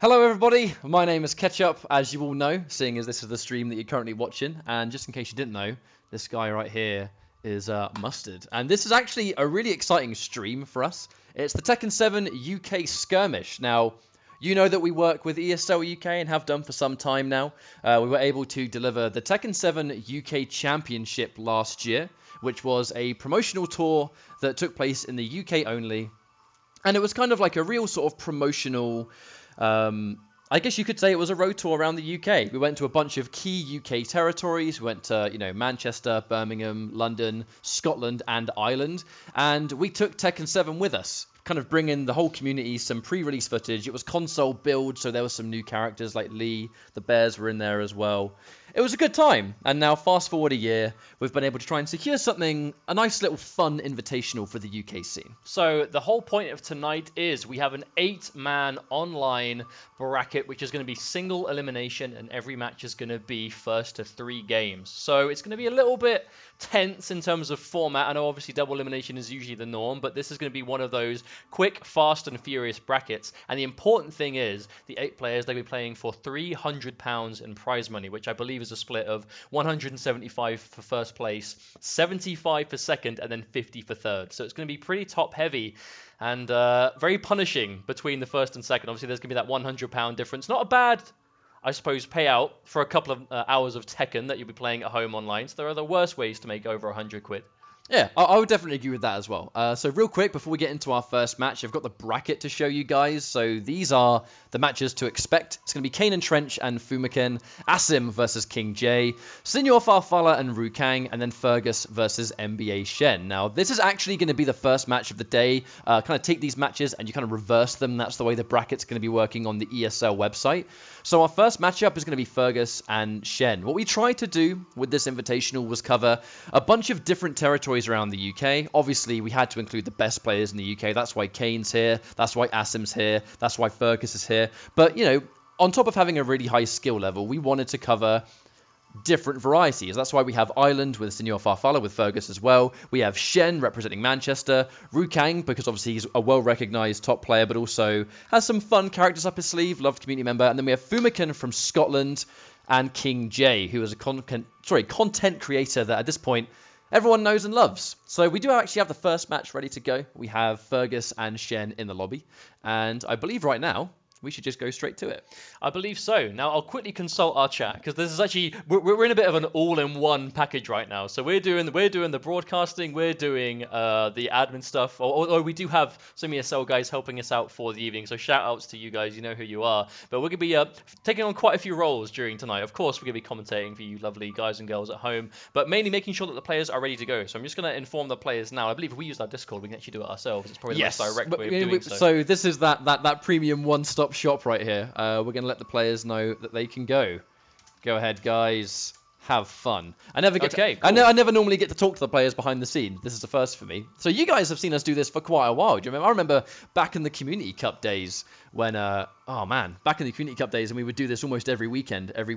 Hello everybody, my name is Ketchup, as you all know, seeing as this is the stream that you're currently watching, and just in case you didn't know, this guy right here is Mustard, and this is actually a really exciting stream for us. It's the Tekken 7 UK Skirmish. Now, you know that we work with ESL UK and have done for some time now. We were able to deliver the Tekken 7 UK Championship last year, which was a promotional tour that took place in the UK only, and it was kind of like a real sort of promotional... I guess you could say it was a road tour around the UK. We went to a bunch of key UK territories. We went to, Manchester, Birmingham, London, Scotland, and Ireland. And we took Tekken 7 with us, kind of bringing the whole community some pre-release footage. It was console build, so there were some new characters like Lee. The Bears were in there as well. It was a good time, and now fast forward a year, we've been able to try and secure something, a nice little fun invitational for the UK scene. So the whole point of tonight is we have an 8-man online bracket, which is going to be single elimination, and every match is going to be first to 3 games. So it's going to be a little bit tense in terms of format. I know obviously double elimination is usually the norm, but this is going to be one of those quick, fast, and furious brackets. And the important thing is the 8 players, they'll be playing for £300 in prize money, which I believe is a split of 175 for first place, 75 for second, and then 50 for third. So it's going to be pretty top heavy and very punishing between the first and second. Obviously, there's going to be that £100 difference. Not a bad, I suppose, payout for a couple of hours of Tekken that you'll be playing at home online. So there are the worst ways to make over £100. Yeah, I would definitely agree with that as well. So real quick, before we get into our first match, I've got the bracket to show you guys. So these are the matches to expect. It's going to be KaneAndTrench and Fuma, Assam versus King J, Senor Farfalla and Rukang, and then Fergus versus NBA Shen. Now, this is actually going to be the first match of the day. Kind of take these matches and you kind of reverse them. That's the way the bracket's going to be working on the ESL website. So our first matchup is going to be Fergus and Shen. What we tried to do with this invitational was cover a bunch of different territories around the UK. Obviously, we had to include the best players in the UK. That's why Kane's here. That's why Assam's here. That's why Fergus is here. But, on top of having a really high skill level, we wanted to cover different varieties. That's why we have Ireland with Senor Farfalla with Fergus as well. We have Shen representing Manchester, Rukang because obviously he's a well-recognised top player but also has some fun characters up his sleeve, loved community member. And then we have Fuma from Scotland and King J, who is a content creator that at this point everyone knows and loves. So we do actually have the first match ready to go. We have Fergus and Shen in the lobby. And I believe right now we should just go straight to it. I believe so. Now, I'll quickly consult our chat, because this is actually... We're in a bit of an all-in-one package right now. So we're doing the broadcasting, we're doing the admin stuff, or we do have some ESL guys helping us out for the evening, so shout-outs to you guys, you know who you are. But we're going to be taking on quite a few roles during tonight. Of course, we're going to be commentating for you lovely guys and girls at home, but mainly making sure that the players are ready to go. So I'm just going to inform the players now. I believe if we use our Discord, we can actually do it ourselves. It's probably the most direct way of doing so. So this is that premium one-stop shop right here. We're going to let the players know that they can go. Go ahead, guys. Have fun. I never normally get to talk to the players behind the scenes. This is the first for me. So you guys have seen us do this for quite a while. Do you remember? I remember back in the Community Cup days when, back in the Community Cup days, and we would do this almost every weekend, every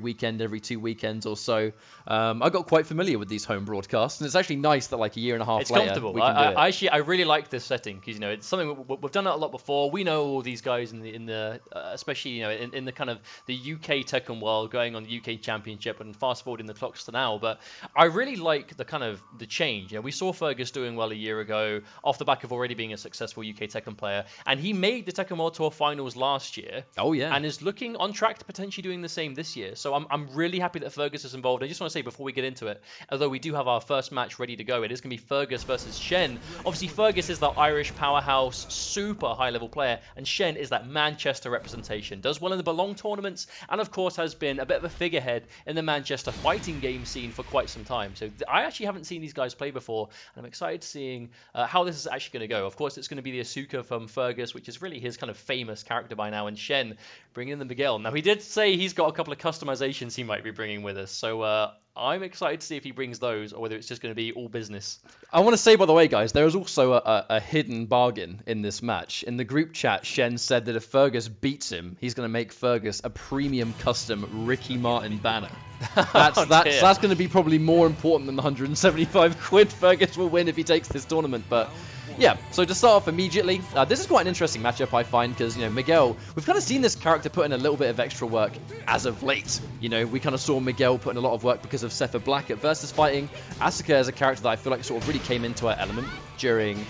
2 weekends or so. I got quite familiar with these home broadcasts, and it's actually nice that like a year and a half later, comfortable. We can do it. I really like this setting because it's something we've done it a lot before. We know all these guys in the especially in the kind of the UK Tekken world, going on the UK Championship and fast forwarding the clocks to now. But I really like the change. We saw Fergus doing well a year ago off the back of already being a successful UK Tekken player, and he made the Tekken World Tour finals last year. Oh yeah, and is looking on track to potentially doing the same this year. So I'm really happy that Fergus is involved. I just want to say before we get into it, although we do have our first match ready to go, it is going to be Fergus versus Shen. Obviously, Fergus is the Irish powerhouse, super high-level player, and Shen is that Manchester representation. Does well in the Belong tournaments, and of course has been a bit of a figurehead in the Manchester fighting game scene for quite some time. So I actually haven't seen these guys play before, and I'm excited seeing how this is actually going to go. Of course, it's going to be the Asuka from Fergus, which is really his kind of famous character by now, and Shen bringing in the Miguel. Now, he did say he's got a couple of customizations he might be bringing with us, so I'm excited to see if he brings those or whether it's just going to be all business. I want to say, by the way, guys, there is also a hidden bargain in this match. In the group chat, Shen said that if Fergus beats him, he's going to make Fergus a premium custom Ricky Martin banner. That's going to be probably more important than the £175 Fergus will win if he takes this tournament, but Yeah, so to start off immediately, this is quite an interesting matchup, I find, because, Miguel, we've kind of seen this character put in a little bit of extra work as of late. We kind of saw Miguel put in a lot of work because of Sepher Black at Versus fighting. Asuka is a character that I feel like sort of really came into her element during,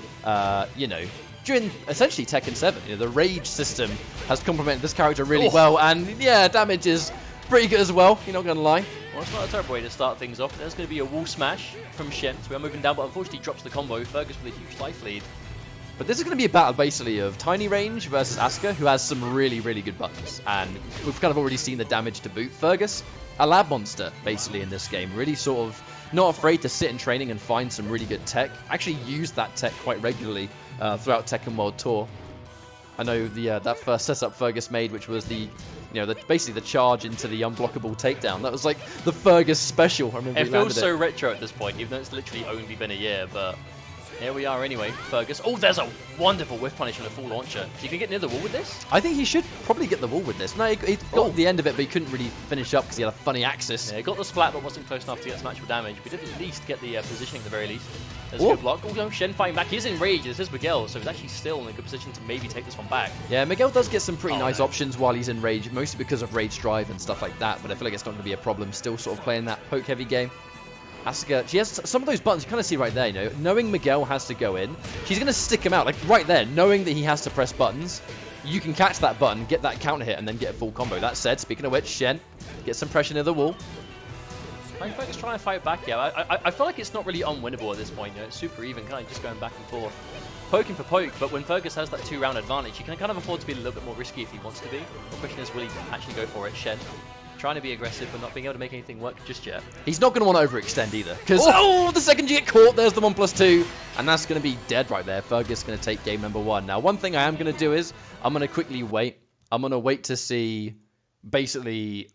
during essentially Tekken 7. The rage system has complemented this character really well, and yeah, damage is pretty good as well, you're not going to lie. Well, it's not a terrible way to start things off. There's going to be a wall smash from Shen, so we are moving down, but unfortunately drops the combo. Fergus with a huge life lead. But this is going to be a battle basically of Tiny Range versus Asuka, who has some really, really good buttons. And we've kind of already seen the damage to boot. Fergus, a lab monster basically in this game. Really sort of not afraid to sit in training and find some really good tech. Actually used that tech quite regularly throughout Tekken World Tour. I know that first setup Fergus made, which was basically the charge into the unblockable takedown. That was like the Fergus special. I remember it feels so retro at this point, even though it's literally only been a year, but here we are anyway. Fergus. Oh, there's a wonderful whiff punish on a full launcher. So you can get near the wall with this? I think he should probably get the wall with this. No, he got the end of it, but he couldn't really finish up because he had a funny axis. Yeah, he got the splat, but wasn't close enough to get some actual damage. We did at least get the positioning at the very least. There's a good block. Oh, no, Shen fighting back. He's in rage. This is Miguel, so he's actually still in a good position to maybe take this one back. Yeah, Miguel does get some pretty nice options while he's in rage, mostly because of rage drive and stuff like that, but I feel like it's not going to be a problem. Still sort of playing that poke-heavy game. Asuka, she has some of those buttons, you kind of see right there, knowing Miguel has to go in, she's going to stick him out, like right there, knowing that he has to press buttons. You can catch that button, get that counter hit, and then get a full combo. That said, speaking of which, Shen gets some pressure near the wall. I think he's trying to fight back, yeah. I feel like it's not really unwinnable at this point, It's super even, kind of just going back and forth. Poking for poke, but when Fergus has that 2-round advantage, he can kind of afford to be a little bit more risky if he wants to be. The question is, will he actually go for it? Shen trying to be aggressive, but not being able to make anything work just yet. He's not going to want to overextend either, because the second you get caught, there's the 1+2, and that's going to be dead right there. Fergus is going to take game number 1. Now, one thing I am going to do is, I'm going to quickly wait. I'm going to wait to see, basically,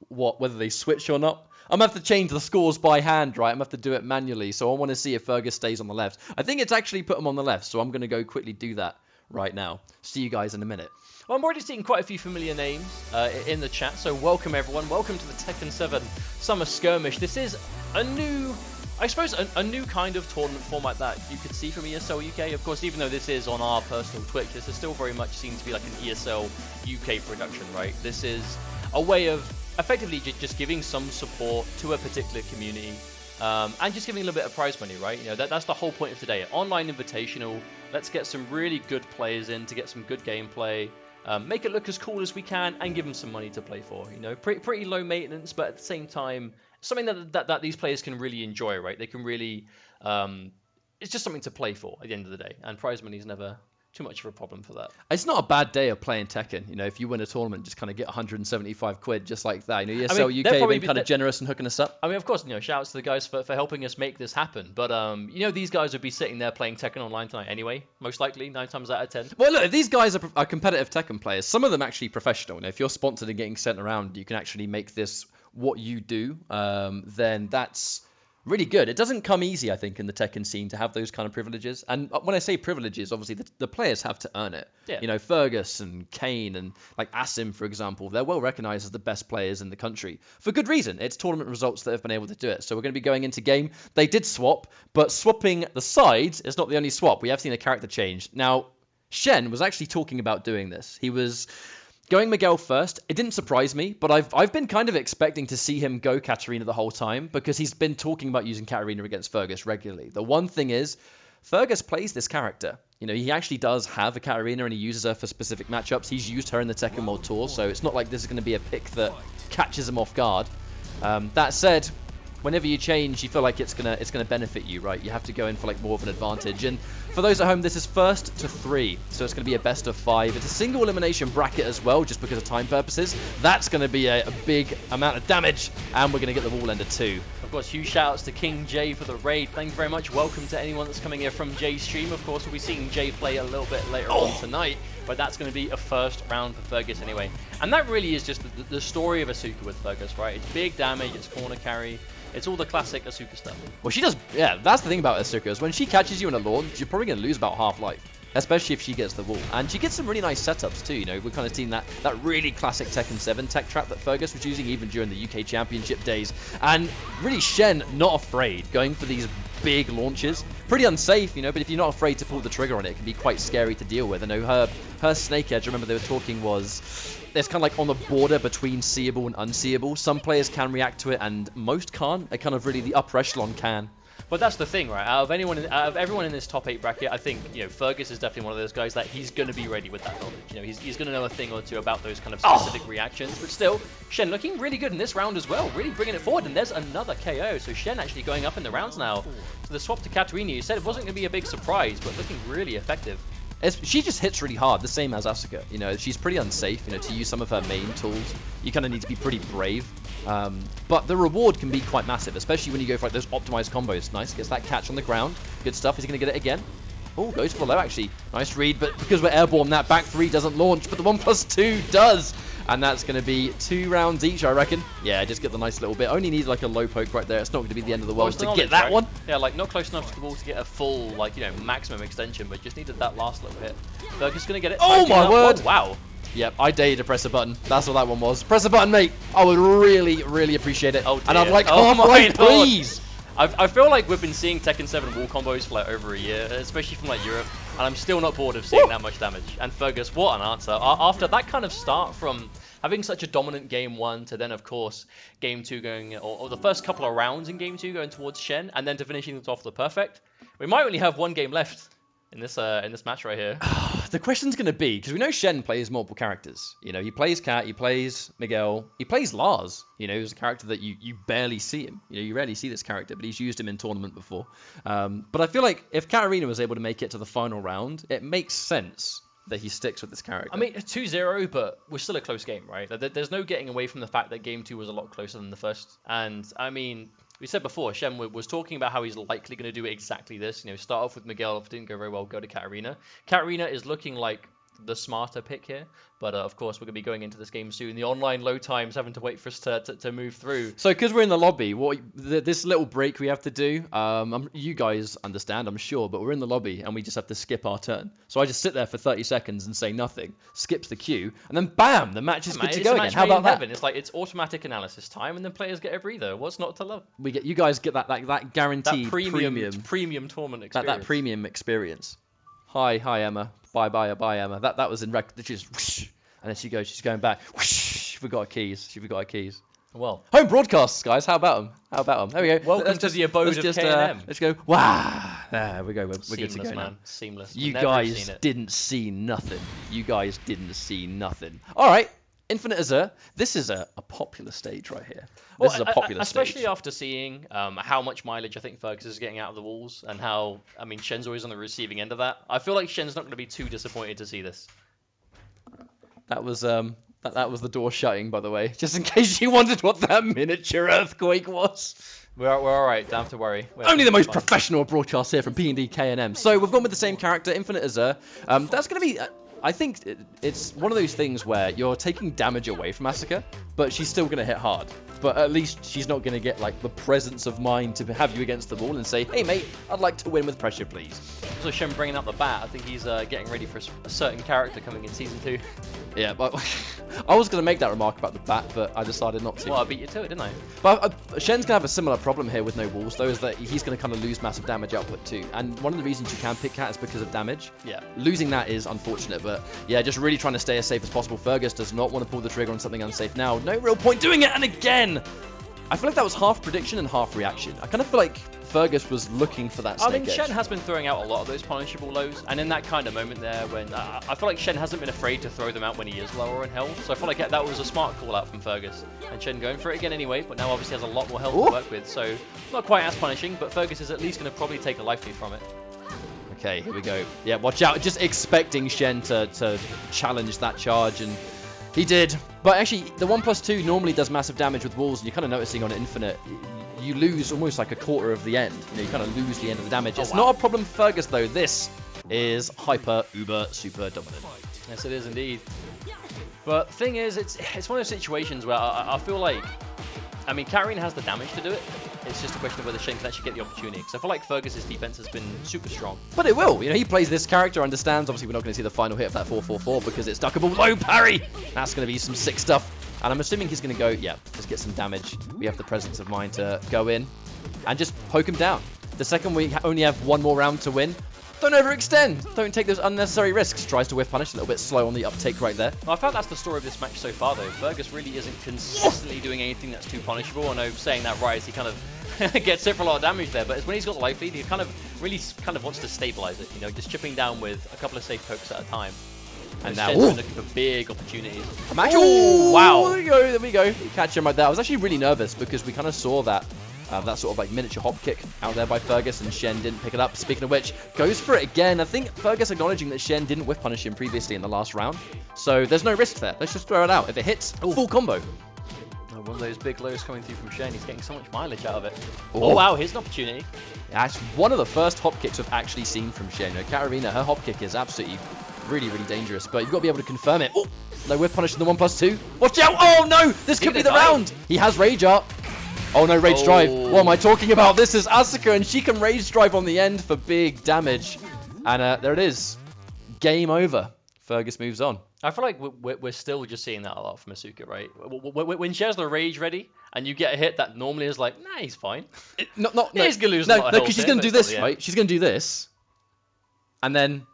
whether they switch or not. I'm going to have to change the scores by hand, right? I'm going to have to do it manually, so I want to see if Fergus stays on the left. I think it's actually put him on the left, so I'm going to go quickly do that right now. See you guys in a minute. Well, I'm already seeing quite a few familiar names in the chat, so welcome everyone. Welcome to the Tekken 7 Summer Skirmish. This is a new, I suppose, a new kind of tournament format that you could see from ESL UK. Of course, even though this is on our personal Twitch, this is still very much seen to be like an ESL UK production, right? This is a way of effectively just giving some support to a particular community. And just giving a little bit of prize money, right? That's the whole point of today. Online Invitational. Let's get some really good players in to get some good gameplay. Make it look as cool as we can and give them some money to play for. Pretty low maintenance, but at the same time, something that these players can really enjoy, right? They can really, it's just something to play for at the end of the day. And prize money is never too much of a problem for that. It's not a bad day of playing Tekken. If you win a tournament, just kind of get 175 quid just like that. ESL UK have been kind of generous in hooking us up. I mean, of course, shout outs to the guys for helping us make this happen. But these guys would be sitting there playing Tekken online tonight anyway, most likely 9 times out of 10. Well, look, if these guys are competitive Tekken players, some of them actually professional. If you're sponsored and getting sent around, you can actually make this what you do. Then that's really good. It doesn't come easy, I think, in the Tekken scene to have those kind of privileges. And when I say privileges, obviously the players have to earn it. Yeah. Fergus and Kane and like Assam, for example, they're well recognized as the best players in the country for good reason. It's tournament results that have been able to do it. So we're going to be going into game. They did swap, but swapping the sides is not the only swap. We have seen a character change. Now, Shen was actually talking about doing this. He was going Miguel first. It didn't surprise me, but I've been kind of expecting to see him go Katarina the whole time because he's been talking about using Katarina against Fergus regularly. The one thing is, Fergus plays this character. He actually does have a Katarina and he uses her for specific matchups. He's used her in the Tekken World Tour, so it's not like this is going to be a pick that catches him off guard. That said, whenever you change, you feel like it's gonna benefit you, right? You have to go in for like more of an advantage. And for those at home, this is 1st to 3, so it's going to be a best of 5. It's a single elimination bracket as well, just because of time purposes. That's going to be a big amount of damage, and we're going to get the wall ender too. Of course, huge shout-outs to King J for the raid. Thank you very much. Welcome to anyone that's coming here from Jay's stream. Of course, we'll be seeing Jay play a little bit later on tonight, but that's going to be a first round for Fergus anyway. And that really is just the story of Asuka with Fergus, right? It's big damage, it's corner carry. It's all the classic Asuka stuff. Well, she does, yeah, that's the thing about Asuka, is when she catches you in a launch, you're probably going to lose about half life, especially if she gets the wall. And she gets some really nice setups too, we've kind of seen that really classic Tekken 7 tech trap that Fergus was using even during the UK Championship days. And really Shen, not afraid, going for these big launches. Pretty unsafe, you know, but if you're not afraid to pull the trigger on it, it can be quite scary to deal with. I know her snake edge, I remember they were talking, was it's kind of like on the border between seeable and unseeable. Some players can react to it and most can't. It kind of really, the upper echelon can. But that's the thing, right? Out of everyone in this top 8 bracket, I think, you know, Fergus is definitely one of those guys that he's going to be ready with that knowledge. You know, he's going to know a thing or two about those kind of specific reactions. But still, Shen looking really good in this round as well, really bringing it forward. And there's another KO. So Shen actually going up in the rounds now. So the swap to Katarina, you said it wasn't going to be a big surprise, but looking really effective. She just hits really hard, the same as Asuka. You know, she's pretty unsafe. You know, to use some of her main tools, you kind of need to be pretty brave. But the reward can be quite massive, especially when you go for like those optimized combos. Nice, gets that catch on the ground. Good stuff. Is he going to get it again? Oh, goes for the low actually. Nice read, but because we're airborne, that back 3 doesn't launch, but the 1+2 does. And that's going to be 2 rounds each, I reckon. Yeah, just get the nice little bit. Only need like a low poke right there. It's not going to be the end of the world to get that one. Yeah, like not close enough to the wall to get a full, like, you know, maximum extension, but just needed that last little hit. Fergus going to get it. Oh my word. Oh, wow. Yep, I dare you to press a button. That's what that one was. Press a button, mate. I would really, really appreciate it. Oh, and I'm like, oh my please. I feel like we've been seeing Tekken 7 wall combos for like over a year, especially from like Europe, and I'm still not bored of seeing that much damage. And Fergus, what an answer. After that kind of start from having such a dominant game 1 to then, of course, game 2 going, or the first couple of rounds in game 2 going towards Shen, and then to finishing it off the perfect. We might only have 1 game left in this match right here. The question's going to be, because we know Shen plays multiple characters. You know, he plays Kat, he plays Miguel, he plays Lars. You know, he's a character that you barely see him. You know, you rarely see this character, but he's used him in tournament before. But I feel like if Katarina was able to make it to the final round, it makes sense that he sticks with this character. I mean, 2-0, but we're still a close game, right? There's no getting away from the fact that game 2 was a lot closer than the first. And, I mean, we said before, Shen was talking about how he's likely going to do exactly this. You know, start off with Miguel. If it didn't go very well, go to Katarina. Katarina is looking like the smarter pick here, but of course we're going to be going into this game soon. The online load times having to wait for us to move through. So because we're in the lobby, this little break we have to do, you guys understand, I'm sure, but we're in the lobby and we just have to skip our turn. So I just sit there for 30 seconds and say nothing, skips the queue, and then bam, the match is good to go again. How about that? It's like it's automatic analysis time, and then players get a breather. What's not to love? You guys get that guaranteed premium tournament experience. That premium experience. Hi Emma. Bye Emma. That was in rec. Just whoosh, and then she's going back. Whoosh, she forgot her keys. Well, home broadcasts, guys. How about them? There we go. Welcome to the abode of K&M. Let's go. Wow. There we go. We're good to go man. now. Seamless. You guys didn't see nothing. All right. Infinite Azure, this is a popular stage right here. This is a popular stage. Especially after seeing how much mileage I think Fergus is getting out of the walls, and how, I mean, Shen's always on the receiving end of that. I feel like Shen's not going to be too disappointed to see this. That was the door shutting, by the way, just in case you wondered what that miniature earthquake was. We're all right, don't have to worry. Only the most professional broadcast here from PNDK&M. So we've gone with the same character, Infinite Azure. That's going to be... I think it's one of those things where you're taking damage away from Asuka, but she's still going to hit hard. But at least she's not going to get like the presence of mind to have you against the wall and say, hey mate, I'd like to win with pressure, please. So Shen bringing up the bat, I think he's getting ready for a certain character coming in Season 2. Yeah, but I was going to make that remark about the bat, but I decided not to. Well, I beat you to it, didn't I? But Shen's going to have a similar problem here with no walls, though, is that he's going to kind of lose massive damage output too. And one of the reasons you can pick Cat is because of damage. Yeah. Losing that is unfortunate, but yeah, just really trying to stay as safe as possible. Fergus does not want to pull the trigger on something unsafe now. No real point doing it, and again! I feel like that was half prediction and half reaction. I kind of feel like Fergus was looking for that snake edge. Shen has been throwing out a lot of those punishable lows, and in that kind of moment there when I feel like Shen hasn't been afraid to throw them out when he is lower in health, so I feel like that was a smart call out from Fergus. And Shen going for it again anyway, but now obviously has a lot more health to work with, so not quite as punishing, but Fergus is at least going to probably take a life lead from it. Okay, here we go. Yeah, watch out. Just expecting Shen to challenge that charge, and he did. But actually, the 1+2 normally does massive damage with walls, and you're kind of noticing on Infinite, you lose almost like a quarter of the end. You know, you kind of lose the end of the damage. It's not a problem for Fergus, though. This is hyper, uber, super dominant. Yes, it is indeed. But the thing is, it's one of those situations where I feel like, I mean, Katarina has the damage to do it. It's just a question of whether Shen can actually get the opportunity. Because I feel like Fergus's defense has been super strong. But it will. You know, he plays this character, understands. Obviously, we're not going to see the final hit of that 4-4-4 because it's duckable low parry. That's going to be some sick stuff. And I'm assuming he's going to go, yeah, just get some damage. We have the presence of mind to go in and just poke him down. The second we only have one more round to win, don't overextend. Don't take those unnecessary risks. Tries to whiff punish, a little bit slow on the uptake right there. Well, I felt that's the story of this match so far, though. Fergus really isn't consistently doing anything that's too punishable. I know saying that right, he kind of gets hit for a lot of damage there, but when he's got the life lead, he really wants to stabilize it. You know, just chipping down with a couple of safe pokes at a time. And now we're looking for big opportunities. Wow! There we go. You catch him right there. I was actually really nervous because we kind of saw that sort of like miniature hop kick out there by Fergus, and Shen didn't pick it up. Speaking of which, goes for it again. I think Fergus acknowledging that Shen didn't whiff punish him previously in the last round, so there's no risk there. Let's just throw it out. If it hits, full combo. One of those big lows coming through from Shen. He's getting so much mileage out of it. Oh wow, here's an opportunity. Yeah, it's one of the first hop kicks I've actually seen from Shen. You know, Katarina, her hop kick is absolutely really dangerous, but you've got to be able to confirm it. Oh, no whiff punish in the 1+2. Watch out! Oh no, this could be the round. He has rage art. Oh no, rage drive. What am I talking about? This is Asuka, and she can rage drive on the end for big damage. And there it is. Game over. Fergus moves on. I feel like we're still just seeing that a lot from Asuka, right? When she has the rage ready, and you get a hit that normally is like, nah, he's fine. No, he's gonna lose no, because she's gonna do this, right? She's gonna do this, and then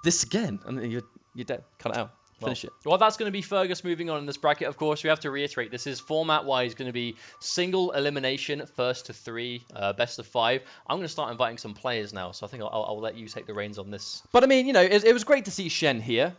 this again, and then you're dead. Cut it out. Finish it. Well, that's going to be Fergus moving on in this bracket. Of course, we have to reiterate, this is format-wise going to be single elimination, first to 3, best of 5. I'm going to start inviting some players now, so I think I'll let you take the reins on this. But I mean, you know, it was great to see Shen here.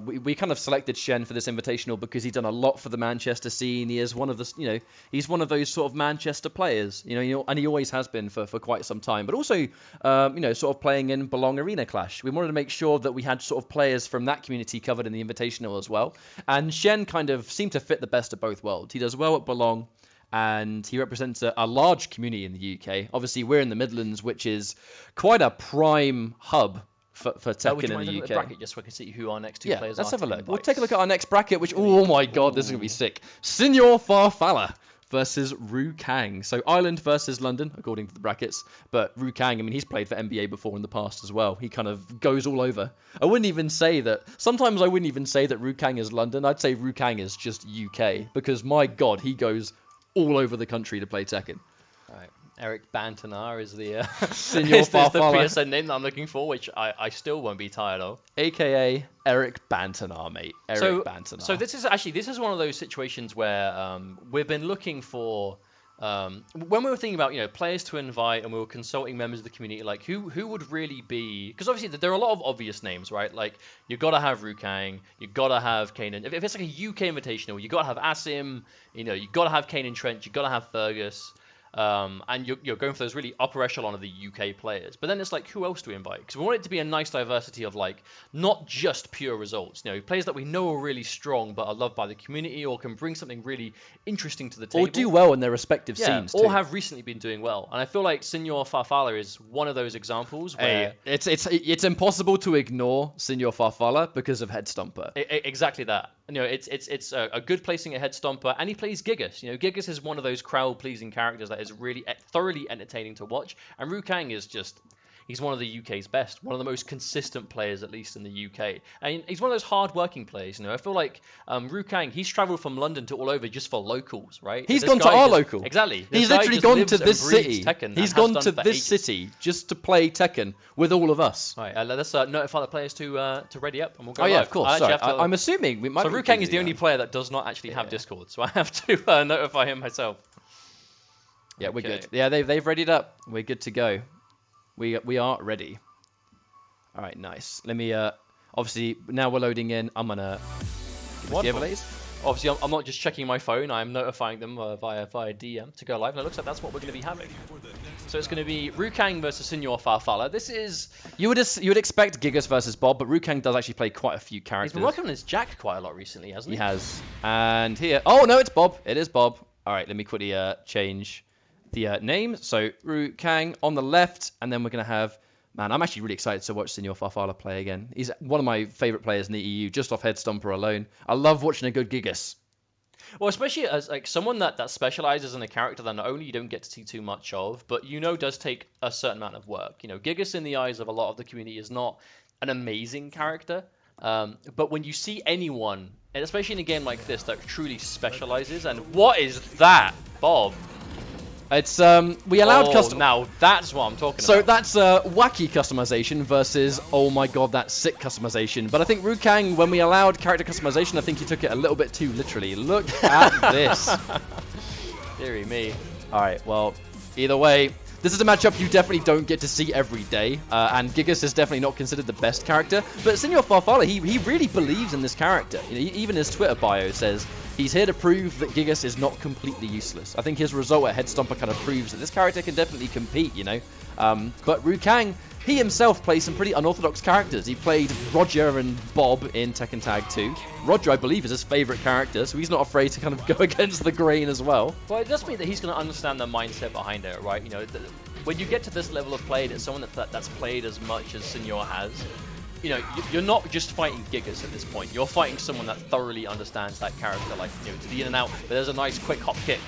We kind of selected Shen for this Invitational because he's done a lot for the Manchester scene. He is one of the, you know, he's one of those sort of Manchester players, you know, and he always has been for quite some time. But also, you know, sort of playing in Belong Arena Clash. We wanted to make sure that we had sort of players from that community covered in the Invitational as well, and Shen kind of seemed to fit the best of both worlds. He does well at Belong, and he represents a large community in the UK. Obviously, we're in the Midlands, which is quite a prime hub for Tekken in the UK. Bracket just so I can see who our next two players are. Let's have a look. We'll take a look at our next bracket, which, oh my god, this is going to be sick. Senor Farfalla versus Ru Kang. So Ireland versus London, according to the brackets. But Ru Kang, I mean, he's played for NBA before in the past as well. He kind of goes all over. I wouldn't even say that. Sometimes I wouldn't even say that Ru Kang is London. I'd say Ru Kang is just UK. Because my god, he goes all over the country to play Tekken. All right. Eric Bantanar is the Senor Farfalla. PSN name that I'm looking for, which I still won't be tired of. AKA Eric Bantanar, mate. Bantanar. So this is one of those situations where we've been looking for when we were thinking about, you know, players to invite, and we were consulting members of the community, like who would really be, because obviously there are a lot of obvious names, right? Like you've got to have Ru Kang, you've got to have Kane. If it's like a UK Invitational, you've got to have Assam, you know, you've got to have KaneAndTrench, you've got to have Fergus. And you're going for those really upper echelon of the UK players. But then it's like, who else do we invite? Because we want it to be a nice diversity of, like, not just pure results. You know, players that we know are really strong but are loved by the community, or can bring something really interesting to the table. Or do well in their respective scenes, too. Or have recently been doing well. And I feel like Senor Farfalla is one of those examples where... It's impossible to ignore Senor Farfalla because of Head Stomper. Exactly that. You know, it's a good placing at Head Stomper, and he plays Gigas. You know, Gigas is one of those crowd-pleasing characters that is really thoroughly entertaining to watch, and Ru Kang is just... He's one of the UK's best, one of the most consistent players, at least in the UK. And he's one of those hard-working players, you know. I feel like Ru Kang, he's travelled from London to all over just for locals, right? He's gone to our local. Exactly. He's literally gone to this city. He's gone to this city just to play Tekken with all of us. All right, let's notify the players to ready up, and we'll go live. Yeah, of course. Sorry, I'm assuming we might. So Ru Kang is the only player that does not actually have Discord, so I have to notify him myself. Yeah, we're good. Yeah, they've readied up. We're good to go. We are ready. All right, nice. Let me, obviously, now we're loading in. I'm going to give the giveaways. Obviously, I'm not just checking my phone. I'm notifying them via DM to go live. And it looks like that's what we're going to be having. So it's going to be Ru Kang versus Senor Farfalla. This is... You would expect Gigas versus Bob, but Ru Kang does actually play quite a few characters. He's been working on his Jack quite a lot recently, hasn't he? He has. And here... Oh, no, it's Bob. It is Bob. All right, let me quickly change the name. So Ru Kang on the left, and then we're going to have... Man, I'm actually really excited to watch Senor Farfalla play again. He's one of my favourite players in the EU, just off Head Stomper alone. I love watching a good Gigas. Well, especially as like someone that specializes in a character that not only you don't get to see too much of, but you know does take a certain amount of work. You know, Gigas in the eyes of a lot of the community is not an amazing character, but when you see anyone, and especially in a game like this, that truly specializes, and what is that, Bob? It's we allowed custom. Now that's what I'm talking So about. that's wacky customization versus oh my god, that's sick customization. But I think Rukang, when we allowed character customization, I think he took it a little bit too literally. Look at this. Deary me. All right, well, either way, this is a matchup you definitely don't get to see every day, and Gigas is definitely not considered the best character. But Senor Farfalla, he really believes in this character. You know, even his Twitter bio says he's here to prove that Gigas is not completely useless. I think his result at Head Stomper kind of proves that this character can definitely compete, you know. But Rukang, he himself plays some pretty unorthodox characters. He played Roger and Bob in Tekken Tag 2. Roger, I believe, is his favourite character, so he's not afraid to kind of go against the grain as well. Well, it does mean that he's going to understand the mindset behind it, right? You know, when you get to this level of play, it's someone that's played as much as Senor has. You know, you're not just fighting Gigas at this point. You're fighting someone that thoroughly understands that character, like, you know, to the in and out. But there's a nice quick hop kick.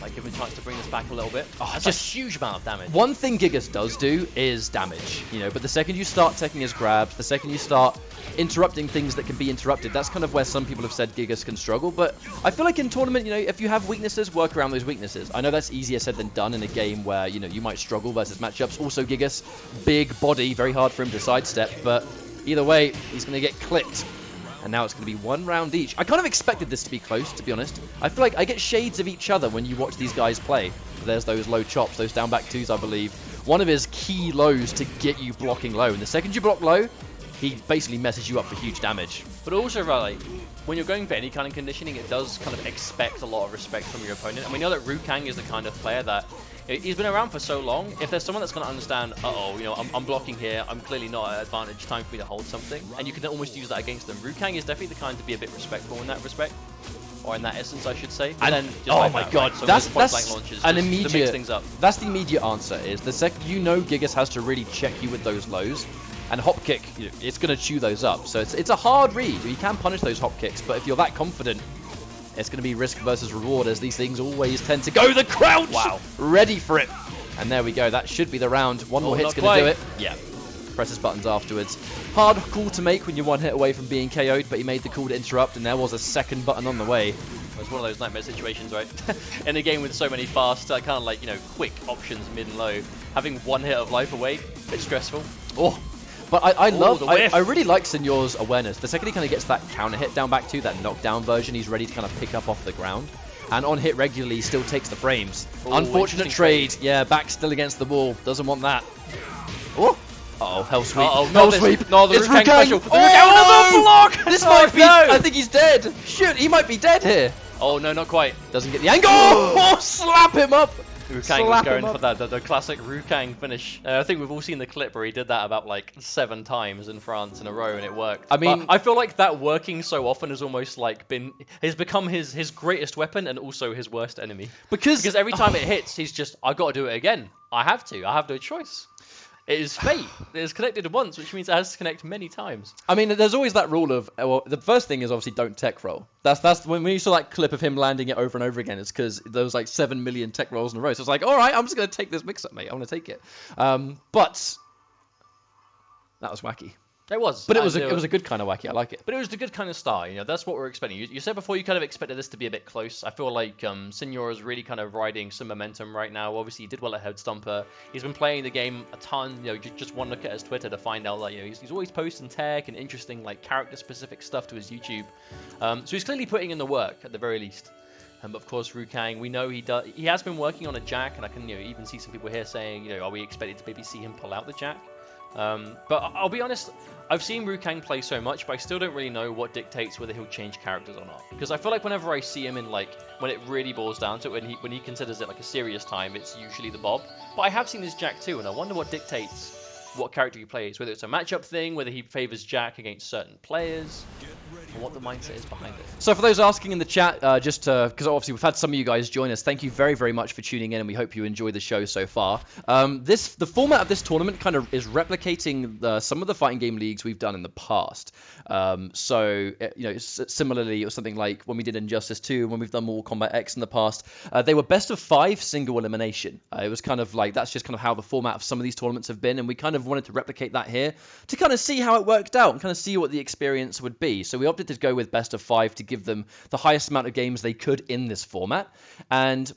Like, give him a chance to bring this back a little bit. Oh, that's just a huge amount of damage. One thing Gigas does do is damage, you know, but the second you start taking his grabs, the second you start interrupting things that can be interrupted, that's kind of where some people have said Gigas can struggle. But I feel like in tournament, you know, if you have weaknesses, work around those weaknesses. I know that's easier said than done in a game where, you know, you might struggle versus matchups. Also, Gigas, big body, very hard for him to sidestep, but either way, he's going to get clipped. And now it's going to be 1 round each. I kind of expected this to be close, to be honest. I feel like I get shades of each other when you watch these guys play. There's those low chops, those down back twos, I believe. One of his key lows to get you blocking low. And the second you block low, he basically messes you up for huge damage. But also, like, when you're going for any kind of conditioning, it does kind of expect a lot of respect from your opponent. And we know that Rukang is the kind of player that, he's been around for so long. If there's someone that's going to understand, uh-oh, you know, I'm blocking here, I'm clearly not at advantage, time for me to hold something, and you can almost use that against them. Rukang is definitely the kind to be a bit respectful in that respect, or in that essence, I should say. And then, just oh like my that, god, right? So that's point-blank launches an just to immediate. mix things up. That's the immediate answer. Is the second you know Gigas has to really check you with those lows, and hop kick, you know, it's going to chew those up. So it's a hard read. You can punish those hop kicks, but if you're that confident, it's going to be risk versus reward, as these things always tend to go. The crouch! Wow. Ready for it. And there we go. That should be the round. One more hit's going to do it. Yeah. Presses buttons afterwards. Hard call to make when you're 1 hit away from being KO'd, but he made the call to interrupt, and there was a second button on the way. It's one of those nightmare situations, right? In a game with so many fast, kind of like, you know, quick options mid and low, having 1 hit of life away, a bit stressful. Oh. But I really like Senor's awareness. The second he kind of gets that counter hit down back to that knockdown version, he's ready to kind of pick up off the ground. And on hit regularly, he still takes the frames. Ooh, unfortunate trade. Yeah, back still against the wall. Doesn't want that. Oh. Uh-oh, hell sweep. Hell sweep. No, the it's Rukang special. Oh, no! Block! This might be... No. I think he's dead. Shoot, he might be dead here. Oh, no, not quite. Doesn't get the angle. Oh, slap him up. Rukang was going for that, the classic Rukang finish. I think we've all seen the clip where he did that about like 7 times in France in a row, and it worked. I mean, but I feel like that working so often has almost like has become his greatest weapon and also his worst enemy. Because every time it hits, he's just, I got to do it again. I have no choice. It is fate. It is connected once, which means it has to connect many times. I mean, there's always that rule of, well, the first thing is obviously don't tech roll. That's when you saw that clip of him landing it over and over again, it's because there was like 7 million tech rolls in a row. So it's like, all right, I'm just going to take this mix-up, mate. I want to take it. But that was wacky. It was. But it was a good kind of wacky. I like it. But it was the good kind of style. You know, that's what we're expecting. You said before you kind of expected this to be a bit close. I feel like Senor is really kind of riding some momentum right now. Obviously, he did well at Head Stomper. He's been playing the game a ton. You know, just one look at his Twitter to find out that, you know, he's always posting tech and interesting like character-specific stuff to his YouTube. So he's clearly putting in the work at the very least. But of course, Rukang, we know he has been working on a jack, and I can, you know, even see some people here saying, you know, are we expected to maybe see him pull out the jack? But I'll be honest, I've seen Rukang play so much, but I still don't really know what dictates whether he'll change characters or not. Because I feel like whenever I see him in, like, when it really boils down to it, when he considers it like a serious time, it's usually the Bob. But I have seen his Jack too, and I wonder what dictates what character he plays, whether it's a matchup thing, whether he favors Jack against certain players, and what the mindset is behind it. So for those asking in the chat, just because obviously we've had some of you guys join us, thank you very, very much for tuning in, and we hope you enjoy the show so far. The format of this tournament kind of is replicating some of the fighting game leagues we've done in the past. So, you know, similarly, it was something like when we did Injustice 2, when we've done Mortal Kombat X in the past, they were best of 5 single elimination. It was kind of like, that's just kind of how the format of some of these tournaments have been, and we kind of wanted to replicate that here to kind of see how it worked out and kind of see what the experience would be. So we opted to go with best of 5 to give them the highest amount of games they could in this format. And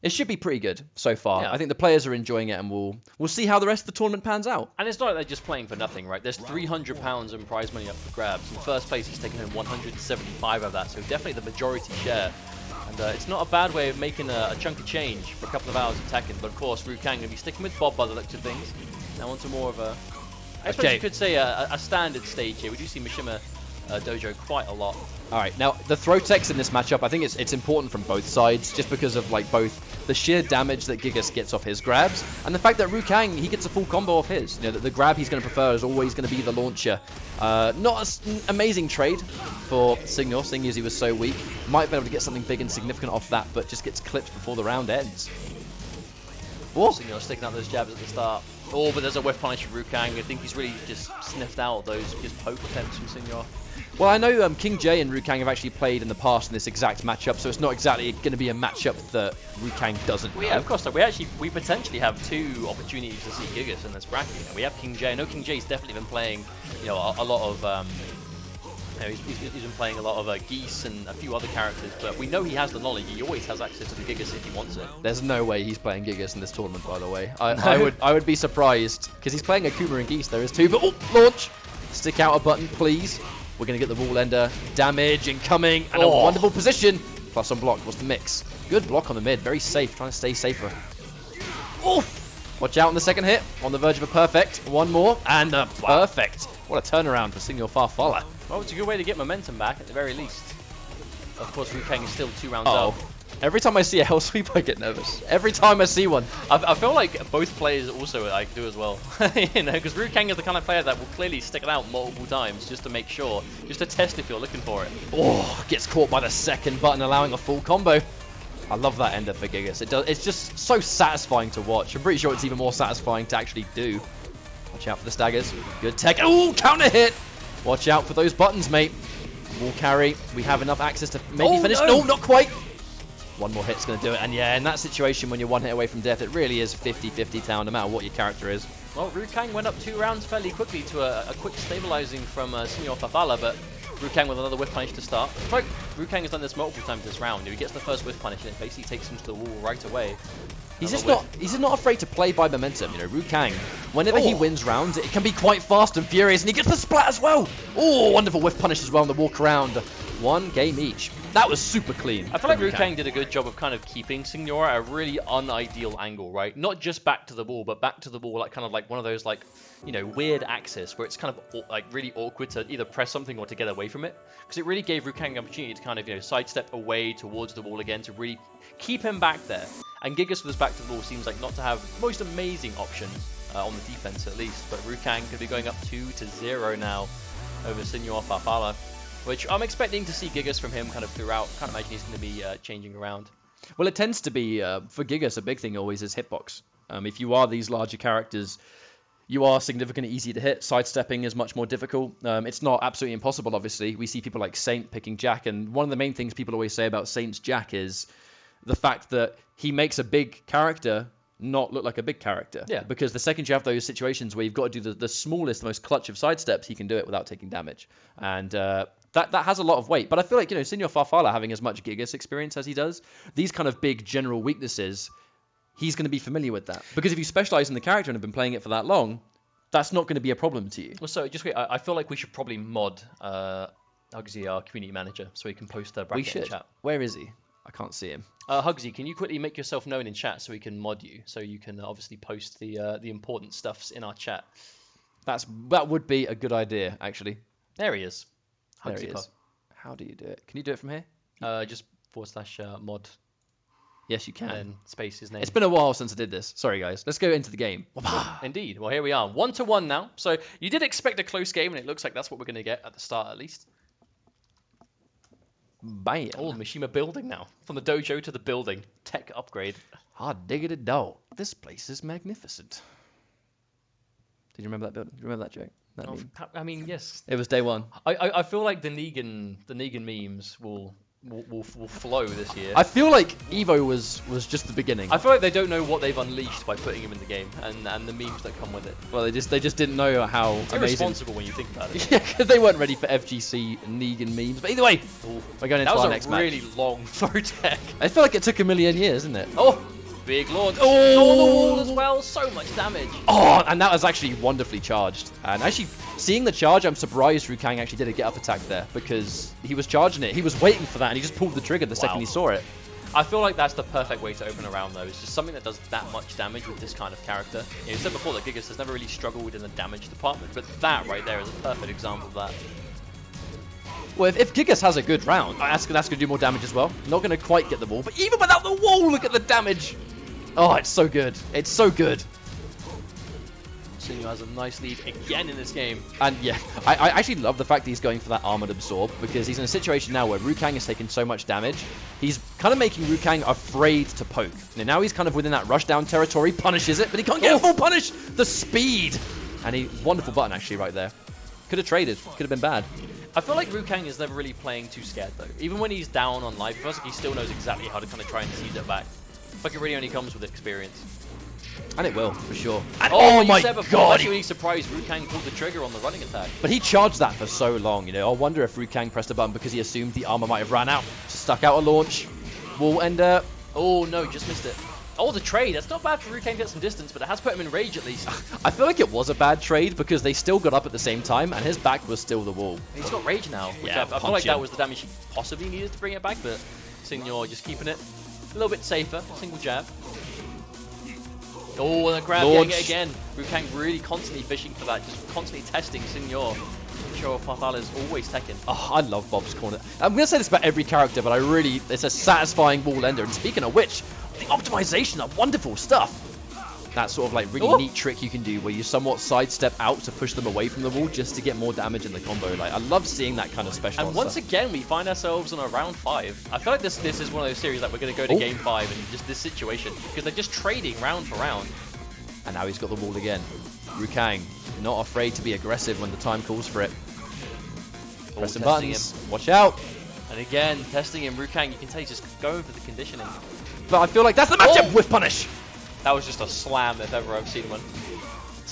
It should be pretty good so far. Yeah. I think the players are enjoying it, and we'll see how the rest of the tournament pans out. And it's not like they're just playing for nothing, right? There's £300 in prize money up for grabs. In first place, he's taken home 175 of that, so definitely the majority share. And it's not a bad way of making a chunk of change for a couple of hours of Tekken. But of course, Ru Kang going to be sticking with Bob by the looks of things. Now onto more of a, I suppose you could say a standard stage here. We do see Mishima Dojo quite a lot. All right, now the throw techs in this matchup, I think it's important from both sides, just because of like both the sheer damage that Gigas gets off his grabs, and the fact that Ru Kang, he gets a full combo off his. You know, the grab he's going to prefer is always going to be the launcher. Not an amazing trade for Signor, seeing as he was so weak. Might be able to get something big and significant off that, but just gets clipped before the round ends. Oh, Signor sticking out those jabs at the start. Oh, but there's a whiff punish from Ru Kang. I think he's really just sniffed out those just poke attempts from Signor. Well, I know King J and Ru Kang have actually played in the past in this exact matchup, so it's not exactly going to be a matchup that Ru Kang doesn't well, yeah, of course. We potentially have two opportunities to see Gigas in this bracket. We have King J. I know King J's definitely been playing, a lot of. He's been playing a lot of Geese and a few other characters, but we know he has the knowledge. He always has access to the Gigas if he wants it. There's no way he's playing Gigas in this tournament, by the way. I would be surprised, because he's playing Akuma and Geese. There is two, but launch! Stick out a button, please. We're going to get the wall ender. Damage incoming, and a wonderful position. Plus on block. What's the mix? Good block on the mid. Very safe. Trying to stay safer. Oh! Watch out on the second hit. On the verge of a perfect. One more, and a perfect. What a turnaround for Signor Farfalla. Well, it's a good way to get momentum back, at the very least. Of course, Ru Kang is still 2 rounds up. Every time I see a hell sweep, I get nervous. Every time I see one. I feel like both players also do as well. Because Ru Kang is the kind of player that will clearly stick it out multiple times just to make sure, just to test if you're looking for it. Oh, gets caught by the second button, allowing a full combo. I love that ender for Gigas. It's just so satisfying to watch. I'm pretty sure it's even more satisfying to actually do. Watch out for the staggers. Good tech. Oh, counter hit. Watch out for those buttons, mate. Wall carry. We have enough access to maybe finish. No, not quite. One more hit's going to do it. And yeah, in that situation, when you're one hit away from death, it really is 50-50 down, no matter what your character is. Well, Ru Kang went up 2 rounds fairly quickly to a quick stabilizing from Signor Farfalla, but Ru Kang with another whiff punish to start. Ru Kang has done this multiple times this round. He gets the first whiff punish and it basically takes him to the wall right away. He's just not afraid to play by momentum. You know, Ru Kang, whenever he wins rounds, it can be quite fast and furious, and he gets the splat as well. Oh, wonderful whiff punish as well on the walk around. 1 game each. That was super clean. I feel like Ru Kang did a good job of kind of keeping Signor at a really unideal angle, right? Not just back to the wall, but back to the wall, like kind of like one of those like, weird axis where it's kind of like really awkward to either press something or to get away from it. Because it really gave Ru Kang the opportunity to kind of, sidestep away towards the wall again to really keep him back there. And Gigas with his back to the wall seems like not to have the most amazing options on the defense at least. But Ru Kang could be going up 2-0 now over Signor Farfalla, which I'm expecting to see Gigas from him kind of throughout. Can't imagine he's going to be changing around. Well, it tends to be, for Gigas, a big thing always is hitbox. If you are these larger characters, you are significantly easier to hit. Sidestepping is much more difficult. It's not absolutely impossible, obviously. We see people like Saint picking Jack, and one of the main things people always say about Saint's Jack is the fact that he makes a big character not look like a big character. Yeah. Because the second you have those situations where you've got to do the smallest, most clutch of sidesteps, he can do it without taking damage. And that has a lot of weight. But I feel like, Signor Farfalla having as much Gigas experience as he does, these kind of big general weaknesses, he's going to be familiar with that. Because if you specialize in the character and have been playing it for that long, that's not going to be a problem to you. Well, so just wait, I feel like we should probably mod Hugsy, our community manager, so he can post the bracket in chat. Where is he? I can't see him. Hugsy, can you quickly make yourself known in chat so we can mod you, so you can obviously post the important stuffs in our chat? That would be a good idea, actually. There he is. There he is. How do you do it? Can you do it from here? Just / mod. Yes, you can. And space his name. It's been a while since I did this. Sorry, guys. Let's go into the game. Indeed. Well, here we are. 1-1 now. So you did expect a close game, and it looks like that's what we're going to get at the start, at least. Bam. Oh, Mishima building now. From the dojo to the building. Tech upgrade. Hard diggity dog. This place is magnificent. Did you remember that building? Do you remember that joke? I mean, yes. It was day one. I feel like the Negan memes will will flow this year. I feel like Evo was just the beginning. I feel like they don't know what they've unleashed by putting him in the game and the memes that come with it. Well, they just didn't know how It's amazing. irresponsible when you think about it. Yeah, because they weren't ready for FGC Negan memes. But either way, we're going into our next match. That was a really long throw tech. I feel like it took a million years, didn't it? Oh, big launch. Oh! On the wall as well. So much damage. Oh, and that was actually wonderfully charged. And actually, seeing the charge, I'm surprised Rukang actually did a get-up attack there because he was charging it. He was waiting for that, and he just pulled the trigger the second he saw it. I feel like that's the perfect way to open a round, though. It's just something that does that much damage with this kind of character. You said before that Gigas has never really struggled in the damage department, but that right there is a perfect example of that. Well, if Gigas has a good round, that's going to do more damage as well. Not going to quite get the wall, but even without the wall, look at the damage. Oh, it's so good. It's so good. Sinyo has a nice lead again in this game. And yeah, I actually love the fact that he's going for that armored absorb because he's in a situation now where Rukang has taken so much damage. He's kind of making Rukang afraid to poke. Now he's kind of within that rushdown territory, punishes it, but he can't get a full punish. The speed. And wonderful button actually right there. Could have traded. Could have been bad. I feel like Rukang is never really playing too scared though. Even when he's down on life, it feels like he still knows exactly how to kind of try and seize it back. I feel like it really only comes with experience. And it will, for sure. And oh my god! I'm actually really surprised Rukang pulled the trigger on the running attack. But he charged that for so long, you know. I wonder if Rukang pressed a button because he assumed the armor might have ran out. Just stuck out a launch. Wall ender. Oh no, just missed it. Oh, the trade. That's not bad for Rukang to get some distance, but it has put him in rage at least. I feel like it was a bad trade because they still got up at the same time and his back was still the wall. He's got rage now. Yeah, I feel like that was the damage he possibly needed to bring it back, but Sinyor just keeping it a little bit safer. Single jab. Oh, and the grab getting it again. Rukang really constantly fishing for that, just constantly testing Sinyor. Sure, Farfalla is always Tekken. Oh, I love Bob's corner. I'm going to say this about every character, but it's a satisfying wall ender. And speaking of which, the optimization are wonderful stuff. That sort of like really neat trick you can do where you somewhat sidestep out to push them away from the wall just to get more damage in the combo. Like, I love seeing that kind of special. And once again, we find ourselves on a round 5. I feel like this is one of those series that we're going to go to game 5 in just this situation because they're just trading round for round. And now he's got the wall again. Rukang, not afraid to be aggressive when the time calls for it. Pressing buttons. Watch out. And again, testing him. Rukang, you can tell he's just going for the conditioning. But I feel like that's the matchup with punish. That was just a slam if ever I've seen one.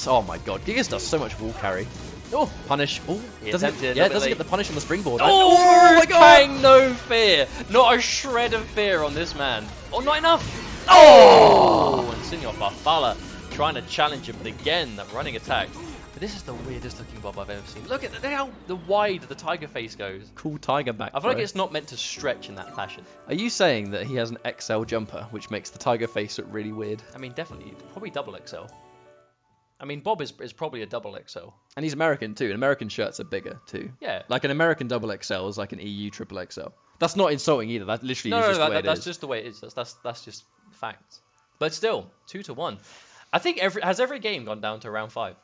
Oh my god, Gigas does so much wall carry. Oh, punish. Oh, doesn't get the punish on the springboard. Oh my god! No fear. Not a shred of fear on this man. Oh, not enough. Oh! And Sinyor Farfalla trying to challenge him, but again, that running attack. But this is the weirdest looking Bob I've ever seen. Look at how wide the tiger face goes. Cool tiger back. I feel like it's not meant to stretch in that fashion. Are you saying that he has an XL jumper, which makes the tiger face look really weird? I mean, definitely. Probably double XL. I mean, Bob is probably a double XL. And he's American too, and American shirts are bigger too. Yeah. Like an American double XL is like an EU triple XL. That's not insulting either. That literally is just the way it is. That's just the way it is. That's just fact. But still, 2-1. I think every game gone down to round 5?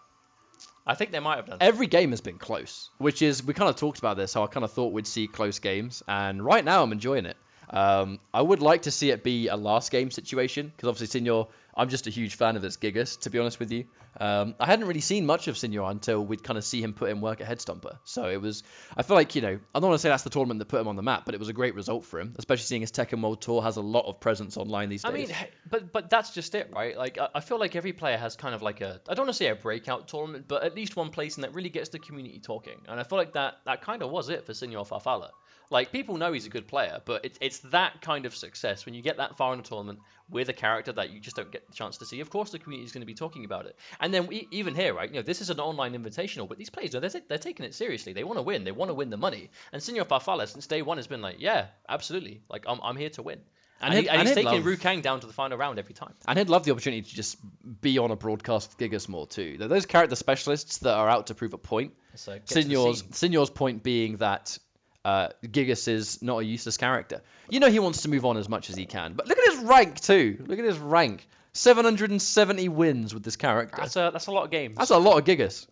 I think they might have done. Every game has been close, which is, we kind of talked about this, how I kind of thought we'd see close games, and right now I'm enjoying it. I would like to see it be a last game situation, because obviously Sinyor, I'm just a huge fan of this Gigas, to be honest with you. I hadn't really seen much of Sinyor until we'd kind of see him put in work at Headstomper. So it was, I feel like, you know, I don't want to say that's the tournament that put him on the map, but it was a great result for him, especially seeing his Tekken World Tour has a lot of presence online these days. I mean, but that's just it, right? Like, I feel like every player has kind of like I don't want to say a breakout tournament, but at least one place that really gets the community talking. And I feel like that kind of was it for Sinyor Farfalla. Like, people know he's a good player, but it's that kind of success when you get that far in a tournament with a character that you just don't get the chance to see. Of course, the community is going to be talking about it. And then even here, right, you know, this is an online invitational, but these players, they're taking it seriously. They want to win. They want to win the money. And Sinyor Farfalla, since day one, has been like, yeah, absolutely. Like, I'm here to win. And he's taking Rukang down to the final round every time. And he'd love the opportunity to just be on a broadcast with Gigas more too. Those character specialists that are out to prove a point. So Sinyor's point being that Gigas is not a useless character. You know he wants to move on as much as he can. But look at his rank too. Look at his rank. 770 wins with this character. That's a lot of games. That's a lot of Gigas.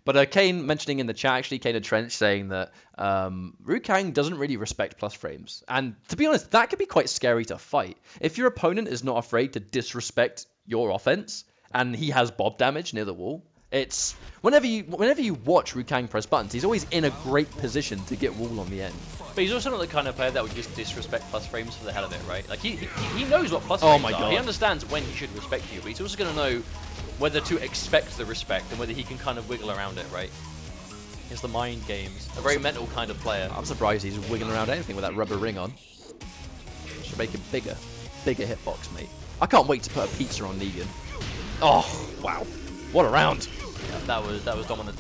But Kane mentioning in the chat, actually, KaneAndTrench saying that Rukang doesn't really respect plus frames. And to be honest, that can be quite scary to fight. If your opponent is not afraid to disrespect your offense, and he has Bob damage near the wall, It's whenever you watch Rukang press buttons, he's always in a great position to get wall on the end. But he's also not the kind of player that would just disrespect plus frames for the hell of it, right? Like he knows what plus frames are. He understands when he should respect you, but he's also going to know whether to expect the respect and whether he can kind of wiggle around it, right? It's the mind games. A very mental kind of player. I'm surprised he's wiggling around anything with that rubber ring on. Should make him bigger hitbox, mate. I can't wait to put a pizza on Negan. Oh, wow. What a round. Yeah, that was dominant.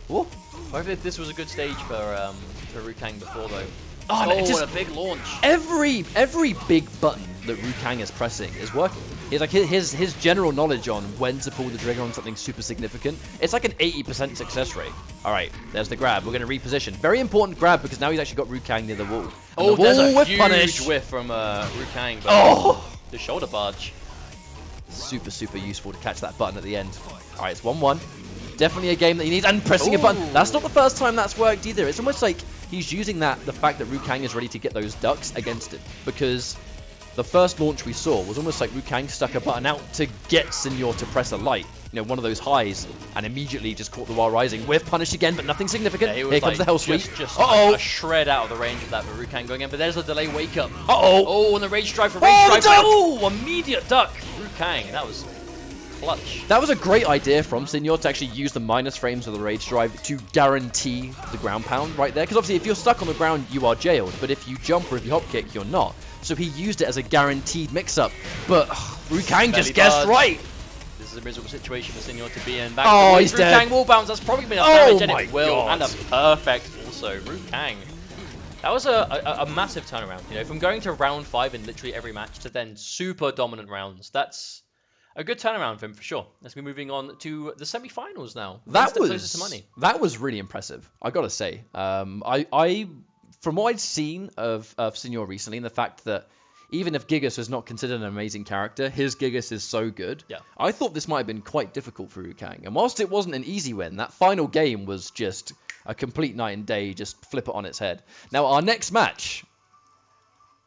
Whoa. I think this was a good stage for Rukang before though. Oh, no, just a big launch. Every big button that Rukang is pressing is working. He's like his general knowledge on when to pull the trigger on something super significant. It's like an 80% success rate. All right, there's the grab. We're going to reposition. Very important grab because now he's actually got Rukang near the wall. And oh, the there's wall a huge punish. whiff from Rukang. But the shoulder barge. Super useful to catch that button at the end. All right, it's 1-1. Definitely a game that he needs. And pressing a button. That's not the first time that's worked either. It's almost like he's using the fact that Rukang is ready to get those ducks against it. Because the first launch we saw was almost like Rukang stuck a button out to get Senor to press a light. You know, one of those highs, and immediately just caught the while rising. With punish again, but nothing significant. Yeah, Here comes the hell sweep. Just like a shred out of the range of that for Rukang going in, but there's a delay wake up. Oh, and the rage drive for rage drive. Oh, immediate duck. Rukang, that was clutch. That was a great idea from Senor to actually use the minus frames of the rage drive to guarantee the ground pound right there. Because obviously if you're stuck on the ground, you are jailed. But if you jump or if you hop kick, you're not. So he used it as a guaranteed mix-up. But Rukang just guessed right. This is a miserable situation for Senor to be in. Back he's dead. Rukang wall bounce. That's probably been enough damage, and it will. And a perfect also. Rukang. That was a massive turnaround. You know, from going to round 5 in literally every match to then super dominant rounds. That's a good turnaround for him for sure. Let's be moving on to the semi-finals now. That was really impressive. I gotta say, I from what I'd seen of Senor recently, and the fact that even if Gigas was not considered an amazing character, his Gigas is so good. Yeah. I thought this might have been quite difficult for Rukang. And whilst it wasn't an easy win, that final game was just a complete night and day, just flip it on its head. Now, our next match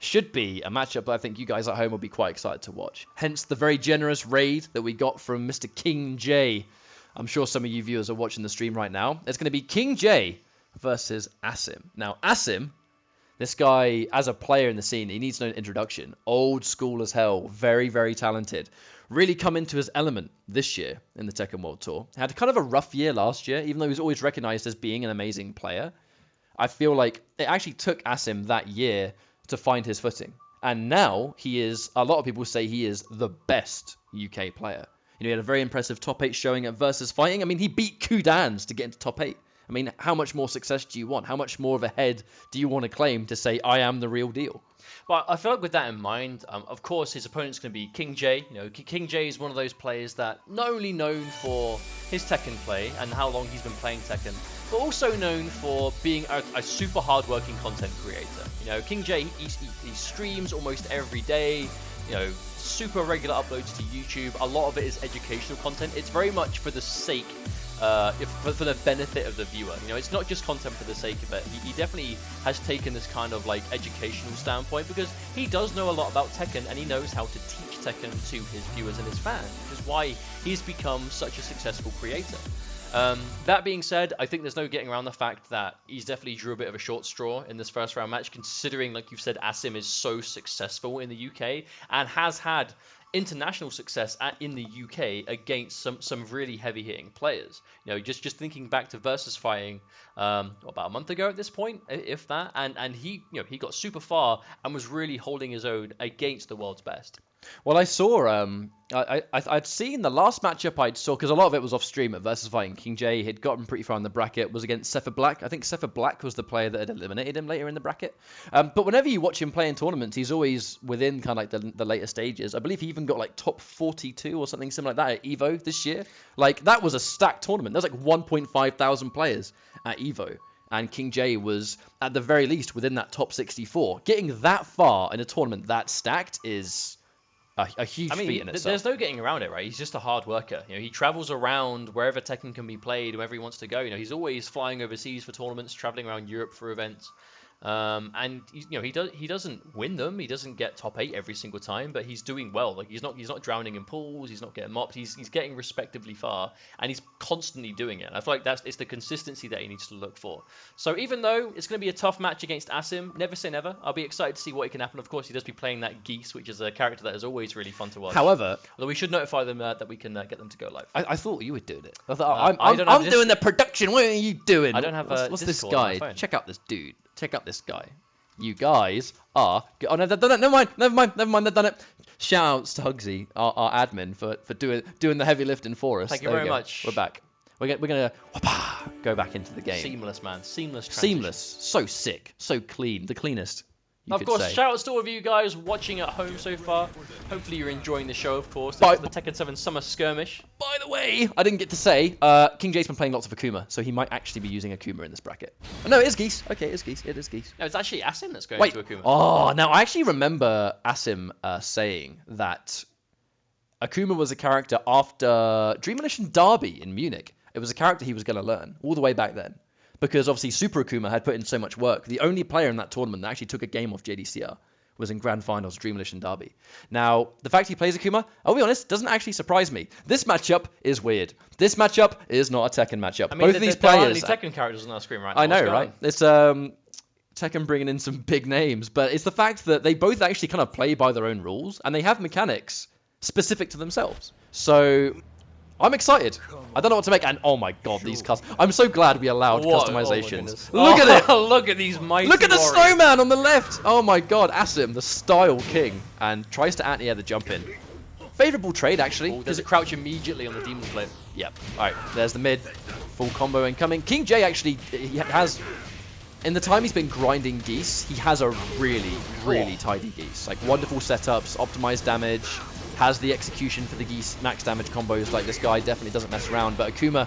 should be a matchup that I think you guys at home will be quite excited to watch. Hence the very generous raid that we got from Mr. King J. I'm sure some of you viewers are watching the stream right now. It's going to be King J versus Assam. Now, Assam, this guy, as a player in the scene, he needs no introduction. Old school as hell. Very, very talented. Really come into his element this year in the Tekken World Tour. Had kind of a rough year last year, even though he was always recognized as being an amazing player. I feel like it actually took Assam that year to find his footing. And now he is, a lot of people say he is the best UK player. You know, he had a very impressive top 8 showing at Versus Fighting. I mean, he beat Kudans to get into top 8. I mean, how much more success do you want? How much more of a head do you want to claim to say, I am the real deal? Well, I feel like with that in mind, of course, his opponent's going to be King J. You know, King J is one of those players that not only known for his Tekken play and how long he's been playing Tekken, but also known for being a super hard-working content creator. You know, King J, he streams almost every day. You know, super regular uploads to YouTube. A lot of it is educational content. It's very much for the sake, for the benefit of the viewer. You know, it's not just content for the sake of it. He definitely has taken this kind of like educational standpoint because he does know a lot about Tekken and he knows how to teach Tekken to his viewers and his fans, which is why he's become such a successful creator. That being said, I think there's no getting around the fact that he's definitely drew a bit of a short straw in this first round match, considering, like you've said, Assam is so successful in the UK and has had international success in the UK against some really heavy-hitting players. You know, just thinking back to Versus Fighting about a month ago at this point, if that, and he got super far and was really holding his own against the world's best. Well, I saw, I'd seen the last matchup I saw, because a lot of it was off stream at Versus Fighting. King J had gotten pretty far in the bracket, was against Sepha Black. I think Sepha Black was the player that had eliminated him later in the bracket. But whenever you watch him play in tournaments, he's always within kind of like the later stages. I believe he even got like top 42 or something similar like that at EVO this year. Like, that was a stacked tournament. There's like 1.5 thousand players at EVO. And King J was, at the very least, within that top 64. Getting that far in a tournament that stacked is a huge feat in itself. There's no getting around it, right? He's just a hard worker. You know, he travels around wherever Tekken can be played, wherever he wants to go. You know, he's always flying overseas for tournaments, traveling around Europe for events. And he doesn't win them. He doesn't get top 8 every single time, but he's doing well. Like he's not drowning in pools. He's not getting mopped. He's getting respectively far, and he's constantly doing it. And I feel like it's the consistency that he needs to look for. So even though it's going to be a tough match against Assam, never say never. I'll be excited to see what can happen. Of course, he does be playing that Geese, which is a character that is always really fun to watch. However, although we should notify them that we can get them to go live. I thought you were doing it. I thought I'm doing the production. What are you doing? I don't have what's this Discord on my guy? phone. Check out this dude. Check out this guy. You guys are... Oh, no, they've done it. Never mind. They've done it. Shout outs to Hugsy, our admin, for doing the heavy lifting for us. Thank you very much. We're back. We're going to go back into the game. Seamless, man. Seamless transition. Seamless. So sick. So clean. The cleanest. Of course, shout outs to all of you guys watching at home so far. Hopefully you're enjoying the show, of course. This is the Tekken 7 Summer Skirmish. By the way, I didn't get to say, King J's been playing lots of Akuma, so he might actually be using Akuma in this bracket. Oh, no, it is Geese. Okay, it is Geese. It is Geese. No, it's actually Assam that's going to Akuma. Oh, now I actually remember Assam saying that Akuma was a character after Dream Edition Derby in Munich. It was a character he was going to learn all the way back then. Because obviously Super Akuma had put in so much work. The only player in that tournament that actually took a game off JDCR was in Grand Finals Dream Edition Derby. Now, the fact he plays Akuma, I'll be honest, doesn't actually surprise me. This matchup is weird. This matchup is not a Tekken matchup. I mean, both of these players... there aren't any Tekken characters on our screen right now. I know, right? It's Tekken bringing in some big names, but it's the fact that they both actually kind of play by their own rules, and they have mechanics specific to themselves. So... I'm excited. I don't know what to make, and oh my god, these customs. I'm so glad we allowed customizations. Look at it! Look at these mighty Look at the warriors. snowman on the left! Oh my god, Assam, the style king, and tries to anti-air the jump in. Favourable trade, actually. Does it crouch immediately on the Demon Flame? Yep. Alright, there's the mid. Full combo incoming. King J actually, he has... In the time he's been grinding Geese, he has a really tidy Geese. Like, wonderful setups, optimized damage... has the execution for the Geese max damage combos. Like, this guy definitely doesn't mess around, but Akuma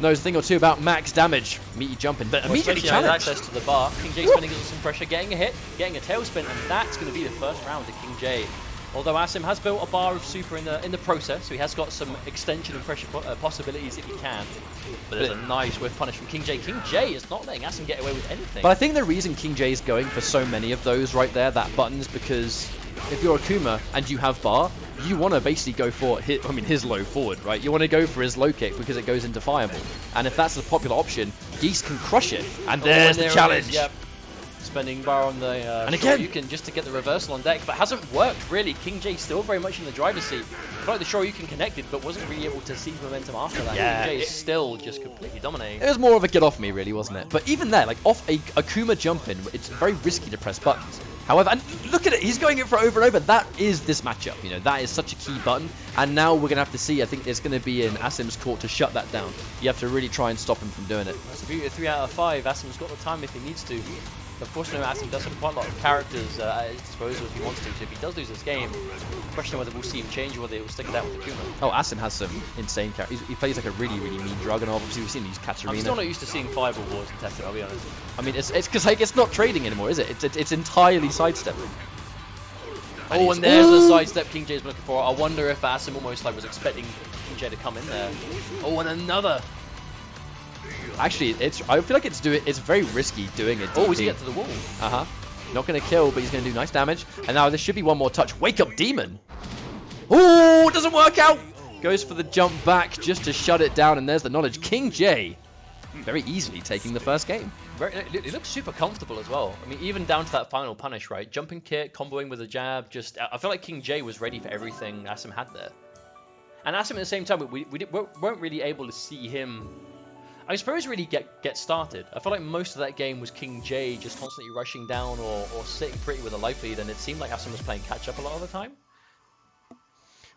knows a thing or two about max damage, meaty jumping, but immediately challenged. Access to the bar. King J's spinning under some pressure, getting a hit, getting a tailspin, and that's going to be the first round to King J. Although Assam has built a bar of super in the process, so he has got some extension and pressure possibilities if he can. But there's a nice whiff punish from King J. King J is not letting Assam get away with anything. But I think the reason King J is going for so many of those right there, that button, is because if you're Akuma and you have bar, you want to basically go for his low forward, right? You want to go for his low kick because it goes into fireball. And if that's the popular option, Geese can crush it. And there's the challenge. Yep. Spending bar on the and again, Shoryuken just to get the reversal on deck, but hasn't worked really. King J still very much in the driver's seat. I feel like the Shoryuken connected, but wasn't really able to seize momentum after that. Yeah, King J is still just completely dominating. It was more of a get off me, really, wasn't it? But even there, like off a Akuma jump in, it's very risky to press buttons. However, and look at it, he's going it for over and over. That is this matchup, you know, that is such a key button. And now we're going to have to see, I think it's going to be in Assam's court to shut that down. You have to really try and stop him from doing it. That's a beauty of 3 out of 5. Assam's got the time if he needs to. Of course, no, Assam does have quite a lot of characters at his disposal if he wants to. So if he does lose this game, question whether we'll see him change or whether he'll stick it out with Akuma. Oh, Assam has some insane characters. He plays like a really mean Dragunov. Obviously, we've seen these Katarina. I'm still not used to seeing fireball wars in Tekken, I'll be honest. I mean, it's because like it's not trading anymore, is it? It's entirely sidestepping. Oh, and there's the sidestep King J's looking for. I wonder if Assam almost like was expecting King J to come in there. Oh, and another. Actually, I feel like it's very risky doing it. Oh, he's get to the wall. Not going to kill, but he's going to do nice damage. And now there should be one more touch. Wake up, Demon. Oh, it doesn't work out. Goes for the jump back just to shut it down. And there's the knowledge. King J very easily taking the first game. It looks super comfortable as well. I mean, even down to that final punish, right? Jumping kick, comboing with a jab. I feel like King J was ready for everything Assam had there. And Assam at the same time, we weren't really able to see him, I suppose, really get started. I feel like most of that game was King J just constantly rushing down or sitting pretty with a life lead, and it seemed like Assam was playing catch up a lot of the time.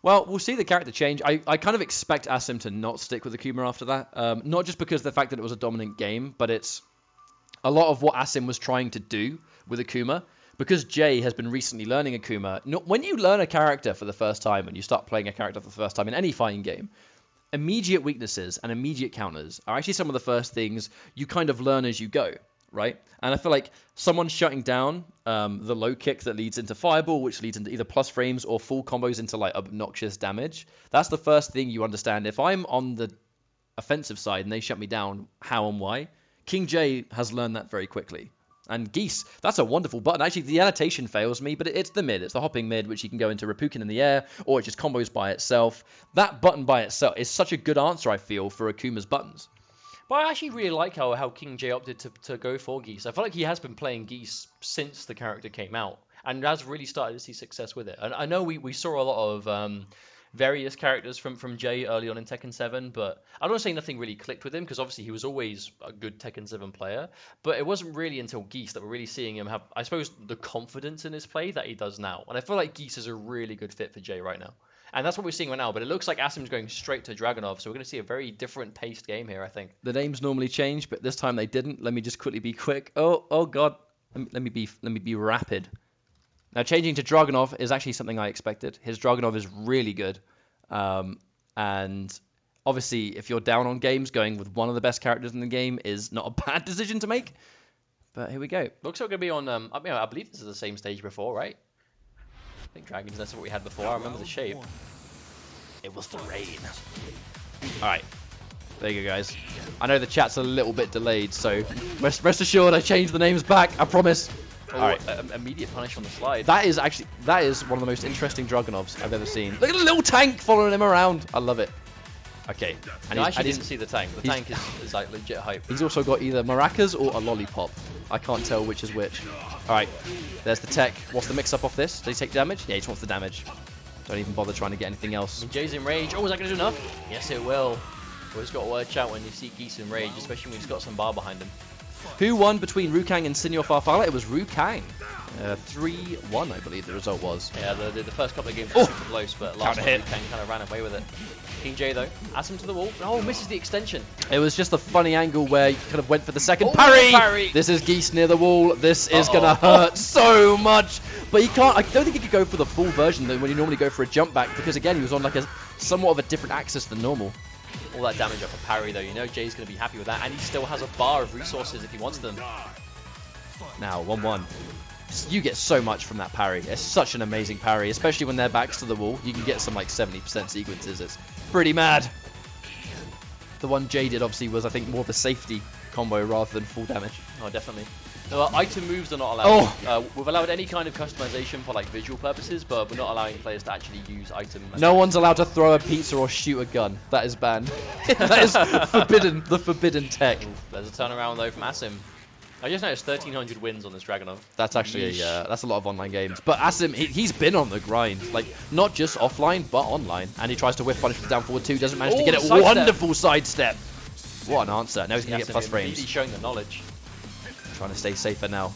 Well, we'll see the character change. I kind of expect Assam to not stick with Akuma after that. Not just because of the fact that it was a dominant game, but it's a lot of what Assam was trying to do with Akuma. Because Jay has been recently learning Akuma, when you learn a character for the first time and you start playing a character for the first time in any fighting game, immediate weaknesses and immediate counters are actually some of the first things you kind of learn as you go, right? And I feel like someone shutting down the low kick that leads into fireball, which leads into either plus frames or full combos into like obnoxious damage, that's the first thing you understand. If I'm on the offensive side and they shut me down, how and why? King J has learned that very quickly. And Geese, that's a wonderful button. Actually, the annotation fails me, but it's the mid. It's the hopping mid, which you can go into Reppuken in the air, or it just combos by itself. That button by itself is such a good answer, I feel, for Akuma's buttons. But I actually really like how King J opted to go for Geese. I feel like he has been playing Geese since the character came out, and has really started to see success with it. And I know we saw a lot of various characters from Jay early on in Tekken 7, but I don't say nothing really clicked with him, because obviously he was always a good Tekken 7 player, but it wasn't really until Geese that we're really seeing him have, I suppose, the confidence in his play that he does now. And I feel like Geese is a really good fit for Jay right now. And that's what we're seeing right now, but it looks like Assam's going straight to Dragunov, so we're going to see a very different paced game here, I think. The names normally change, but this time they didn't. Let me just quickly be quick. Oh god. Let me be rapid. Now, changing to Dragunov is actually something I expected. His Dragunov is really good. And obviously, if you're down on games, going with one of the best characters in the game is not a bad decision to make. But here we go. Looks like we're going to be on, I believe this is the same stage before, right? I think Dragons, that's what we had before. I remember the shape. It was the rain. Alright. There you go, guys. I know the chat's a little bit delayed, so rest assured I changed the names back. I promise. Alright. Immediate punish on the slide. That is one of the most interesting Dragunovs I've ever seen. Look at the little tank following him around. I love it. Okay. And I actually didn't see the tank. The tank is like legit hype. He's also got either maracas or a lollipop. I can't tell which is which. Alright. There's the tech. What's the mix-up off this? Does he take damage? Yeah, he just wants the damage. Don't even bother trying to get anything else. Jay's in rage. Oh, is that going to do enough? Yes, it will. Always got to watch out when you see Geese in rage, especially when he's got some bar behind him. Who won between Rukang and Senior Farfalla? It was Rukang. 3-1, I believe the result was. Yeah, the first couple of games were super close, but last one Rukang kind of ran away with it. King J though, Assam to the wall. Oh, misses the extension. It was just a funny angle where you kind of went for the second parry. This is Geese near the wall. This is going to hurt so much. But he can't. I don't think he could go for the full version when you normally go for a jump back, because again he was on like a somewhat of a different axis than normal. All that damage off a parry though, you know Jay's going to be happy with that, and he still has a bar of resources if he wants them. Now 1-1. You get so much from that parry. It's such an amazing parry, especially when their backs to the wall. You can get some like 70% sequences. It's pretty mad. The one Jay did obviously was, I think, more of a safety combo rather than full damage. Oh, definitely. No, item moves are not allowed. Oh. We've allowed any kind of customization for like visual purposes, but we're not allowing players to actually use item. No one's allowed to throw a pizza or shoot a gun. That is banned. That is forbidden. The forbidden tech. Ooh, there's a turnaround though from Assam. I just noticed 1,300 wins on this Dragunov. That's actually that's a lot of online games. But Assam, he's been on the grind, like not just offline but online. And he tries to whiff punish for down forward 2, doesn't manage to get it. Wonderful sidestep. What an answer! Now he's gonna get plus frames. Really showing the knowledge. Trying to stay safer now.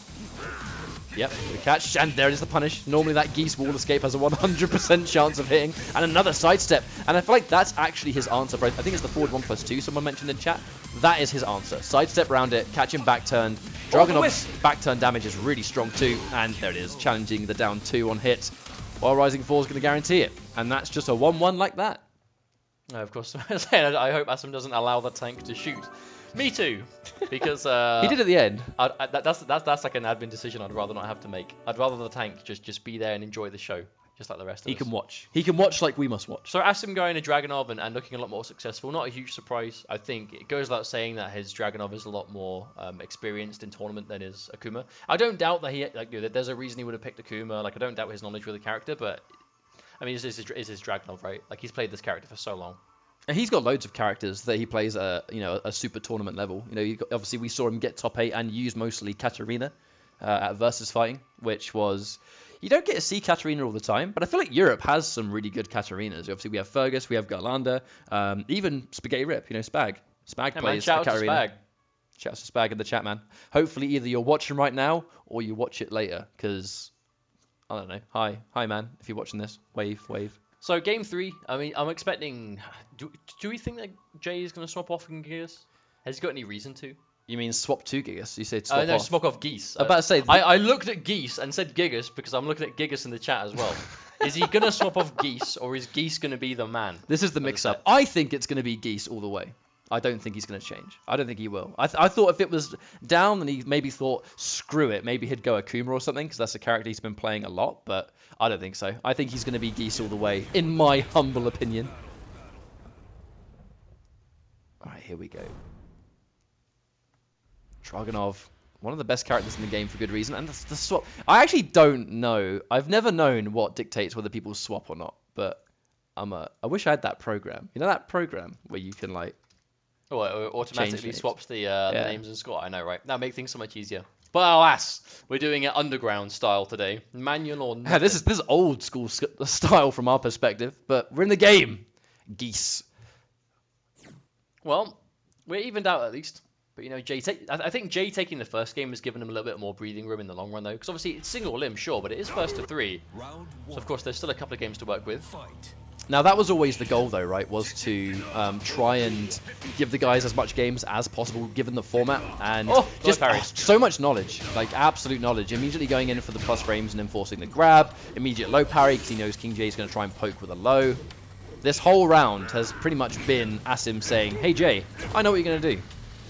Yep, the catch, and there is the punish. Normally that Geese wall escape has a 100% chance of hitting, and another sidestep. And I feel like that's actually his answer. I think it's the forward 1+2 someone mentioned in chat. That is his answer. Sidestep round it, catch him back turn. Dragunov's back turn damage is really strong too, and there it is, challenging the down 2 on hit, while Rising 4 is going to guarantee it. And that's just a 1-1 like that. Of course, I hope Assam doesn't allow the tank to shoot. Me too, because he did at the end. That's like an admin decision I'd rather not have to make. I'd rather the tank just be there and enjoy the show, just like the rest of us. He can watch. He can watch like we must watch. So Assam going to Dragunov and looking a lot more successful. Not a huge surprise. I think it goes without saying that his Dragunov is a lot more experienced in tournament than his Akuma. I don't doubt that there's a reason he would have picked Akuma. Like I don't doubt his knowledge with the character, but I mean, it's his Dragunov, right? Like he's played this character for so long. And he's got loads of characters that he plays at a super tournament level. Obviously we saw him get top 8 and use mostly Katarina at versus fighting, which was, you don't get to see Katarina all the time, but I feel like Europe has some really good Katarinas. Obviously we have Fergus, we have Garlanda, even Spaghetti Rip, Spag. Spag plays Katarina. Shout out to Spag in the chat, man. Hopefully either you're watching right now or you watch it later, because I don't know. Hi man, if you're watching this, wave. So game 3, I mean, I'm expecting. Do we think that Jay is going to swap off in Gigas? Has he got any reason to? You mean swap to Gigas? You said swap no, off. swap off Geese. I'm about to say. I looked at Geese and said Gigas because I'm looking at Gigas in the chat as well. Is he going to swap off Geese, or is Geese going to be the man? This is the mix-up. I think it's going to be Geese all the way. I don't think he's going to change. I don't think he will. I thought if it was down, then he maybe thought, screw it. Maybe he'd go Akuma or something, because that's a character he's been playing a lot. But I don't think so. I think he's going to be Geese all the way, in my humble opinion. All right, here we go. Dragunov one of the best characters in the game for good reason. And the swap, I actually don't know. I've never known what dictates whether people swap or not. But I wish I had that program. You know that program where you can like. Oh, it automatically names. swaps the names and score. I know, right? That makes things so much easier. But alas, we're doing it underground style today. Manual or nothing. This is old school style from our perspective, but we're in the game. Geese. Well, we're evened out at least. But, you know, I think Jay taking the first game has given him a little bit more breathing room in the long run, though. Because obviously it's single limb, sure, but it is first to 3. So, of course, there's still a couple of games to work with. Now, that was always the goal, though, right? Was to try and give the guys as much games as possible, given the format. And just so much knowledge, like absolute knowledge. Immediately going in for the plus frames and enforcing the grab. Immediate low parry, because he knows King Jay is going to try and poke with a low. This whole round has pretty much been Assam saying, hey, Jay, I know what you're going to do.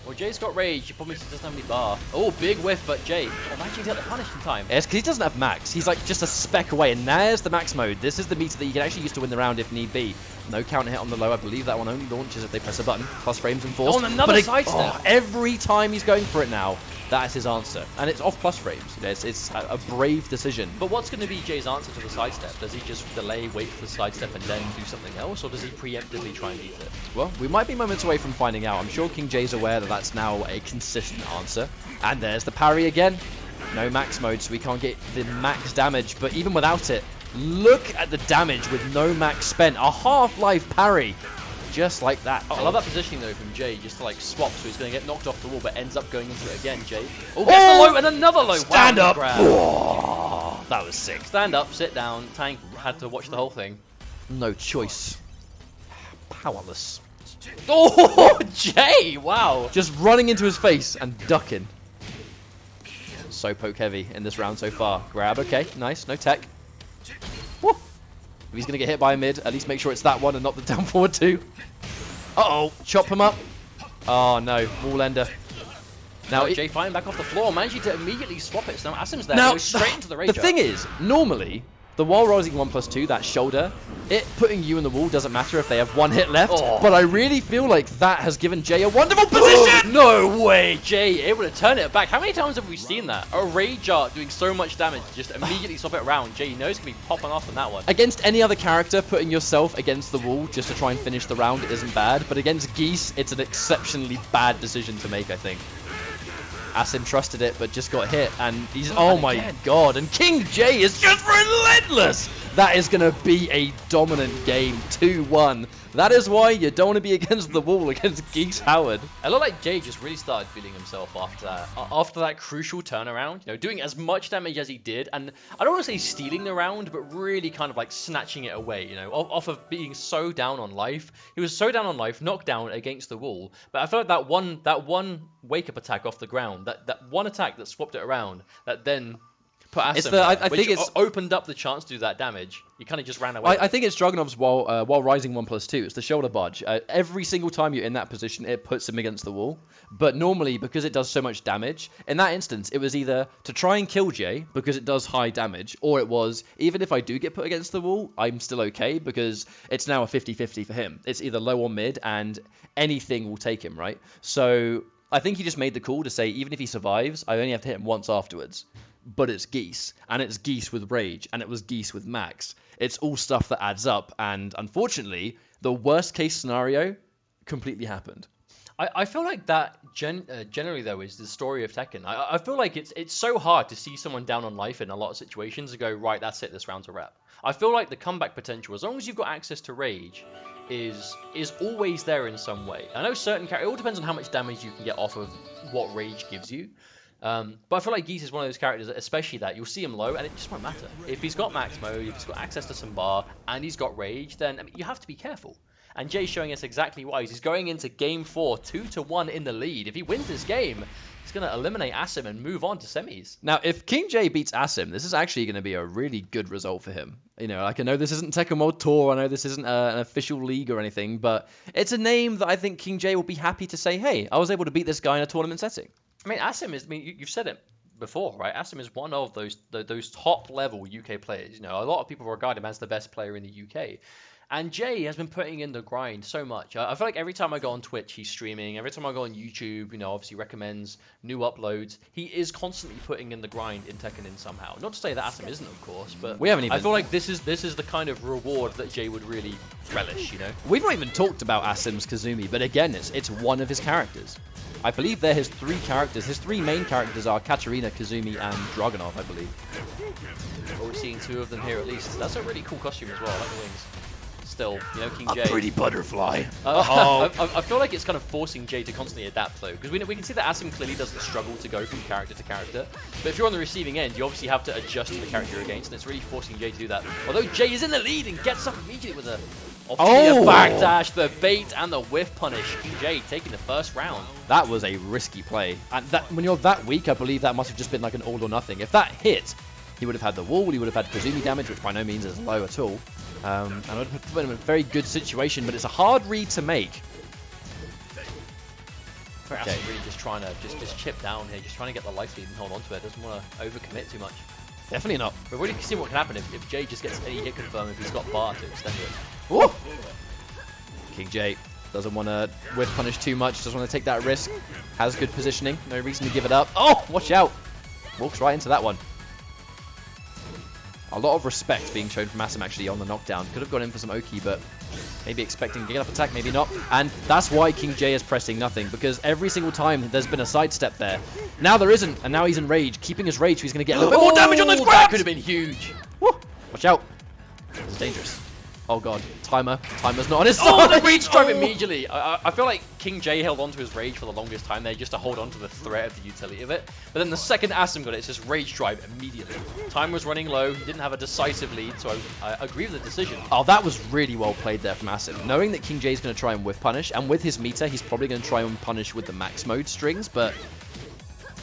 Well, Jay's got rage. He probably doesn't have any bar. Oh, big whiff, but Jay. Oh, imagine he's got the punish in time. Yes, because he doesn't have max. He's like just a speck away, and there's the max mode. This is the meter that you can actually use to win the round if need be. No counter hit on the low. I believe that one only launches if they press a button. Plus frames and force. Oh, and another sidestep. Every time he's going for it now, that's his answer. And it's off plus frames. It's a brave decision. But what's going to be Jay's answer to the sidestep? Does he just delay, wait for the sidestep, and then do something else? Or does he preemptively try and beat it? Well, we might be moments away from finding out. I'm sure King Jay's aware that that's now a consistent answer. And there's the parry again. No max mode, so we can't get the max damage. But even without it, look at the damage with no max spent. A half-life parry. Just like that. I love that positioning, though, from Jay, just to, like, swap, so he's going to get knocked off the wall, but ends up going into it again, Jay. Oh, gets the low, and another low. Stand up. Oh, that was sick. Stand up, sit down. Tank had to watch the whole thing. No choice. Powerless. Oh, Jay, wow. Just running into his face and ducking. So poke heavy in this round so far. Grab, okay, nice, no tech. Woo. If he's going to get hit by a mid, at least make sure it's that one and not the down forward two. Uh-oh, chop him up. Oh no, wall ender. Now Jay flying back off the floor, managing to immediately swap it. So now Assam's there, now, goes straight into the rage. The thing is, normally, the wall rising 1+2, that shoulder, it putting you in the wall doesn't matter if they have one hit left, but I really feel like that has given Jay a wonderful position! No way! Jay able to turn it back. How many times have we seen that? A rage art doing so much damage, just immediately swap it around. Jay knows going to be popping off on that one. Against any other character, putting yourself against the wall just to try and finish the round isn't bad, but against Geese, it's an exceptionally bad decision to make, I think. Assam trusted it, but just got hit, and he's, oh my god, and King Jay is just relentless! That is going to be a dominant game, 2-1. That is why you don't want to be against the wall against Geese Howard. I look like Jay just really started feeling himself after that crucial turnaround, you know, doing as much damage as he did, and I don't want to say stealing the round, but really kind of like snatching it away, you know, off of being so down on life. He was so down on life, knocked down against the wall, but I feel like that one wake-up attack off the ground, that one attack that swapped it around, that then put Assam I think it's opened up the chance to do that damage. He kind of just ran away. I think it's Dragunov's while rising 1+2. It's the shoulder barge. Every single time you're in that position, it puts him against the wall. But normally, because it does so much damage, in that instance, it was either to try and kill Jay because it does high damage, or it was, even if I do get put against the wall, I'm still okay because it's now a 50-50 for him. It's either low or mid, and anything will take him, right? So I think he just made the call to say, even if he survives, I only have to hit him once afterwards. But it's Geese, and it's Geese with rage, and it was Geese with max. It's all stuff that adds up, and unfortunately, the worst case scenario completely happened. I feel like that generally though is the story of Tekken. I feel like it's so hard to see someone down on life in a lot of situations and go, right, that's it, this round's a wrap. I feel like the comeback potential, as long as you've got access to rage, is always there in some way. I know certain characters, it all depends on how much damage you can get off of what rage gives you. But I feel like Geese is one of those characters, especially that you'll see him low and it just won't matter. If he's got max mode, if he's got access to some bar, and he's got rage, then I mean, you have to be careful. And Jay's showing us exactly why. He's going into game 4, 2-1 in the lead. If he wins this game, he's going to eliminate Assam and move on to semis. Now, if King Jay beats Assam, this is actually going to be a really good result for him. You know, like I know this isn't Tekken World Tour, I know this isn't an official league or anything, but it's a name that I think King Jay will be happy to say, hey, I was able to beat this guy in a tournament setting. I mean, Assam is, you've said it before, right? Assam is one of those top level UK players. You know, a lot of people regard him as the best player in the UK. And Jay has been putting in the grind so much. I feel like every time I go on Twitch, he's streaming. Every time I go on YouTube, obviously recommends new uploads. He is constantly putting in the grind in Tekken in somehow. Not to say that Assam isn't, of course, but we haven't even... I feel like this is the kind of reward that Jay would really relish, We've not even talked about Assam's Kazumi, but again, it's one of his characters. I believe they're his 3 characters. His 3 main characters are Katarina, Kazumi, and Dragunov, I believe. Well, we're seeing 2 of them here at least. That's a really cool costume as well. I like the wings. Still, King Jay. A pretty butterfly. I feel like it's kind of forcing Jay to constantly adapt, though, because we can see that Assam clearly doesn't struggle to go from character to character. But if you're on the receiving end, you obviously have to adjust to the character you're against, and it's really forcing Jay to do that. Although Jay is in the lead and gets up immediately with a backdash, the bait, and the whiff punish. King Jay taking the first round. That was a risky play. And when you're that weak, I believe that must have just been like an all or nothing. If that hit, he would have had the wall, he would have had Kazumi damage, which by no means is low at all. And it would have put him in a very good situation, but it's a hard read to make. Assam really just trying to just chip down here, just trying to get the life lead and hold on to it. Doesn't want to overcommit too much. Definitely not. We're really seeing what can happen if Jay just gets any hit confirm if he's got bar to extend it. Woo! King Jay doesn't want to whiff punish too much, doesn't want to take that risk. Has good positioning, no reason to give it up. Oh, watch out! Walks right into that one. A lot of respect being shown from Assam actually on the knockdown. Could have gone in for some Oki, but maybe expecting to get up attack, maybe not. And that's why King Jay is pressing nothing, because every single time there's been a sidestep there. Now there isn't, and now he's in rage. Keeping his rage, so he's going to get a little bit more damage on those grabs! That could have been huge. Woo! Watch out. It's dangerous. Oh god, timer's not on his side. The rage drive immediately. I feel like King Jay held on to his rage for the longest time there just to hold on to the threat of the utility of it. But then the second Assam got it, it's just rage drive immediately. Time was running low, he didn't have a decisive lead, so I agree with the decision. Oh, that was really well played there from Assam. Knowing that King Jay's going to try and whiff punish, and with his meter, he's probably going to try and punish with the max mode strings, but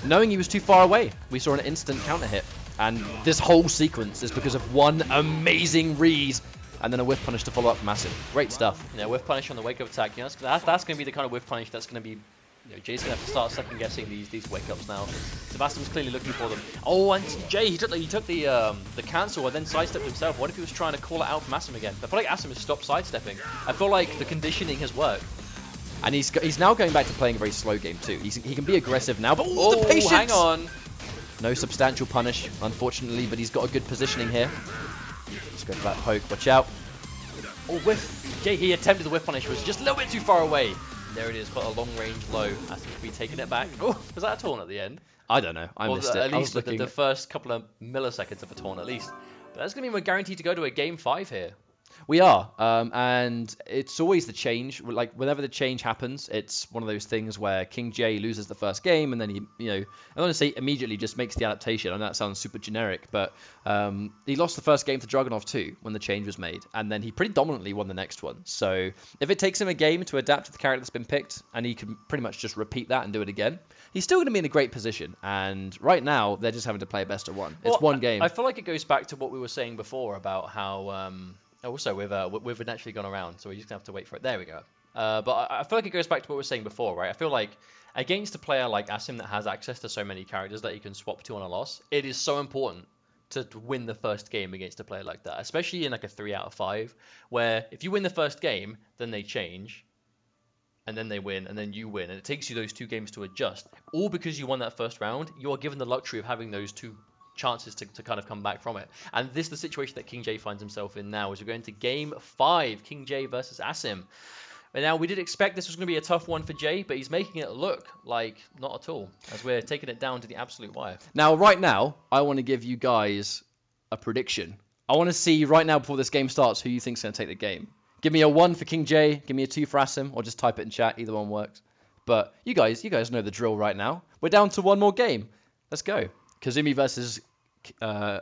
knowing he was too far away, we saw an instant counter hit. And this whole sequence is because of one amazing read. And then a whiff punish to follow up from Assam. Great stuff. Yeah, whiff punish on the wake up attack. That's going to be the kind of whiff punish that's going to be. Jay's going to have to start second guessing these wake ups now. Sebastian's clearly looking for them. Oh, and Jay he took the cancel and then sidestepped himself. What if he was trying to call it out from Assam again? I feel like Assam has stopped sidestepping. I feel like the conditioning has worked. And he's now going back to playing a very slow game too. He can be aggressive now, but the patience! Hang on. No substantial punish, unfortunately, but he's got a good positioning here. Let's go for that poke. Watch out. Oh, whiff. Jay, he attempted the whiff punish, was just a little bit too far away. There it is, got a long range low. I think he'll be taking it back. Oh, was that a taunt at the end? I don't know. I missed it. At least the first couple of milliseconds of a taunt, at least. But that's going to mean we're guaranteed to go to a game 5 here. We are, and it's always the change. Like whenever the change happens, it's one of those things where King Jay loses the first game, and then he, I don't want to say immediately just makes the adaptation. I know that sounds super generic, but he lost the first game to Dragunov too when the change was made, and then he pretty dominantly won the next one. So if it takes him a game to adapt to the character that's been picked, and he can pretty much just repeat that and do it again, he's still going to be in a great position. And right now, they're just having to play a best of one. It's one game. I feel like it goes back to what we were saying before about how. Also, we've naturally gone around, so we're just going to have to wait for it. There we go. But I feel like it goes back to what we were saying before, right? I feel like against a player like Assam that has access to so many characters that he can swap to on a loss, it is so important to win the first game against a player like that, especially in like a 3 out of 5, where if you win the first game, then they change, and then they win, and then you win, and it takes you those 2 games to adjust. All because you won that first round, you are given the luxury of having those 2 chances to kind of come back from it. And this is the situation that King Jay finds himself in now, as we're going to game 5, King Jay versus Assam. And now we did expect this was going to be a tough one for Jay, but he's making it look like not at all, as we're taking it down to the absolute wire. Now, right now, I want to give you guys a prediction. I want to see right now before this game starts who you think's going to take the game. Give me a 1 for King Jay, give me a 2 for Assam, or just type it in chat. Either one works. But you guys know the drill right now. We're down to 1 more game. Let's go. Kazumi versus I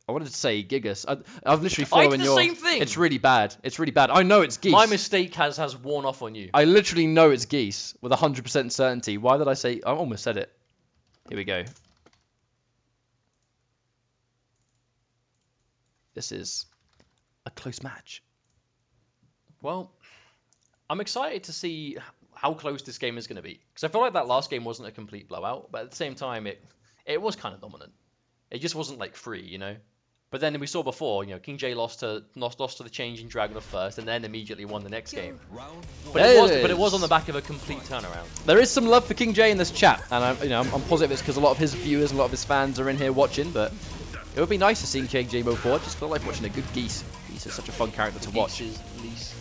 wanted to say Gigas. I've literally following your. I did the same thing. It's really bad. It's really bad. I know it's Geese. My mistake has worn off on you. I literally know it's Geese with 100% certainty. Why did I say? I almost said it. Here we go. This is a close match. Well, I'm excited to see how close this game is going to be, because I feel like that last game wasn't a complete blowout, but at the same time, it was kind of dominant. It just wasn't like free, But then we saw before, you know, King J lost to the changing Dragon first, and then immediately won the next game. But it was on the back of a complete turnaround. There is some love for King J in this chat, and I'm positive it's because a lot of his viewers, a lot of his fans are in here watching. But it would be nice to see King J move forward. Just feel like watching a good Geese. Geese is such a fun character to watch. Lease.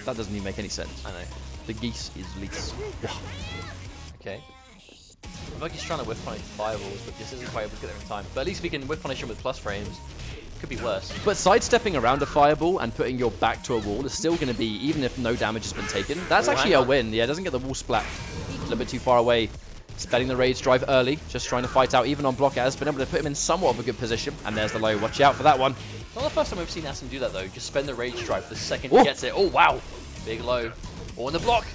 That doesn't even make any sense. I know. The Geese is Lease. Okay. I feel like he's trying to whiff punish fireballs, but just isn't quite able to get there in time. But at least we can whiff punish him with plus frames. Could be worse. But sidestepping around a fireball and putting your back to a wall is still going to be, even if no damage has been taken, that's actually a win. Yeah, doesn't get the wall splat. A little bit too far away. Spending the rage drive early, just trying to fight out even on block. Has been able to put him in somewhat of a good position. And there's the low. Watch out for that one. Not the first time we've seen Assam do that though. Just spend the rage drive the second he gets it. Oh wow. Big low. On the block.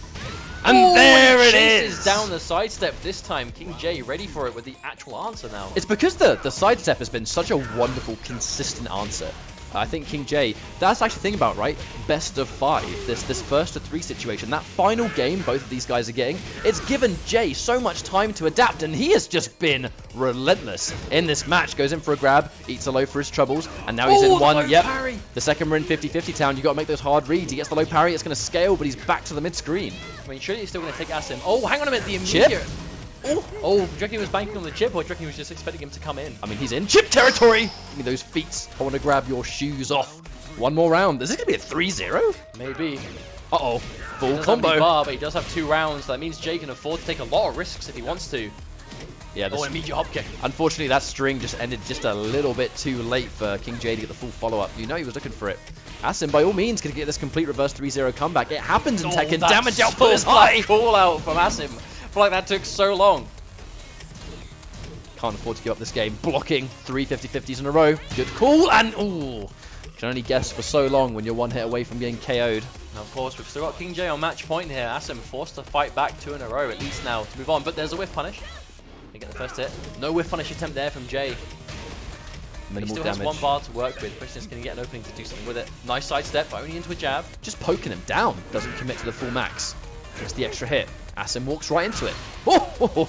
And there it is! Down the sidestep this time. King J ready for it with the actual answer now. It's because the sidestep has been such a wonderful, consistent answer. I think King J, that's actually the thing about, right? Best of 5, this first to 3 situation, that final game both of these guys are getting, it's given Jay so much time to adapt, and he has just been relentless in this match. Goes in for a grab, eats a low for his troubles, and now he's in one. Yep. Parry. The second we're in 50-50 town, you got to make those hard reads. He gets the low parry, it's going to scale, but he's back to the mid screen. I mean, surely he's still going to take Assam. Oh, hang on a minute, the immediate. Chip? Oh, do you reckon he was banking on the chip, or do you reckon he was just expecting him to come in? I mean, he's in chip territory! Give me those feet. I want to grab your shoes off. One more round. Is this going to be a 3-0? Maybe. Uh-oh. Full combo. Bar, but he does have 2 rounds. That means Jay can afford to take a lot of risks if he wants to. Yeah, an immediate hop kick. Unfortunately, that string just ended just a little bit too late for King J to get the full follow-up. You know he was looking for it. Assam, by all means, could get this complete reverse 3-0 comeback. It happens in Tekken. Damage output is high. Call out from Assam. I feel like that took so long. Can't afford to give up this game. Blocking 3 50-50s in a row. Good call, and ooh. Can only guess for so long when you're 1 hit away from getting KO'd. Now, of course, we've still got King J on match point here. Assam forced to fight back 2 in a row, at least now, to move on. But there's a whiff punish. They get the first hit. No whiff punish attempt there from Jay. Minimal he still damage. has 1 bar to work with. Question is, can he get an opening to do something with it? Nice sidestep, only into a jab. Just poking him down. Doesn't commit to the full max. Just the extra hit. Assam walks right into it. Oh.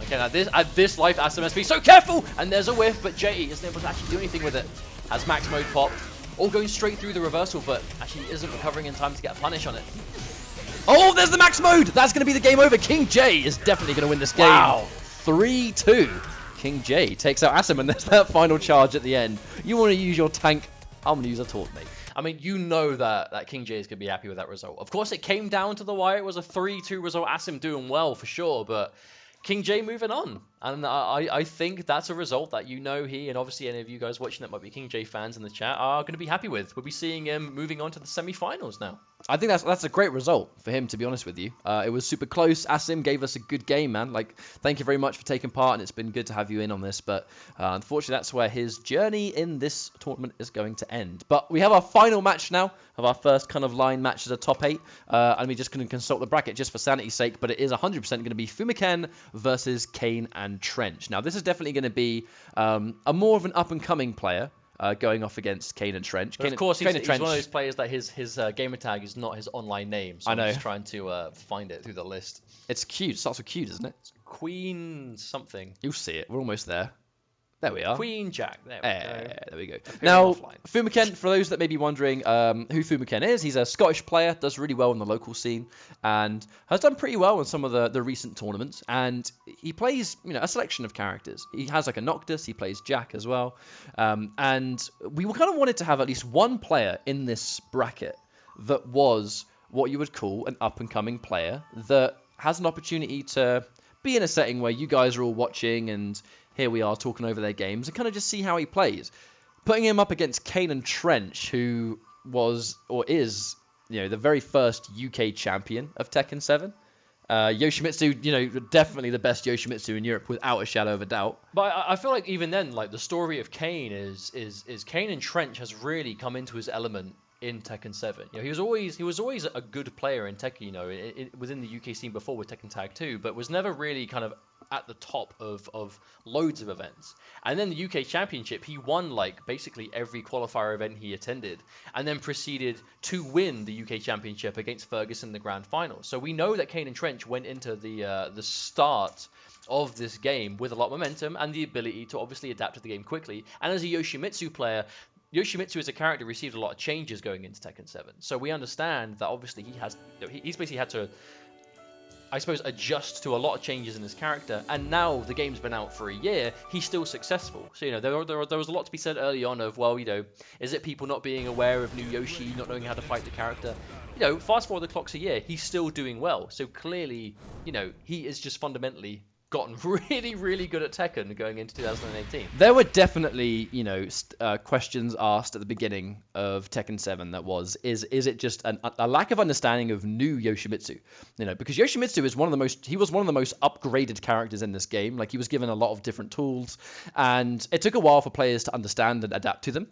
Okay, now at this life, Assam must be so careful! And there's a whiff, but Jay isn't able to actually do anything with it. Has max mode popped. All going straight through the reversal, but actually isn't recovering in time to get a punish on it. Oh, there's the max mode! That's going to be the game over. King J is definitely going to win this game. Wow. 3-2. King J takes out Assam, and there's that final charge at the end. You want to use your tank, I'm going to use a taunt, mate. I mean, you know that King J is going to be happy with that result. Of course, it came down to the wire. It was a 3-2 result. Assam doing well, for sure, but King J moving on. And I think that's a result that he, and obviously any of you guys watching that might be King J fans in the chat, are going to be happy with. We'll be seeing him moving on to the semi-finals now. I think that's a great result for him, to be honest with you. It was super close. Assam gave us a good game, man. Like, thank you very much for taking part, and it's been good to have you in on this. But unfortunately, that's where his journey in this tournament is going to end. But we have our final match now of our first kind of line match as a top 8. And we're just going to consult the bracket just for sanity's sake. But it is 100% going to be Fuma versus KaneAndTrench. Now, this is definitely going to be a more of an up-and-coming player. Going off against KaneAndTrench. Of course, he's one of those players that his gamer tag is not his online name. So I know. I'm just trying to find it through the list. It's cute. It starts with cute, isn't it? It's Queen something. You'll see it. We're almost there. There we are. Queen Jack. There we go. Now, Fuma, for those that may be wondering who Fuma is, he's a Scottish player, does really well in the local scene, and has done pretty well in some of the recent tournaments. And he plays, a selection of characters. He has like a Noctis, he plays Jack as well. And we kind of wanted to have at least one player in this bracket that was what you would call an up-and-coming player that has an opportunity to be in a setting where you guys are all watching and here we are talking over their games and kind of just see how he plays. Putting him up against KaneAndTrench, who was or is, the very first UK champion of Tekken 7. Yoshimitsu, definitely the best Yoshimitsu in Europe without a shadow of a doubt. But I feel like even then, like the story of Kane is KaneAndTrench has really come into his element in Tekken 7. He was always a good player in Tekken, within the UK scene before with Tekken Tag 2, but was never really kind of at the top of loads of events. And then the UK Championship, he won like basically every qualifier event he attended, and then proceeded to win the UK Championship against Fergus in the grand final. So we know that KaneAndTrench went into the start of this game with a lot of momentum and the ability to obviously adapt to the game quickly. And as a Yoshimitsu player, Yoshimitsu as a character received a lot of changes going into Tekken 7. So we understand that obviously he's basically had to, I suppose, adjust to a lot of changes in his character. And now the game's been out for a year, he's still successful. So, there was a lot to be said early on of, well, is it people not being aware of new Yoshi, not knowing how to fight the character? Fast forward the clock's a year, he's still doing well. So clearly, he is just fundamentally gotten really, really good at Tekken going into 2018. There were definitely, questions asked at the beginning of Tekken 7 that was, is it just a lack of understanding of new Yoshimitsu? Because Yoshimitsu is one of the most upgraded characters in this game. Like, he was given a lot of different tools, and it took a while for players to understand and adapt to them.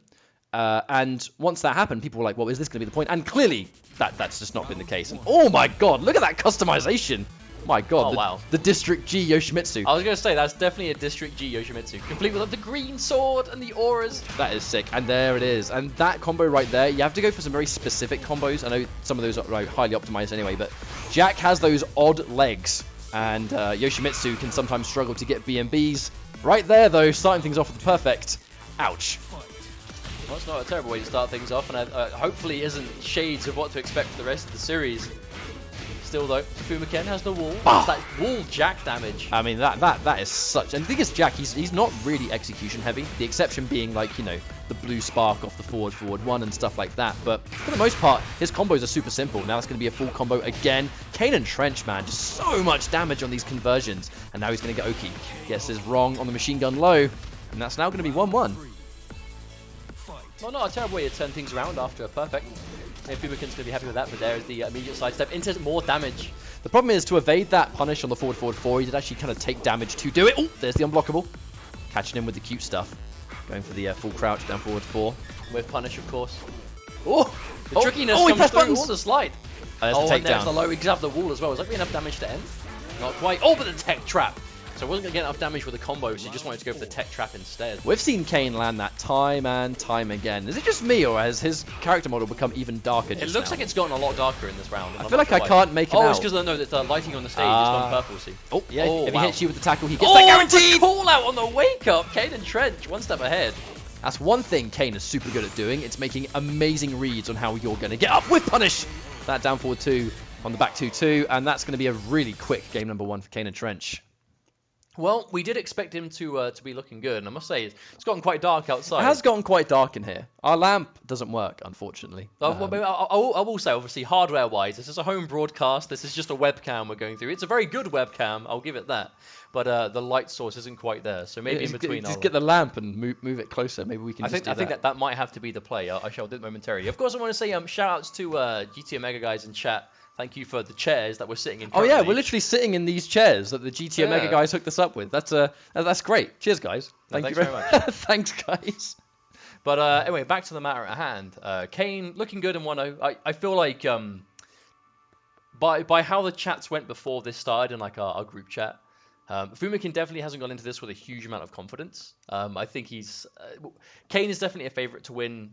And once that happened, people were like, well, is this going to be the point? And clearly, that's just not been the case. And oh my god, look at that customization! My god, wow. The District G Yoshimitsu. I was going to say, that's definitely a District G Yoshimitsu. Complete with the green sword and the auras. That is sick. And there it is. And that combo right there, you have to go for some very specific combos. I know some of those are highly optimized anyway, but Jack has those odd legs. And Yoshimitsu can sometimes struggle to get BMBs. Right there, though, starting things off with the perfect. Ouch. Well, it's not a terrible way to start things off, and hopefully isn't shades of what to expect for the rest of the series. Still though, Fuma has the wall. Ah. That wall Jack damage. I mean, that is such... And the thing is, Jack, he's not really execution heavy. The exception being, like, the blue spark off the forward one and stuff like that. But for the most part, his combos are super simple. Now it's going to be a full combo again. KaneAndTrench, man, just so much damage on these conversions. And now he's going to get Oki. Gets his wrong on the machine gun low. And that's now going to be 1-1. Well, not a terrible way to turn things around after a perfect. Maybe Fumaken's going to be happy with that, but there is the immediate sidestep into more damage. The problem is, to evade that punish on the forward 4, he did actually kind of take damage to do it. Oh, there's the unblockable. Catching him with the cute stuff. Going for the full crouch down forward 4. With punish, of course. Oh, the trickiness he comes pressed through. buttons. Oh, the slide. There's Oh, the and there's takedown. the low. He could have the wall as well. Was that be enough damage to end? Not quite. Oh, but the tech trap. So I wasn't going to get enough damage with the combo, so he just wanted to go for the tech trap instead. We've seen Kane land that time and time again. Is it just me, or has his character model become even darker just It looks now? like it's gotten a lot darker in this round. I feel like I can't make him Oh, out. it's because the lighting on the stage has gone purple, see. Oh, yeah, if wow. he hits you with the tackle, he gets that guaranteed! Call out on the wake up! KaneAndTrench, one step ahead. That's one thing Kane is super good at doing. It's making amazing reads on how you're going to get up with punish. That down forward 2 on the back 2-2, and that's going to be a really quick game number 1 for KaneAndTrench. Well, we did expect him to be looking good, and I must say, it's gotten quite dark outside. It has gotten quite dark in here. Our lamp doesn't work, unfortunately. I will say, obviously, hardware-wise, this is a home broadcast. This is just a webcam we're going through. It's a very good webcam, I'll give it that. But the light source isn't quite there, so maybe in between. Just get the lamp and move it closer. Maybe we can. I think that might have to be the play. I shall do it momentarily. Of course, I want to say shout-outs to GT Omega guys in chat. Thank you for the chairs that we're sitting in currently. Oh yeah, we're literally sitting in these chairs that the GT Omega guys hooked us up with. That's great. Cheers, guys. Thank you very much. Thanks, guys. But anyway, back to the matter at hand. Kane looking good in 1-0. I feel like by how the chats went before this started in like our group chat, Fumakin definitely hasn't gone into this with a huge amount of confidence. I think Kane is definitely a favorite to win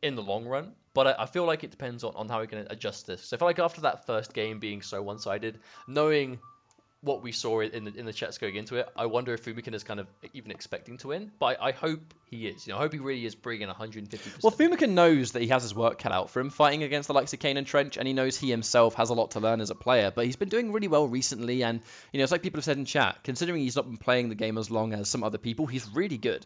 in the long run, but I feel like it depends on how he can adjust this. So I feel like after that first game being so one-sided, knowing what we saw in the chats going into it, I wonder if Fumakin is kind of even expecting to win. But I hope he is. I hope he really is bringing 150%. Well, Fumakin knows that he has his work cut out for him fighting against the likes of KaneAndTrench, and he knows he himself has a lot to learn as a player. But he's been doing really well recently, and it's like people have said in chat, considering he's not been playing the game as long as some other people, he's really good.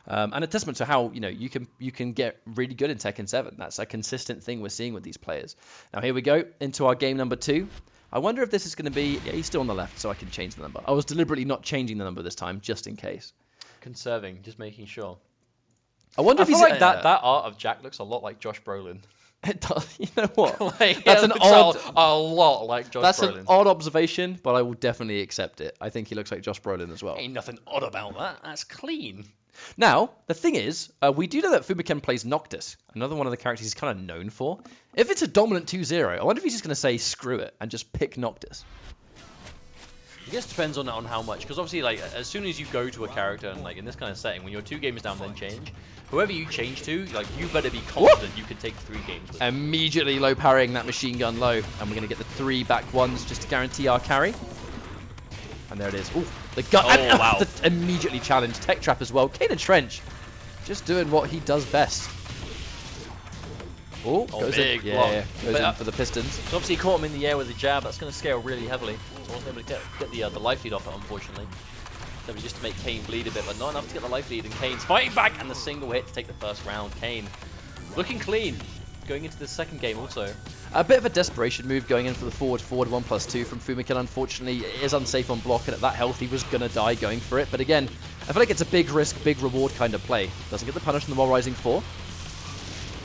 And a testament to how you can get really good in Tekken 7. That's a consistent thing we're seeing with these players. Now here we go into our game number 2. I wonder if this is going to be... Yeah, he's still on the left, so I can change the number. I was deliberately not changing the number this time, just in case. Conserving, just making sure. I wonder if he's... like that art of Jack looks a lot like Josh Brolin. It does. You know what? That's an odd... A lot like Josh Brolin. That's an odd observation, but I will definitely accept it. I think he looks like Josh Brolin as well. Ain't nothing odd about that. That's clean. Now, the thing is, we do know that Fumaken plays Noctis, another one of the characters he's kind of known for. If it's a dominant 2-0, I wonder if he's just going to say screw it and just pick Noctis. I guess it depends on how much, because obviously, like, as soon as you go to a character, and like in this kind of setting, when you're 2 games down, then change, whoever you change to, like, you better be confident you can take 3 games with. Immediately low parrying that machine gun low, and we're going to get the 3 back ones just to guarantee our carry. And there it is. Ooh, the gun. Oh, wow. Immediately challenged. Tech trap as well. KaneAndTrench just doing what he does best. Ooh, goes big in. block. Yeah, goes in for the Pistons. So obviously he caught him in the air with a jab. That's going to scale really heavily. So I wasn't able to get the life lead off it, unfortunately. So just to make Kane bleed a bit, but not enough to get the life lead. And Kane's fighting back, and the single hit to take the first round. Kane looking clean. Going into the second game also. A bit of a desperation move going in for the forward 1+2 from Fuma. Unfortunately, it is unsafe on block, and at that health, he was going to die going for it. But again, I feel like it's a big risk, big reward kind of play. Doesn't get the punish on the while rising 4.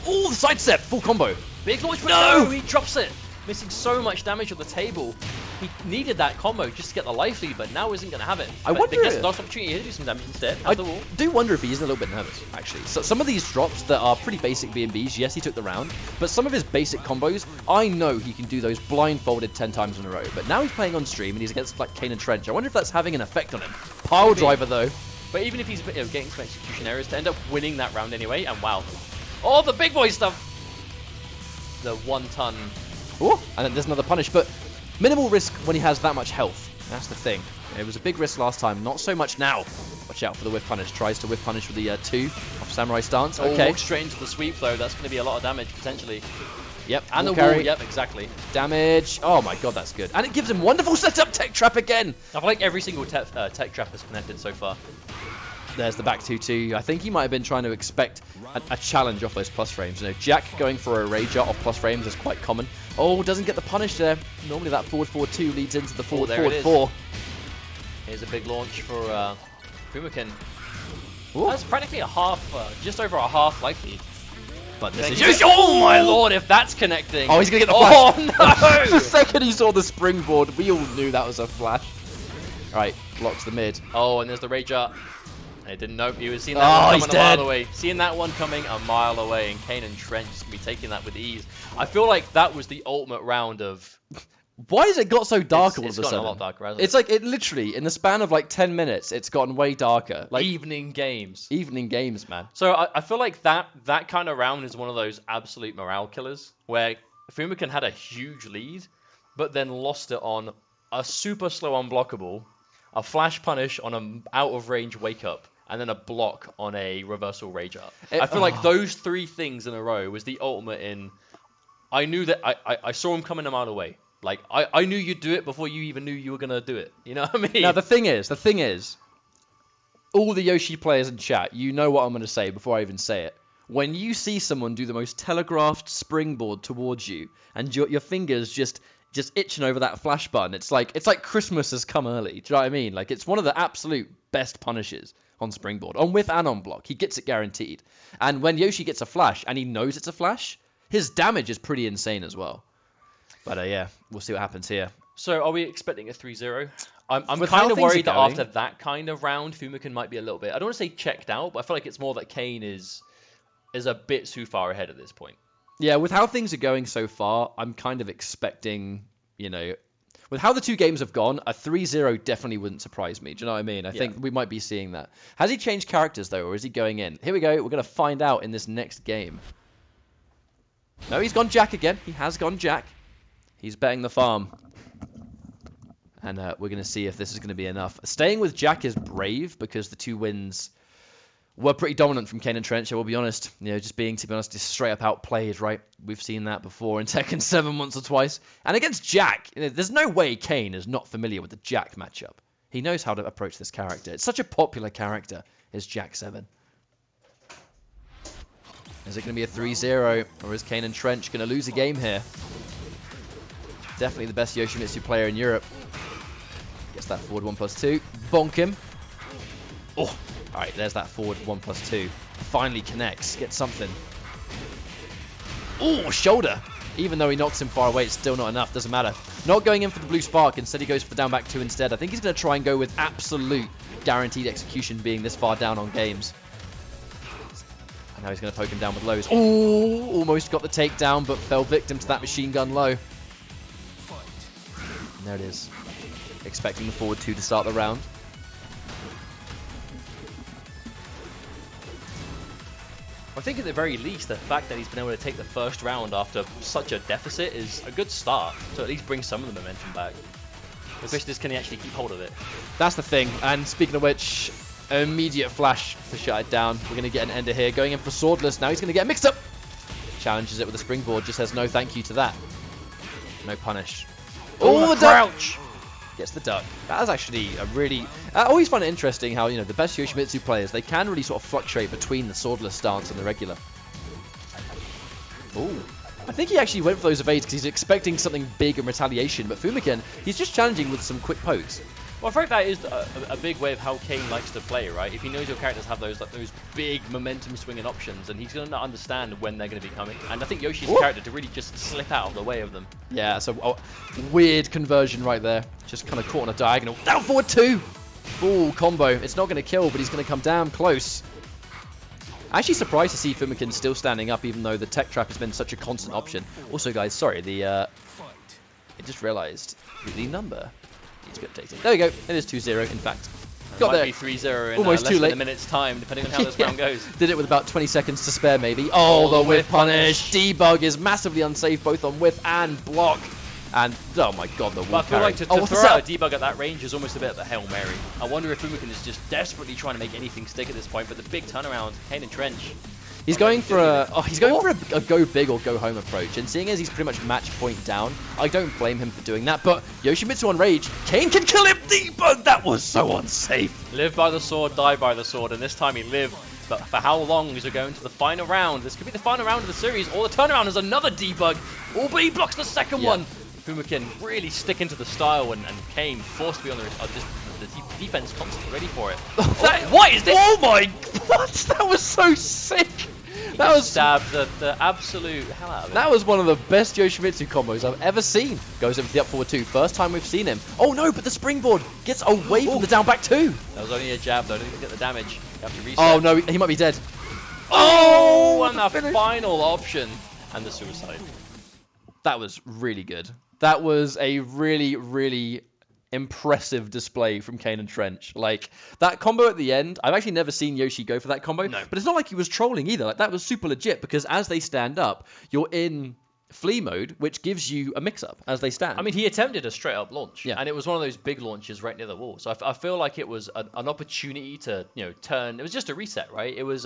Oh, the sidestep, full combo. Big launch, but no, he drops it. Missing so much damage on the table. He needed that combo just to get the life lead, but now isn't going to have it. I wonder. Last opportunity to do some damage instead. I do wonder if he is a little bit nervous, actually. So some of these drops that are pretty basic B&Bs, yes, he took the round, but some of his basic combos, I know he can do those blindfolded 10 times in a row. But now he's playing on stream and he's against like KaneAndTrench. I wonder if that's having an effect on him. Pile driver though. But even if he's getting some execution errors to end up winning that round anyway, and wow. Oh, the big boy stuff. The 1 ton. Oh, and then there's another punish, but minimal risk when he has that much health. That's the thing. It was a big risk last time, not so much now. Watch out for the whiff punish. Tries to whiff punish with the 2 off Samurai stance. Okay. Walks straight into the sweep though. That's going to be a lot of damage potentially. Yep. And the carry. wall. Yep, exactly. Damage. Oh my god, that's good. And it gives him wonderful setup tech trap again. I feel like every single tech trap is connected so far. There's the back 2-2. I think he might have been trying to expect a challenge off those plus frames. You know, Jack going for a rager off plus frames is quite common. Oh, doesn't get the punish there. Normally that forward 4-2 leads into the forward 4. Here's a big launch for Fuma. That's practically a half, just over a half life lead. But this is oh my lord, if that's connecting. Oh, he's going to get the flash. Oh no! The second he saw the springboard, we all knew that was a flash. Alright, blocks the mid. Oh, and there's the rager. I didn't know he was seeing that one coming a mile away. Seeing that one coming a mile away, and KaneAndTrench is going to be taking that with ease. I feel like that was the ultimate round of... Why has it got so dark all of a sudden? It's gotten a lot darker, hasn't it? It's like, it literally, in the span of like 10 minutes, it's gotten way darker. Like evening games. Evening games, man. So I feel like that kind of round is one of those absolute morale killers, where Fuma had a huge lead, but then lost it on a super slow unblockable, a flash punish on an out-of-range wake-up, and then a block on a reversal rager. I feel like those 3 things in a row was the ultimate in... I knew that... I saw him coming a mile away. Like, I knew you'd do it before you even knew you were going to do it. You know what I mean? Now, the thing is, all the Yoshi players in chat, you know what I'm going to say before I even say it. When you see someone do the most telegraphed springboard towards you, and your fingers just itching over that flash button, it's like Christmas has come early. Do you know what I mean? Like, it's one of the absolute best punishes on springboard, on whiff and on block. He gets it guaranteed. And when Yoshi gets a flash, and he knows it's a flash, his damage is pretty insane as well. But yeah, we'll see what happens here. So are we expecting a 3-0? I'm kind of worried that after that kind of round, Fuma might be a little bit... I don't want to say checked out, but I feel like it's more that Kane is a bit too far ahead at this point. Yeah, with how things are going so far, I'm kind of expecting, you know... With how the 2 games have gone, a 3-0 definitely wouldn't surprise me. Do you know what I mean? I think we might be seeing that. Has he changed characters, though, or is he going in? Here we go. We're going to find out in this next game. No, he's gone Jack again. He has gone Jack. He's betting the farm. And we're going to see if this is going to be enough. Staying with Jack is brave because the 2 wins were pretty dominant from KaneAndTrench, I will be honest. You know, to be honest, just straight up outplayed, right? We've seen that before in Tekken 7 once or twice. And against Jack, you know, there's no way Kane is not familiar with the Jack matchup. He knows how to approach this character. It's such a popular character, is Jack 7. Is it going to be a 3-0, or is KaneAndTrench going to lose a game here? Definitely the best Yoshimitsu player in Europe. Gets that forward 1+2. Bonk him. Oh, alright, there's that forward 1+2. Finally connects. Gets something. Oh, shoulder. Even though he knocks him far away, it's still not enough. Doesn't matter. Not going in for the blue spark. Instead, he goes for the down back 2 instead. I think he's going to try and go with absolute guaranteed execution being this far down on games. And now he's going to poke him down with lows. Oh, almost got the takedown, but fell victim to that machine gun low. And there it is. expecting the forward 2 to start the round. I think at the very least, the fact that he's been able to take the first round after such a deficit is a good start. To at least bring some of the momentum back. The question is, can he actually keep hold of it? That's the thing. And speaking of which, immediate flash to shut it down. We're going to get an ender here. Going in for swordless. Now he's going to get mixed up. Challenges it with a springboard. Just says no thank you to that. No punish. Oh, the crouch! Gets the duck. That is actually a really... I always find it interesting how, you know, the best Yoshimitsu players, they can really sort of fluctuate between the swordless stance and the regular. Ooh. I think he actually went for those evades because he's expecting something big in retaliation, but Fumaken, he's just challenging with some quick pokes. Well, I think that is a big way of how Kane likes to play, right? If he knows your characters have those big momentum swinging options, and he's going to understand when they're going to be coming. And I think Yoshi's character to really just slip out of the way of them. Yeah, so weird conversion right there. Just kind of caught on a diagonal. Down forward 2! Ooh, combo. It's not going to kill, but he's going to come down close. Actually surprised to see Fumaken still standing up, even though the tech trap has been such a constant option. Also, guys, sorry, I just realized the number. There we go. It is 2-0, in fact. Got there. Might be 3-0 in almost less too late. than a minute's time, depending on how this round goes. Did it with about 20 seconds to spare, maybe. Oh, the whiff punish. Debug is massively unsafe, both on whiff and block. And, oh my god, the wall But I feel carry. like to throw out a debug at that range is almost a bit of a Hail Mary. I wonder if Fumaken is just desperately trying to make anything stick at this point, but the big turnaround, KaneAndTrench. He's going for a go big or go home approach, and seeing as he's pretty much match point down, I don't blame him for doing that. But Yoshimitsu on rage, Kane can kill him. Debug, that was so unsafe. Live by the sword, die by the sword, and this time he lived. But for how long is it going to the final round? This could be the final round of the series, or the turnaround is another debug. Oh, but he blocks the second one. Fumaken really sticking to the style, and Kane forced to be on the defense constantly ready for it. What is this? Oh my god, that was so sick. That was stabbed the absolute hell out of it. That was one of the best Yoshimitsu combos I've ever seen. Goes in for the up forward 2. First time we've seen him. Oh no, but the springboard gets away from the down back 2. That was only a jab though. Didn't get the damage. You have to reset. Oh no, he might be dead. Oh, and the final option and the suicide. That was really good. That was a really, really impressive display from KaneAndTrench. Like, that combo at the end, I've actually never seen Yoshi go for that combo, but it's not like he was trolling either. Like, that was super legit, because as they stand up, you're in flee mode, which gives you a mix-up as they stand. I mean, he attempted a straight-up launch, and it was one of those big launches right near the wall. So I feel like it was an opportunity to, you know, turn. It was just a reset, right? It was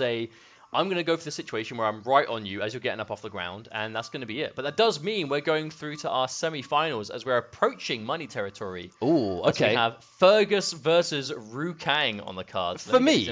I'm going to go for the situation where I'm right on you as you're getting up off the ground, and that's going to be it. But that does mean we're going through to our semi-finals as we're approaching money territory. Ooh, okay. We have Fergus versus Kang on the cards. For me,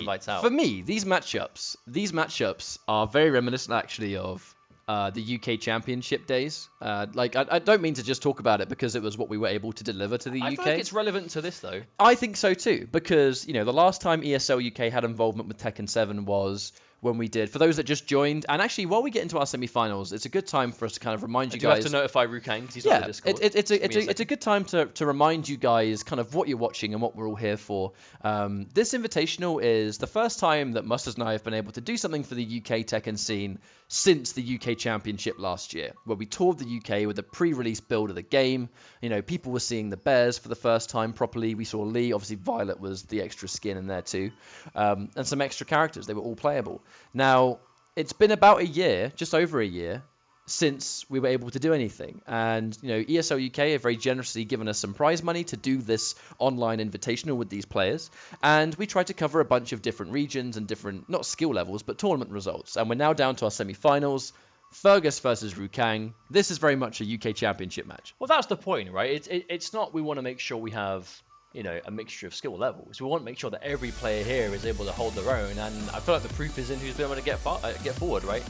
these matchups are very reminiscent, actually, of the UK Championship days. Like, I don't mean to just talk about it because it was what we were able to deliver to the UK. I feel like it's relevant to this, though. I think so, too, because, you know, the last time ESL UK had involvement with Tekken 7 was when we did. For those that just joined, and actually, while we get into our semi-finals, it's a good time for us to kind of remind you guys. You have to notify Kang because he's on the Discord. It's a good time to remind you guys kind of what you're watching and what we're all here for. This Invitational is the first time that Mustard and I have been able to do something for the UK Tekken scene since the UK Championship last year, where we toured the UK with a pre-release build of the game. You know, people were seeing the Bears for the first time properly. We saw Lee, obviously Violet was the extra skin in there too, and some extra characters. They were all playable. Now, it's been about a year, just over a year, since we were able to do anything. And, you know, ESL UK have very generously given us some prize money to do this online invitational with these players. And we tried to cover a bunch of different regions and different, not skill levels, but tournament results. And we're now down to our semi-finals. Fergus versus Kang. This is very much a UK Championship match. Well, that's the point, right? It's not we want to make sure we have, you know, a mixture of skill levels. We want to make sure that every player here is able to hold their own, and I feel like the proof is in who's been able to get forward, right?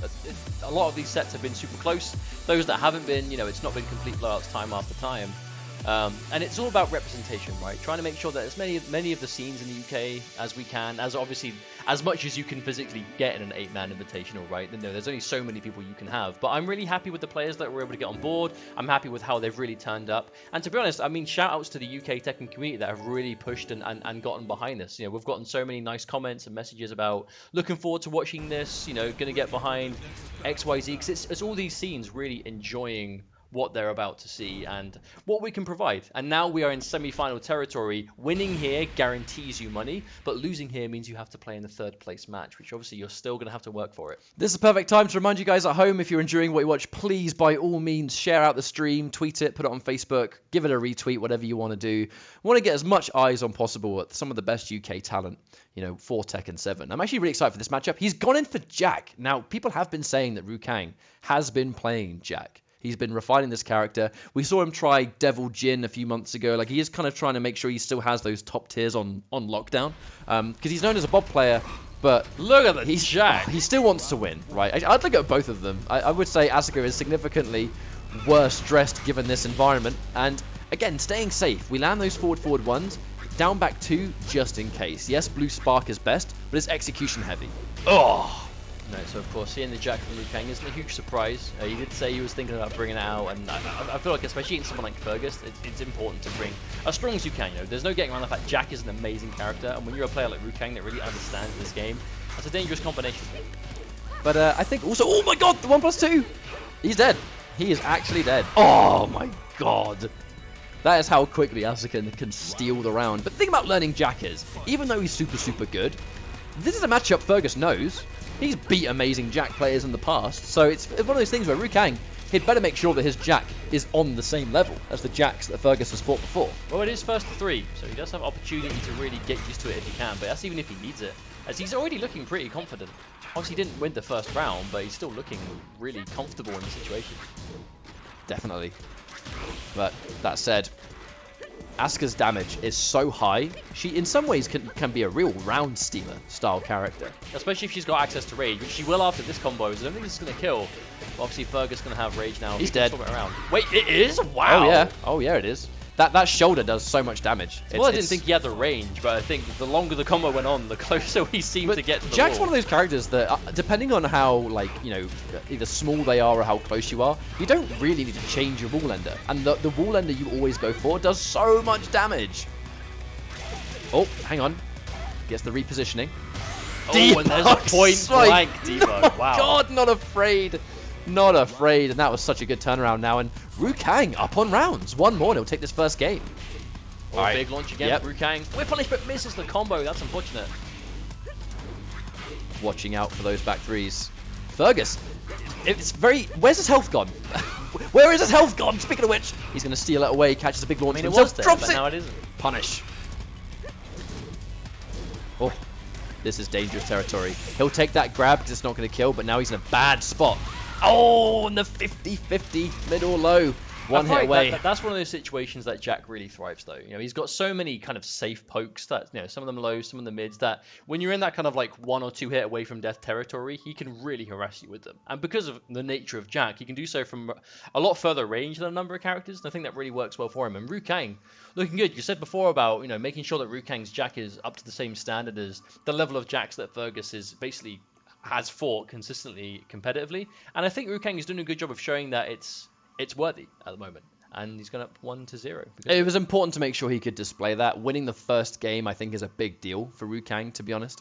A lot of these sets have been super close. Those that haven't been, you know, it's not been complete blowouts time after time. And it's all about representation, right? Trying to make sure that as many of the scenes in the UK as we can, as obviously as much as you can physically get in an 8-man invitational, right? You know, there's only so many people you can have. But I'm really happy with the players that were able to get on board. I'm happy with how they've really turned up. And to be honest, I mean, shout outs to the UK Tekken community that have really pushed and gotten behind this. You know, we've gotten so many nice comments and messages about looking forward to watching this, you know, going to get behind XYZ, because it's all these scenes really enjoying what they're about to see and what we can provide. And now we are in semi-final territory. Winning here guarantees you money, but losing here means you have to play in the third place match, which obviously you're still going to have to work for it. This is a perfect time to remind you guys at home, if you're enjoying what you watch, please by all means share out the stream, tweet it, put it on Facebook, give it a retweet, whatever you want to do. We want to get as much eyes on possible at some of the best UK talent, you know, for Tekken 7. I'm actually really excited for this matchup. He's gone in for Jack. Now, people have been saying that Kang has been playing Jack. He's been refining this character. We saw him try Devil Jin a few months ago. Like, he is kind of trying to make sure he still has those top tiers on lockdown. Because he's known as a Bob player, but look at that, Jack. He still wants to win, right? I'd look at both of them. I would say Asuka is significantly worse dressed given this environment. And again, staying safe. We land those forward ones. Down back 2 just in case. Yes, Blue Spark is best, but it's execution heavy. Oh! No, so of course, seeing the Jack from Kang isn't a huge surprise. He did say he was thinking about bringing it out, and I feel like, especially in someone like Fergus, it's important to bring as strong as you can. You know, there's no getting around the fact Jack is an amazing character, and when you're a player like Kang that really understands this game, that's a dangerous combination. But I think also, oh my god, the 1+2! He's dead. He is actually dead. Oh my god. That is how quickly Asuka can steal the round. But the thing about learning Jack is, even though he's super good, this is a matchup Fergus knows. He's beat amazing Jack players in the past, so it's one of those things where Kang, he'd better make sure that his Jack is on the same level as the Jacks that Fergus has fought before. Well, it is first to 3, so he does have opportunity to really get used to it if he can, but that's even if he needs it, as he's already looking pretty confident. Obviously, he didn't win the first round, but he's still looking really comfortable in the situation. Definitely. But that said, Asuka's damage is so high, she in some ways can be a real round stealer style character. Especially if she's got access to rage, which she will after this combo, so I don't think this is going to kill. But obviously Fergus is going to have rage now. He's dead. Around. Wait, it is? Wow! Oh yeah, it is. That shoulder does so much damage. Well, I didn't think he had the range, but I think the longer the combo went on, the closer he seemed to get to the Jack's wall. one of those characters that, depending on how, like, you know, either small they are or how close you are, you don't really need to change your wall ender. And the wall ender you always go for does so much damage. Oh, hang on. Gets the repositioning. Oh, and there's a point blank debug. Wow. God, not afraid. Not afraid, and that was such a good turnaround now. And Kang up on rounds. One more, and he'll take this first game. Oh, right. Big launch again for Kang. Whip punish, but misses the combo. That's unfortunate. Watching out for those back 3s. Fergus, it's very... Where's his health gone? Where is his health gone? Speaking of which, he's going to steal it away, catches a big launch. I mean, it was there, drops but now it isn't. Punish. Oh, this is dangerous territory. He'll take that grab because it's not going to kill, but now he's in a bad spot. Oh, and the 50-50 middle low. One hit away. That's one of those situations that Jack really thrives, though. You know, he's got so many kind of safe pokes that, you know, some of them low, some of them mids, that when you're in that kind of like 1 or 2 hit away from death territory, he can really harass you with them. And because of the nature of Jack, he can do so from a lot further range than a number of characters. And I think that really works well for him. And Kang, looking good. You said before about, you know, making sure that Kang's Jack is up to the same standard as the level of Jacks that Fergus is basically has fought consistently competitively, and I think Kang is doing a good job of showing that it's worthy at the moment, and he's gone up 1-0. It was important to make sure he could display that. Winning the first game, I think, is a big deal for Kang, to be honest.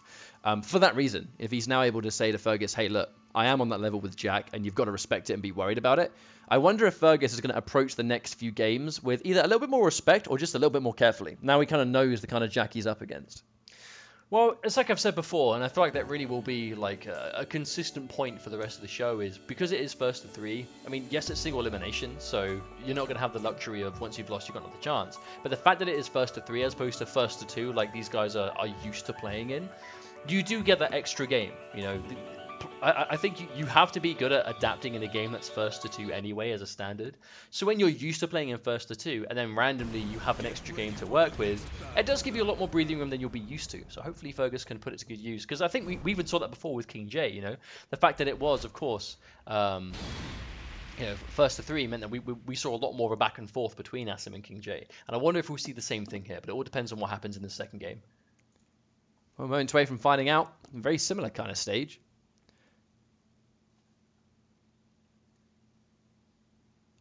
For that reason, if he's now able to say to Fergus, hey, look, I am on that level with Jack, and you've got to respect it and be worried about it, I wonder if Fergus is going to approach the next few games with either a little bit more respect or just a little bit more carefully. Now he kind of knows the kind of Jack he's up against. Well, it's like I've said before, and I feel like that really will be like a consistent point for the rest of the show, is because it is first to 3. I mean, yes, it's single elimination, so you're not going to have the luxury of once you've lost, you've got another chance. But the fact that it is first to 3 as opposed to first to 2, like these guys are used to playing in, you do get that extra game. You know, I think you have to be good at adapting in a game that's first to 2 anyway as a standard. So when you're used to playing in first to 2 and then randomly you have an extra game to work with, it does give you a lot more breathing room than you'll be used to. So hopefully Fergus can put it to good use, because I think we even saw that before with King J. You know, the fact that it was, of course, you know, first to 3 meant that we saw a lot more of a back and forth between Assam and King J. And I wonder if we'll see the same thing here, but it all depends on what happens in the second game. We're moments away from finding out. Very similar kind of stage.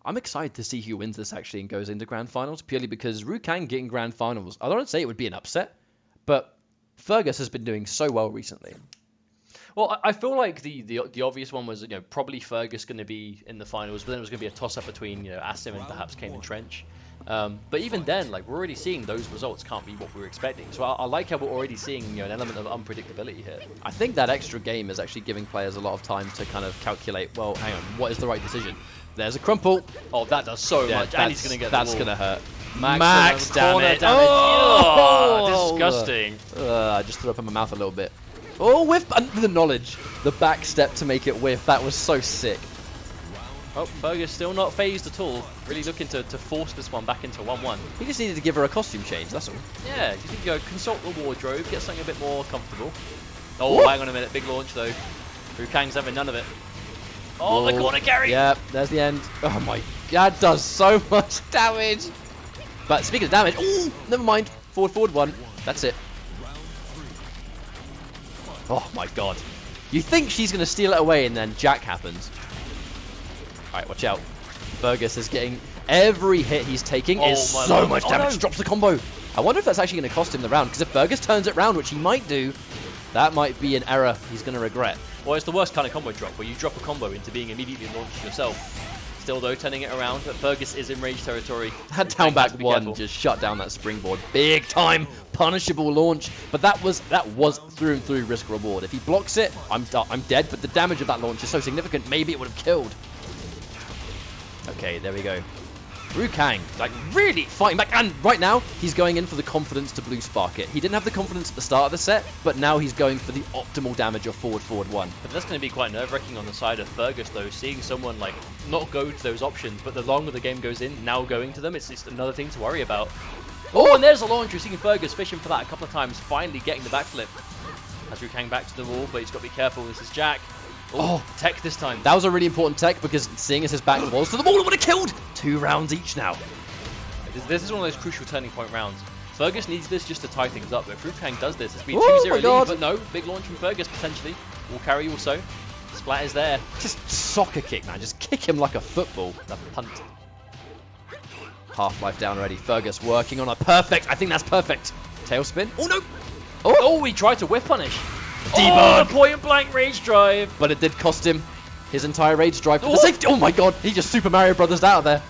I'm excited to see who wins this actually and goes into grand finals, purely because Kang getting grand finals, I don't want to say it would be an upset, but Fergus has been doing so well recently. Well, I feel like the obvious one was, probably Fergus going to be in the finals, but then it was going to be a toss-up between, Assam and perhaps KaneAndTrench. But even then, like, we're already seeing those results can't be what we were expecting. So I like how we're already seeing, an element of unpredictability here. I think that extra game is actually giving players a lot of time to kind of calculate, well, hang on, what is the right decision? There's a crumple. Oh, that does so much. And he's going to get That's going to hurt. Max damage. Oh, disgusting. I just threw up in my mouth a little bit. Oh, whiff! Under the knowledge. The back step to make it whiff. That was so sick. Oh, Fergus still not phased at all. Really looking to force this one back into 1-1. He just needed to give her a costume change, that's all. Yeah, you think go consult the wardrobe, get something a bit more comfortable. Oh, hang on a minute. Big launch, though. Rukang's having none of it. Oh, the corner carry! Yeah, there's the end. Oh my god, does so much damage. But speaking of damage, ooh, never mind. Forward one. That's it. Oh my god. You think she's going to steal it away and then Jack happens. Alright, watch out. Fergus is getting... Every hit he's taking is so much damage. Drops the combo. I wonder if that's actually going to cost him the round, because if Fergus turns it round, which he might do, that might be an error he's going to regret. Well, it's the worst kind of combo drop, where you drop a combo into being immediately launched yourself. Still, though, turning it around, but Fergus is in rage territory. That down back one just shut down that springboard. Big time, punishable launch. But that was through and through risk reward. If he blocks it, I'm dead. But the damage of that launch is so significant, maybe it would have killed. Okay, there we go. Rukang, like, really fighting back. And right now, he's going in for the confidence to blue spark it. He didn't have the confidence at the start of the set, but now he's going for the optimal damage of forward one. But that's going to be quite nerve-wracking on the side of Fergus, though, seeing someone, like, not go to those options, but the longer the game goes in, now going to them, it's just another thing to worry about. Oh, and there's a launch. You're seeing Fergus fishing for that a couple of times, finally getting the backflip. Has Rukang back to the wall, but he's got to be careful. This is Jack. Oh, tech this time. That was a really important tech, because seeing as his back was to the wall, it would have killed. 2 rounds each now. This is one of those crucial turning point rounds. Fergus needs this just to tie things up. If Rukang does this, it's been 2-0 lead, but no, big launch from Fergus potentially. Will carry also. Splat is there. Just soccer kick, man. Just kick him like a football. The punt. Half-life down already. Fergus working on a perfect. I think that's perfect. Tailspin. Oh, no. Oh, he tried to whiff punish. Debug. Oh, the point-blank rage drive. But it did cost him his entire rage drive for the safety. Oh, my God. He just Super Mario Brothers out of there.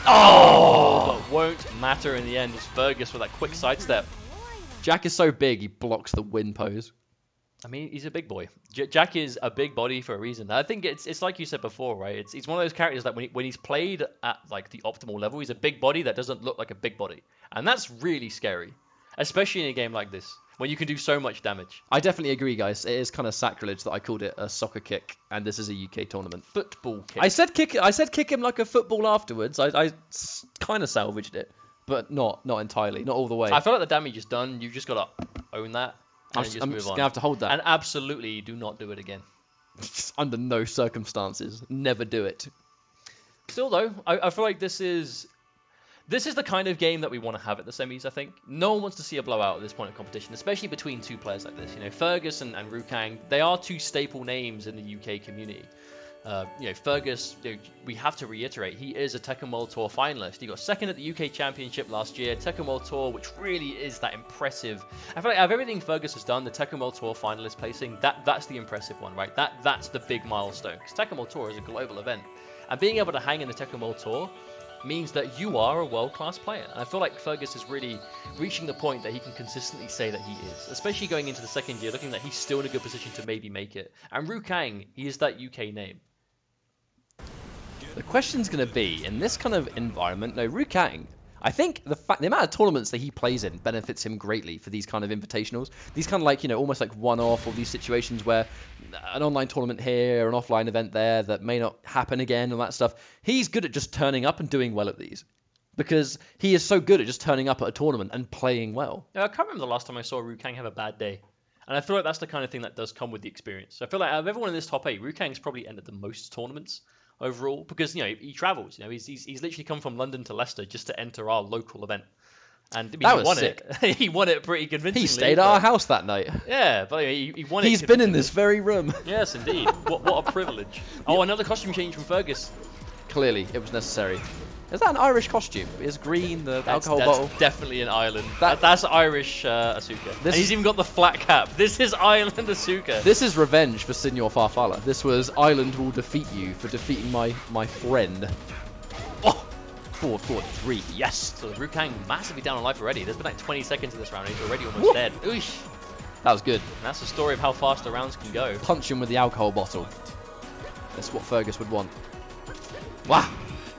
Oh! But won't matter in the end. It's Fergus with that quick sidestep. Jack is so big, he blocks the win pose. I mean, he's a big boy. Jack is a big body for a reason. I think it's like you said before, right? It's one of those characters that when he's played at like the optimal level, he's a big body that doesn't look like a big body. And that's really scary. Especially in a game like this, when you can do so much damage. I definitely agree, guys. It is kind of sacrilege that I called it a soccer kick, and this is a UK tournament. Football kick. I said kick him like a football afterwards. I kind of salvaged it, but not entirely, not all the way. I feel like the damage is done. You've just got to own that. I'm just going to have to hold that. And absolutely do not do it again. Under no circumstances. Never do it. Still, though, I feel like this is the kind of game that we want to have at the semis, I think. No one wants to see a blowout at this point of competition, especially between two players like this. Fergus and Rukang, they are two staple names in the UK community. Fergus, we have to reiterate, he is a Tekken World Tour finalist. He got second at the UK Championship last year, Tekken World Tour, which really is that impressive. I feel like out of everything Fergus has done, the Tekken World Tour finalist placing, that's the impressive one, right? That's the big milestone, because Tekken World Tour is a global event. And being able to hang in the Tekken World Tour means that you are a world-class player. And I feel like Fergus is really reaching the point that he can consistently say that he is, especially going into the second year, looking like he's still in a good position to maybe make it. And Rukang, he is that UK name. The question's going to be, in this kind of environment, Rukang, I think the amount of tournaments that he plays in benefits him greatly for these kind of invitationals. These kind of like, almost like one-off, or these situations where an online tournament here, an offline event there that may not happen again, and that stuff. He's good at just turning up and doing well at these. Because he is so good at just turning up at a tournament and playing well. I can't remember the last time I saw Rukang have a bad day. And I feel like that's the kind of thing that does come with the experience. So I feel like out of everyone in this top 8, Rukang's probably entered the most tournaments overall, because he travels. He's literally come from London to Leicester just to enter our local event, and he won it. He won it pretty convincingly. He stayed at our house that night. Yeah, but he won it. He's been in this very room. Yes, indeed. What a privilege. Oh, another costume change from Fergus. Clearly, it was necessary. Is that an Irish costume? Is green the alcohol bottle? That's definitely an Ireland. That's Irish Asuka. And he's even got the flat cap. This is Ireland Asuka. This is revenge for Senor Farfalla. This was Ireland will defeat you for defeating my friend. Oh! 4-4-3, yes! So Rukang massively down on life already. There's been like 20 seconds in this round and he's already almost dead. Oosh. That was good. And that's the story of how fast the rounds can go. Punch him with the alcohol bottle. That's what Fergus would want. Wow!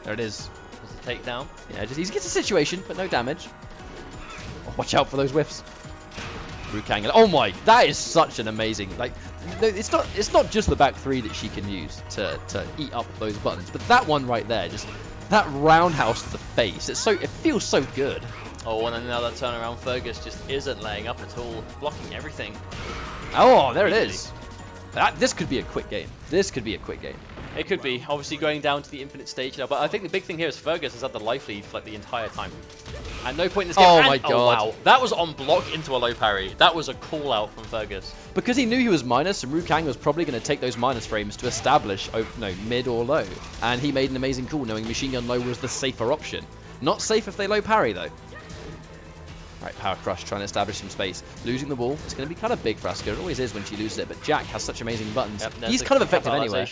There it is. Takedown. Yeah, just he gets a situation, but no damage. Oh, watch out for those whiffs. Rukang. Oh my, that is such an amazing. Like, no, it's not just the back three that she can use to eat up those buttons, but that one right there, just that roundhouse to the face. It feels so good. Oh, and then now that turnaround, Fergus just isn't laying up at all, blocking everything. Oh, there it is. This could be a quick game. This could be a quick game. It could be, obviously going down to the infinite stage now, but I think the big thing here is Fergus has had the life lead for like the entire time. At no point in this game. Oh my god. Oh wow, that was on block into a low parry. That was a call out from Fergus. Because he knew he was minus, and Rukang was probably going to take those minus frames to establish, mid or low. And he made an amazing call, knowing machine gun low was the safer option. Not safe if they low parry though. Right, Power Crush trying to establish some space. Losing the ball, it's going to be kind of big for Asuka. It always is when she loses it, but Jack has such amazing buttons. Yep, he's kind of effective anyway.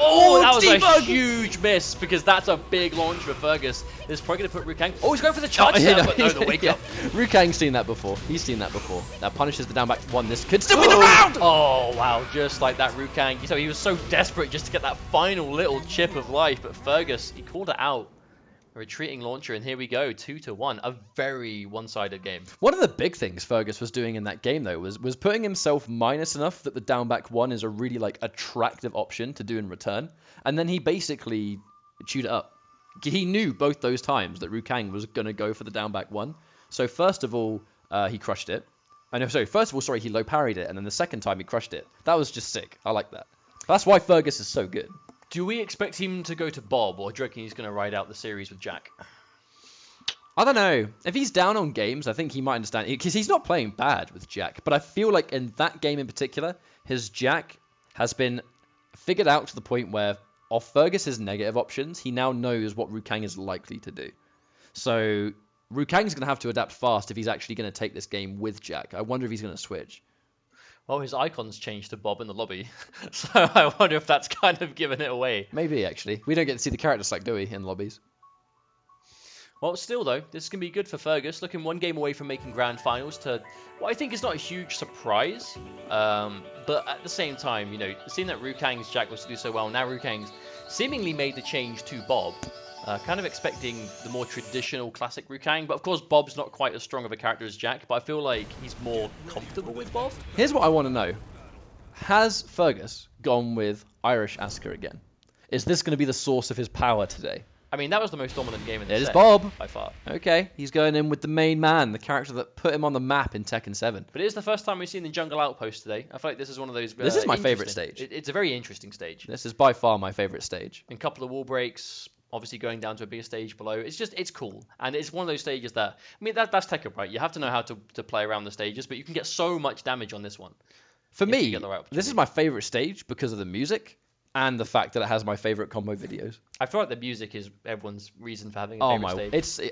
Oh, that was a huge miss because that's a big launch for Fergus. This is probably going to put Rukang. Oh, he's going for the charge there, but no, the wake up. Rukang's seen that before. He's seen that before. That punishes the down back one. This could still win the round! Oh, wow. Just like that, Rukang. So he was so desperate just to get that final little chip of life, but Fergus, he called it out. A retreating launcher, and here we go, 2-1. A very one-sided game. One of the big things Fergus was doing in that game, though, was putting himself minus enough that the down back one is a really attractive option to do in return. And then he basically chewed it up. He knew both those times that Rukang was going to go for the down back one. So first of all, he crushed it. First of all, he low parried it, and then the second time he crushed it. That was just sick. I like that. That's why Fergus is so good. Do we expect him to go to Bob, or do you reckon he's going to ride out the series with Jack? I don't know. If he's down on games, I think he might understand. Because he's not playing bad with Jack. But I feel like in that game in particular, his Jack has been figured out to the point where, off Fergus's negative options, he now knows what Rukang is likely to do. So Rukang's going to have to adapt fast if he's actually going to take this game with Jack. I wonder if he's going to switch. Well, his icon's changed to Bob in the lobby, so I wonder if that's kind of given it away. Maybe, actually. We don't get to see the character select, do we, in lobbies? Well, still, though, this is going to be good for Fergus, looking one game away from making grand finals to what I think is not a huge surprise, but at the same time, seeing that Rukang's Jack was to do so well, now Rukang's seemingly made the change to Bob. Kind of expecting the more traditional classic Rukang, but of course Bob's not quite as strong of a character as Jack, but I feel like he's more comfortable with Bob. Here's what I want to know. Has Fergus gone with Irish Asuka again? Is this going to be the source of his power today? I mean, that was the most dominant game in the set. It is Bob. By far. Okay, he's going in with the main man, the character that put him on the map in Tekken 7. But it is the first time we've seen the Jungle Outpost today. I feel like this is one of those... This is my favourite stage. It's a very interesting stage. This is by far my favourite stage. A couple of wall breaks... Obviously going down to a bigger stage below. It's cool. And it's one of those stages that... I mean, that's Tekken, right? You have to know how to play around the stages, but you can get so much damage on this one. For me, this is my favourite stage because of the music and the fact that it has my favourite combo videos. I feel like the music is everyone's reason for having a favourite stage.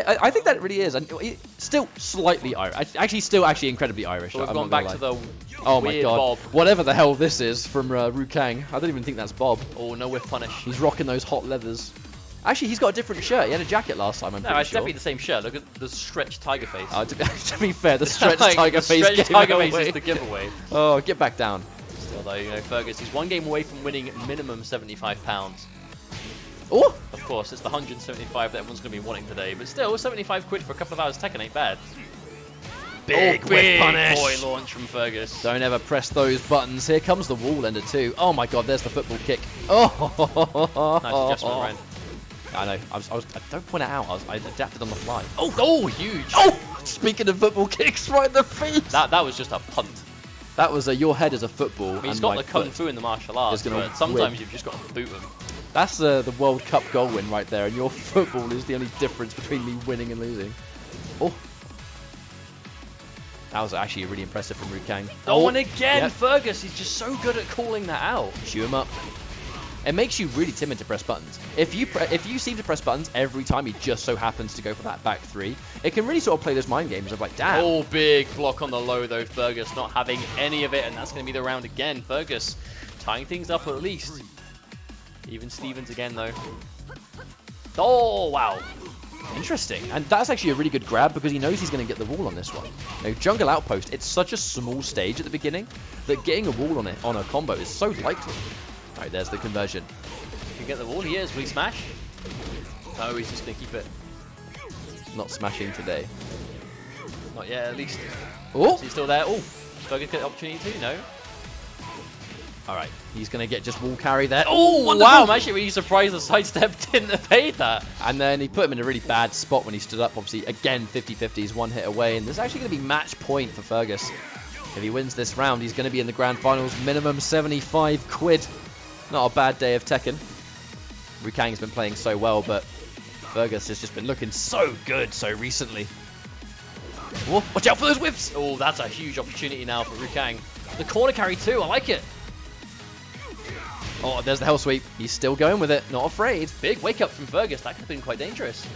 I think that it really is. And still slightly Irish. Actually incredibly Irish. But we've gone back to the my god. Bob. Whatever the hell this is from Rukang. I don't even think that's Bob. Oh, no whiff punish. He's rocking those hot leathers. Actually, he's got a different shirt. He had a jacket last time, I'm pretty sure. No, it's definitely the same shirt. Look at the stretched tiger face. To be fair, the stretched tiger face is the giveaway. Oh, get back down. Still though, Fergus, he's one game away from winning minimum £75. Oh! Of course, it's the 175 that everyone's going to be wanting today. But still, 75 quid for a couple of hours Tekken ain't bad. Big punish. Boy launch from Fergus. Don't ever press those buttons. Here comes the wall ender too. Oh my god, there's the football kick. Oh! Nice adjustment, Ryan. I know. Don't point it out. I adapted on the fly. Oh, huge. Oh! Speaking of football kicks, right in the face. That was just a punt. That was your head as a football. I mean, he's got the kung fu in the martial arts, but sometimes you've just got to boot him. That's the World Cup goal win right there, and your football is the only difference between me winning and losing. Oh. That was actually really impressive from Rukang. Oh, and again, yep. Fergus, he's just so good at calling that out. Chew him up. it makes you really timid to press buttons. If you seem to press buttons every time he just so happens to go for that back 3, it can really sort of play those mind games of like, damn. Oh, big block on the low though. Fergus not having any of it, and that's going to be the round again. Fergus tying things up at least. Even Stevens again though. Oh, wow. Interesting. And that's actually a really good grab because he knows he's going to get the wall on this one. Now, jungle outpost, it's such a small stage at the beginning that getting a wall on it on a combo is so likely. All right, there's the conversion. He can get the wall. He is. Will he smash? No, he's just going to keep it. Not smashing today. Not yet, at least. Oh! Is he still there? Oh, Fergus get the opportunity to? No. All right, he's going to get just wall carry there. Oh, wow. I'm actually really surprised the sidestep didn't evade that. And then he put him in a really bad spot when he stood up. Obviously, again, 50-50s, 1 hit away. And there's actually going to be match point for Fergus. If he wins this round, he's going to be in the grand finals. Minimum 75 quid. Not a bad day of Tekken. Rukang's been playing so well, but Fergus has just been looking so good so recently. Oh, watch out for those whips! Oh, that's a huge opportunity now for Rukang. The corner carry too, I like it. Oh, there's the hell sweep. He's still going with it, not afraid. Big wake up from Fergus, that could have been quite dangerous.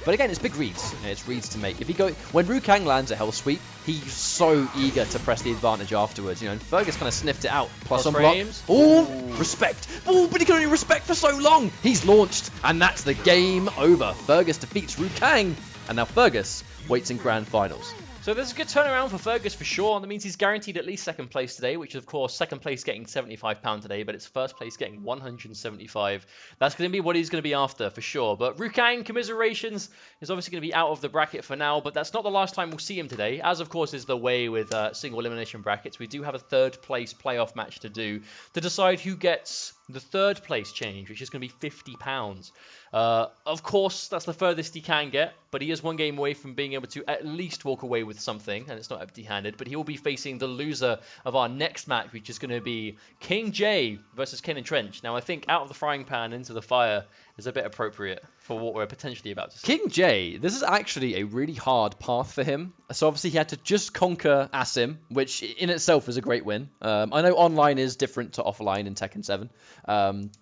But again, it's big reads. It's reads to make. When Rukang lands a hell sweep, he's so eager to press the advantage afterwards. You know, and Fergus kind of sniffed it out. Plus on frames. Oh, respect. Oh, but he can only respect for so long. He's launched, and that's the game over. Fergus defeats Rukang, and now Fergus waits in grand finals. So there's a good turnaround for Fergus for sure. That means he's guaranteed at least 2nd place today, which is of course 2nd place getting £75 today, but it's 1st place getting 175. That's going to be what he's going to be after for sure. But Rukang, commiserations, is obviously going to be out of the bracket for now, but that's not the last time we'll see him today. As of course is the way with single elimination brackets, we do have a 3rd place playoff match to do to decide who gets the 3rd place change, which is going to be £50. Of course, that's the furthest he can get, but he is 1 game away from being able to at least walk away with something, and it's not empty-handed, but he will be facing the loser of our next match, which is going to be King J versus KaneAndTrench. Now, I think out of the frying pan into the fire is a bit appropriate for what we're potentially about to see. King J, this is actually a really hard path for him. So obviously he had to just conquer Assam, which in itself is a great win. I know online is different to offline in Tekken 7,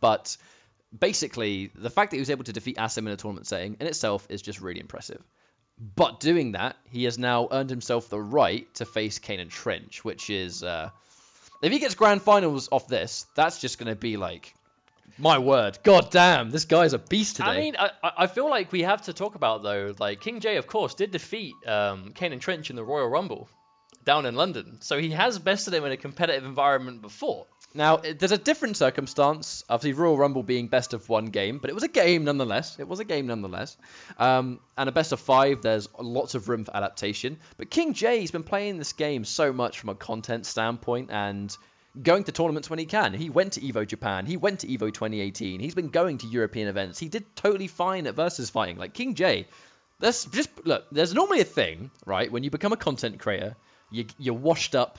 but basically, the fact that he was able to defeat Assam in a tournament setting in itself is just really impressive. But doing that, he has now earned himself the right to face KaneAndTrench, which is, if he gets grand finals off this, that's just going to be like, my word, god damn, this guy's a beast today. I mean, I feel like we have to talk about, though, like, King J, of course, did defeat KaneAndTrench in the Royal Rumble down in London. So he has bested him in a competitive environment before. Now, there's a different circumstance, obviously Royal Rumble being best of 1 game, but it was a game nonetheless. And a best of 5, there's lots of room for adaptation. But King J's been playing this game so much from a content standpoint and going to tournaments when he can. He went to EVO Japan. He went to EVO 2018. He's been going to European events. He did totally fine at versus fighting. Like, King J, look, there's normally a thing, right, when you become a content creator, you're washed up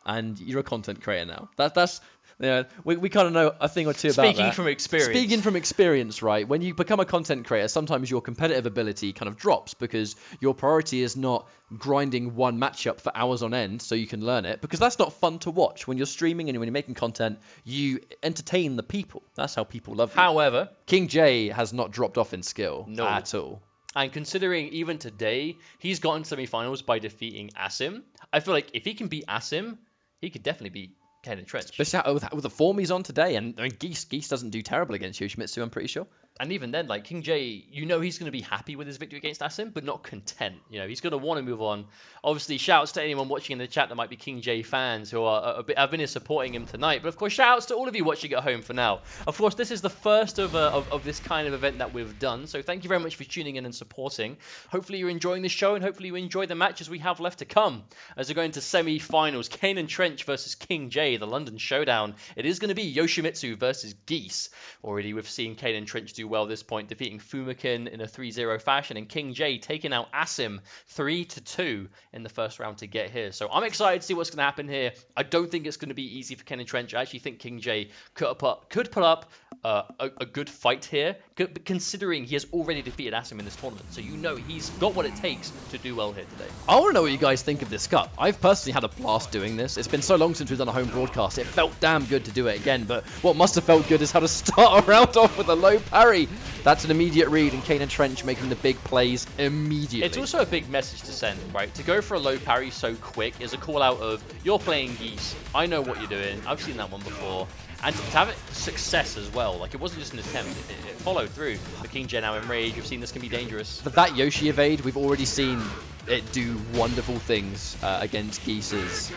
and you're a content creator now. That's yeah, we kind of know a thing or two about that. Speaking from experience, right? When you become a content creator, sometimes your competitive ability kind of drops because your priority is not grinding one matchup for hours on end so you can learn it, because that's not fun to watch. When you're streaming and when you're making content, you entertain the people. That's how people love you. However, King J has not dropped off in skill at all. And considering even today, he's gotten semi-finals by defeating Assam. I feel like if he can beat Assam, he could definitely beat KaneAndTrench. Especially with the form he's on today, and I mean, Geese doesn't do terrible against Yoshimitsu, I'm pretty sure. And even then, like, King J, you know he's going to be happy with his victory against Assam, but not content. You know, he's going to want to move on. Obviously, shouts to anyone watching in the chat that might be King J fans who have been here supporting him tonight. But of course, shouts to all of you watching at home for now. Of course, this is the first of this kind of event that we've done. So thank you very much for tuning in and supporting. Hopefully you're enjoying the show, and hopefully you enjoy the matches we have left to come as we go into semi-finals. KaneAndTrench versus King J, the London showdown. It is going to be Yoshimitsu versus Geese. Already we've seen KaneAndTrench do do well this point, defeating Fumakin in a 3-0 fashion, and King J taking out Assam 3-2 in the first round to get here. So I'm excited to see what's going to happen here. I don't think it's going to be easy for KaneAndTrench. I actually think King J could put up a good fight here, considering he has already defeated Assam in this tournament. So you know he's got what it takes to do well here today. I want to know what you guys think of this cup. I've personally had a blast doing this. It's been so long since we've done a home broadcast. It felt damn good to do it again, but what must have felt good is how to start a round off with a low parry. That's an immediate read, and KaneAndTrench making the big plays immediately. It's also a big message to send, right? To go for a low parry so quick is a call out of, you're playing Geese, I know what you're doing, I've seen that one before. And to have it success as well, like it wasn't just an attempt, it followed through. The King J now in rage, we've seen this can be dangerous. But that Yoshi evade, we've already seen it do wonderful things against Geese's,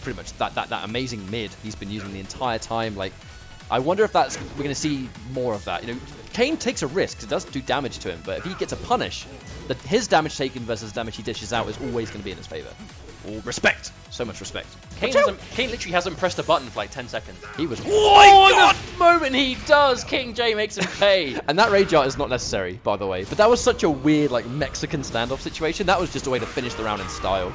pretty much that amazing mid he's been using the entire time. Like, I wonder if we're going to see more of that. You know, Kane takes a risk, it does do damage to him, but if he gets a punish, his damage taken versus damage he dishes out is always going to be in his favor. All respect. So much respect. Kane literally hasn't pressed a button for like 10 seconds. He was... Oh, the moment he does, King J makes him pay. And that rage art is not necessary, by the way. But that was such a weird, like, Mexican standoff situation. That was just a way to finish the round in style.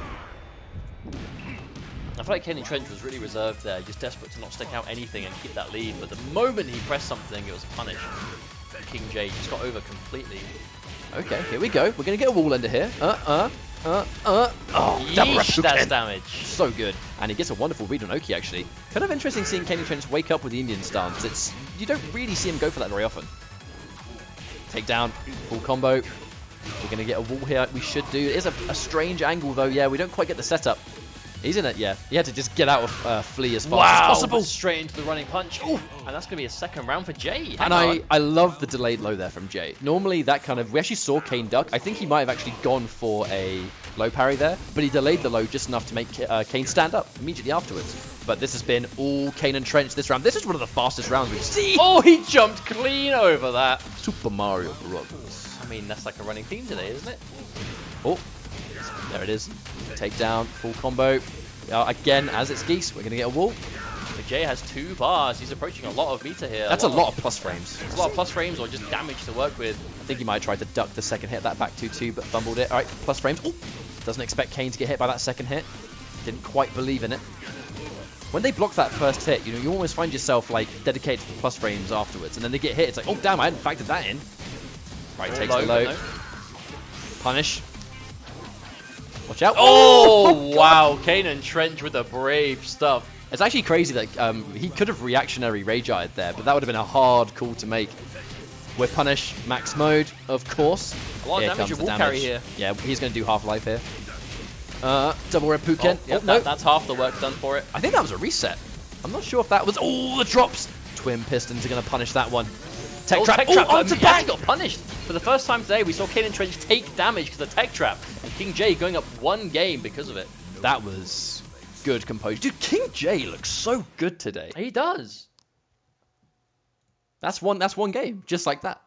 I feel like KaneAndTrench was really reserved there, just desperate to not stick out anything and keep that lead. But the moment he pressed something, it was a punish. King J just got over completely. Okay, here we go. We're going to get a wall under here. Oh, yeesh, that's damage. So good. And he gets a wonderful read on Oki, actually. Kind of interesting seeing KaneAndTrench wake up with the Indian stance. You don't really see him go for that very often. Take down, full combo. We're going to get a wall here. We should do. It is a strange angle, though. Yeah, we don't quite get the setup. He's in it, yeah. He had to just get out of Flea as fast as possible. Straight into the running punch. Ooh, and that's going to be a second round for Jay. And I love the delayed low there from Jay. Normally, that kind of... We actually saw Kane duck. I think he might have actually gone for a low parry there, but he delayed the low just enough to make Kane stand up immediately afterwards. But this has been all KaneAndTrench this round. This is one of the fastest rounds we've seen. Oh, he jumped clean over that. Super Mario Bros. I mean, that's like a running theme today, isn't it? Oh, there it is. Takedown, full combo. Again, as it's Geese, we're going to get a wall. But Jay has 2 bars. He's approaching a lot of meter here. That's a lot of plus frames. It's a lot of plus frames or just damage to work with. I think he might have tried to duck the second hit, that back 2-2, but fumbled it. All right, plus frames. Oh, doesn't expect Kane to get hit by that second hit. Didn't quite believe in it. When they block that first hit, you almost find yourself like dedicated to the plus frames afterwards, and then they get hit. It's like, oh damn, I hadn't factored that in. Right, takes the low. No. Punish. Watch out. Oh, wow. KaneAndTrench with the brave stuff. It's actually crazy that he could have reactionary rage arted there, but that would have been a hard call to make. We're punish max mode, of course. A lot of damage with wall carry here. Yeah, he's going to do half-life here. Double red Puken. Oh, no. That's half the work done for it. I think that was a reset. I'm not sure if that was... Oh, the drops! Twin Pistons are going to punish that one. Tech trap. Onto back. He got punished. For the first time today, we saw KaneAndTrench take damage because of the tech trap. And King J going up 1 game because of it. That was good composure. Dude, King J looks so good today. He does. That's one game, just like that.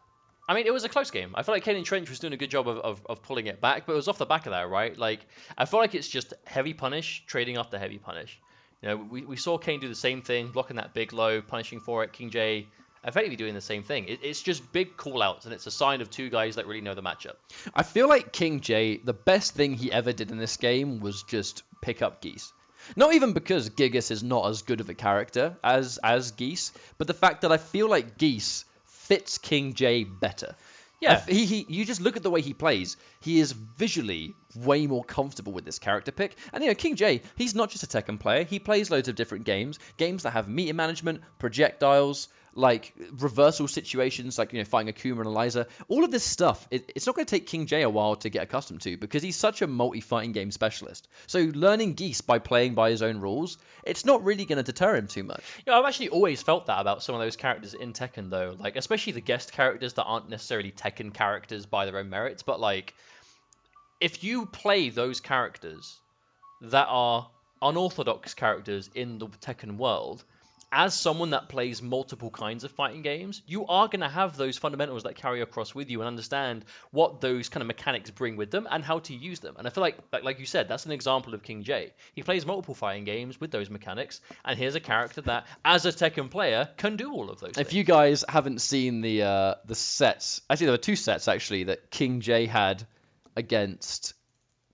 I mean, it was a close game. I feel like KaneAndTrench was doing a good job of pulling it back, but it was off the back of that, right? Like, I feel like it's just heavy punish, trading off the heavy punish. You know, we saw Kane do the same thing, blocking that big low, punishing for it. King J effectively doing the same thing. It's just big call-outs, and it's a sign of 2 guys that really know the matchup. I feel like King J, the best thing he ever did in this game was just pick up Geese. Not even because Gigas is not as good of a character as Geese, but the fact that I feel like Geese fits King J better. Yeah, you just look at the way he plays. He is visually way more comfortable with this character pick. And, King J, he's not just a Tekken player. He plays loads of different games that have meter management, projectiles, like reversal situations, like, fighting Akuma and Eliza. All of this stuff, it's not going to take King J a while to get accustomed to because he's such a multi-fighting game specialist. So learning Geese by playing by his own rules, it's not really going to deter him too much. I've actually always felt that about some of those characters in Tekken, though. Like, especially the guest characters that aren't necessarily Tekken characters by their own merits, but, like, if you play those characters that are unorthodox characters in the Tekken world, as someone that plays multiple kinds of fighting games, you are going to have those fundamentals that carry across with you and understand what those kind of mechanics bring with them and how to use them. And I feel like you said, that's an example of King J. He plays multiple fighting games with those mechanics, and here's a character that, as a Tekken player, can do all of those things. If you guys haven't seen the sets, actually there were 2 sets actually that King J had against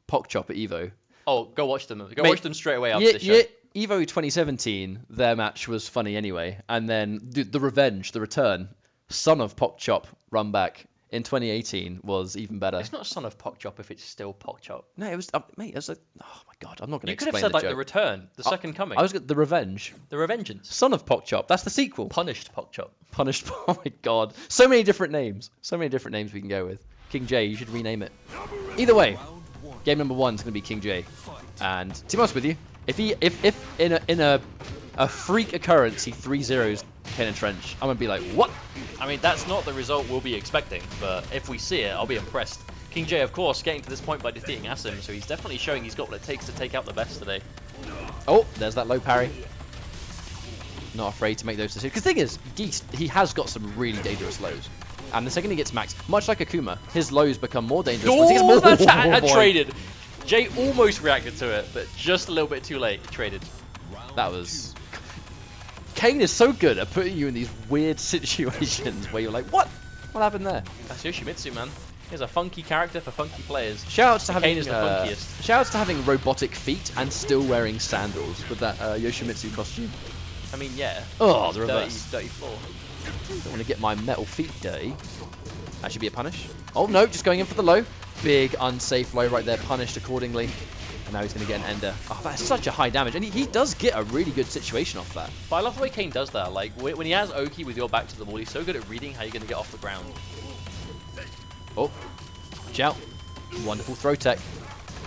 Pokchop at Evo. Oh, go watch them. Watch them straight away after the show. Evo 2017, their match was funny anyway. And then the revenge, the return, Son of Pokchop run back in 2018 was even better. It's not Son of Pokchop if it's still Pokchop. No, it was, mate, it was like, oh my God, I'm not going to explain the joke. You could have said, like, the return, the second coming. I was the revenge. The Revengeance. Son of Pokchop, that's the sequel. Punished Pokchop. Punished, oh my God. So many different names. So many different names we can go with. King J, you should rename it. Either way, game number 1 is going to be King J. And to be honest with you, if in a freak occurrence he 3-0s KaneAndTrench, I'm gonna be like, what? I mean, that's not the result we'll be expecting, but if we see it, I'll be impressed. King J, of course, getting to this point by defeating Assam, so he's definitely showing he's got what it takes to take out the best today. Oh, there's that low parry. Not afraid to make those decisions. Because the thing is, Geese, he has got some really dangerous lows. And the second he gets maxed, much like Akuma, his lows become more dangerous. Oh, that traded. Jay almost reacted to it, but just a little bit too late. He traded. That was... Kane is so good at putting you in these weird situations where you're like, what? What happened there? That's Yoshimitsu, man. He's a funky character for funky players. Shoutouts to having Kane is the funkiest. Shoutouts to having robotic feet and still wearing sandals with that Yoshimitsu costume. I mean, yeah. Oh, the reverse. Dirty floor. Don't want to get my metal feet dirty. That should be a punish. Oh no, just going in for the low. Big unsafe low right there, punished accordingly. And now he's going to get an ender. Oh, that's such a high damage. And he does get a really good situation off that. But I love the way Kane does that. Like, when he has Oki with your back to the wall, he's so good at reading how you're going to get off the ground. Oh, watch out. Wonderful throw tech.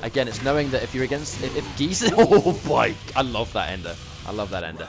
Again, it's knowing that if you're against... If Geese... Oh, boy. I love that ender. I love that ender.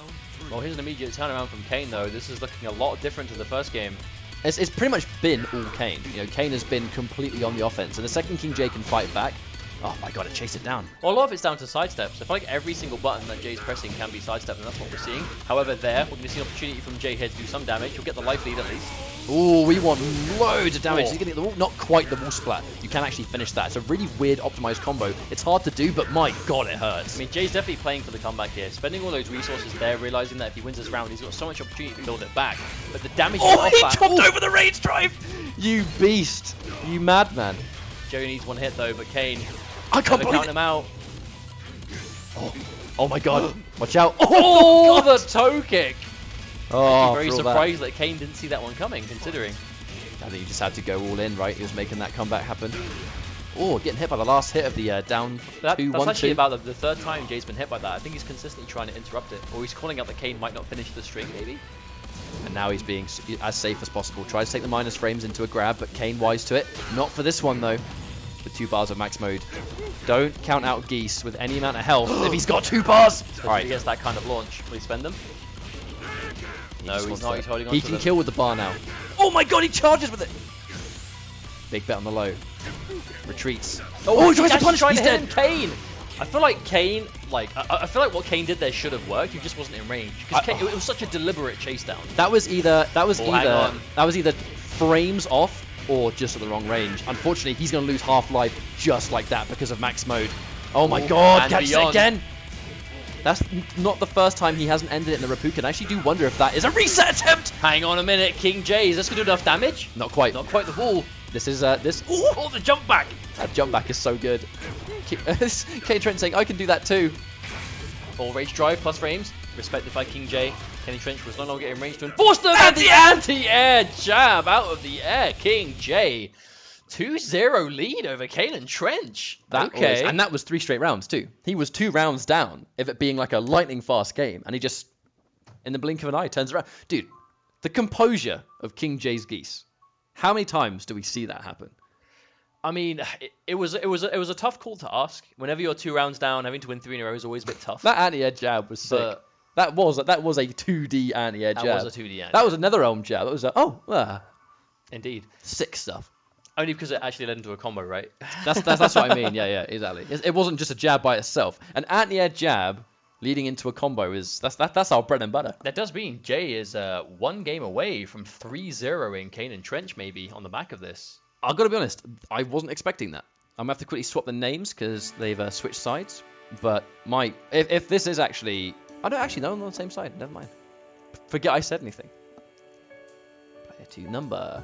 Well, here's an immediate turnaround from Kane, though. This is looking a lot different to the first game. It's pretty much been all Kane. You know, Kane has been completely on the offense. And the second King J can fight back, oh my God, it chased it down. Well, a lot of it's down to sidesteps. I feel like every single button that Jay's pressing can be sidestepped, and that's what we're seeing. However, there, we're going to see an opportunity from Jay here to do some damage. He'll get the life lead at least. Ooh, we want loads of damage. He's going to get the wall, not quite the wall splat. You can actually finish that. It's a really weird optimized combo. It's hard to do, but my God, it hurts. I mean, Jay's definitely playing for the comeback here. Spending all those resources there, realizing that if he wins this round, he's got so much opportunity to build it back. But the damage off that... chopped over the rage drive! You beast. You madman. Joe needs one hit, though, but Kane... I can't believe count him out. Oh my God. Watch out. Oh, the toe kick. Oh, very surprised that Kane didn't see that one coming, considering. I think he just had to go all in, right? He was making that comeback happen. Oh, getting hit by the last hit of the down 2-1-2. That's actually about the third time Jay's been hit by that. I think he's consistently trying to interrupt it. Or he's calling out that Kane might not finish the string, maybe. And now he's being as safe as possible. Tries to take the minus frames into a grab, but Kane wise to it. Not for this one, though. With 2 bars of max mode. Don't count out Geese with any amount of health if he's got 2 bars. Alright, he gets that kind of launch. Will he spend them? No, he's not. He's holding on to them. He can kill with the bar now. Oh my God, he charges with it. Big bet on the low. Retreats. Oh, he tries to punish. He's dead. Kane. I feel like Kane, I feel like what Kane did there should have worked. He just wasn't in range because it was such a deliberate chase down. That was either frames off or just at the wrong range. Unfortunately, he's going to lose half life just like that because of max mode. Oh my God, catch it again. That's not the first time he hasn't ended it in the Rapuken. I actually do wonder if that is a reset attempt. Hang on a minute, King J, is this going to do enough damage? Not quite. Not quite the wall. This is this. Oh, the jump back. That jump back is so good. KaneAndTrench saying I can do that too. All rage drive plus frames, respected by King J. KaneAndTrench was no longer in range to enforce them, and the anti-air jab out of the air. King J, 2-0 lead over KaneAndTrench. Okay, and that was 3 straight rounds too. He was 2 rounds down, if it being like a lightning fast game, and he just, in the blink of an eye, turns around. Dude, the composure of King J's Geese. How many times do we see that happen? I mean, it was a tough call to ask. Whenever you're 2 rounds down, having to win 3 in a row is always a bit tough. That anti-air jab was sick. That was a 2D anti-air jab. That was a 2D anti-air. That was another Elm jab. That was indeed. Sick stuff. Only because it actually led into a combo, right? That's what I mean. Yeah, exactly. It wasn't just a jab by itself. An anti-air jab leading into a combo that's our bread and butter. That does mean Jay is 1 game away from 3-0ing KaneAndTrench maybe on the back of this. I've got to be honest, I wasn't expecting that. I'm going to have to quickly swap the names because they've switched sides. But if this is actually... I don't actually know I'm on the same side. Never mind. Forget I said anything. Player 2 number...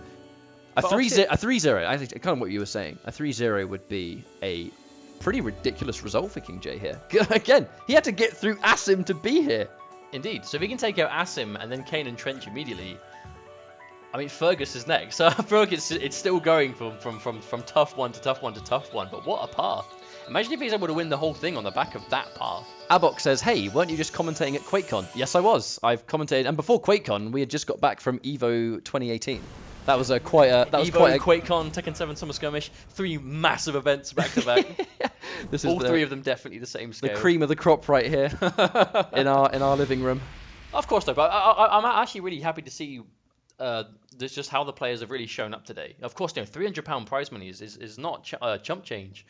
A 3-0, I think kind of what you were saying. A 3-0 would be a pretty ridiculous result for King J here. Again, he had to get through Assam to be here. Indeed. So if he can take out Assam and then KaneAndTrench immediately... I mean, Fergus is next. So I feel like it's still going from tough one to tough one to tough one. But what a path. Imagine if he's able to win the whole thing on the back of that path. Abok says, hey, weren't you just commentating at QuakeCon? Yes, I was. I've commentated. And before QuakeCon, we had just got back from EVO 2018. That was quite a... QuakeCon, Tekken 7 Summer Skirmish, 3 massive events back to back. All 3 of them definitely the same scale. The cream of the crop right here in our living room. Of course, though, but I'm actually really happy to see just how the players have really shown up today. Of course, £300 prize money is not chump change.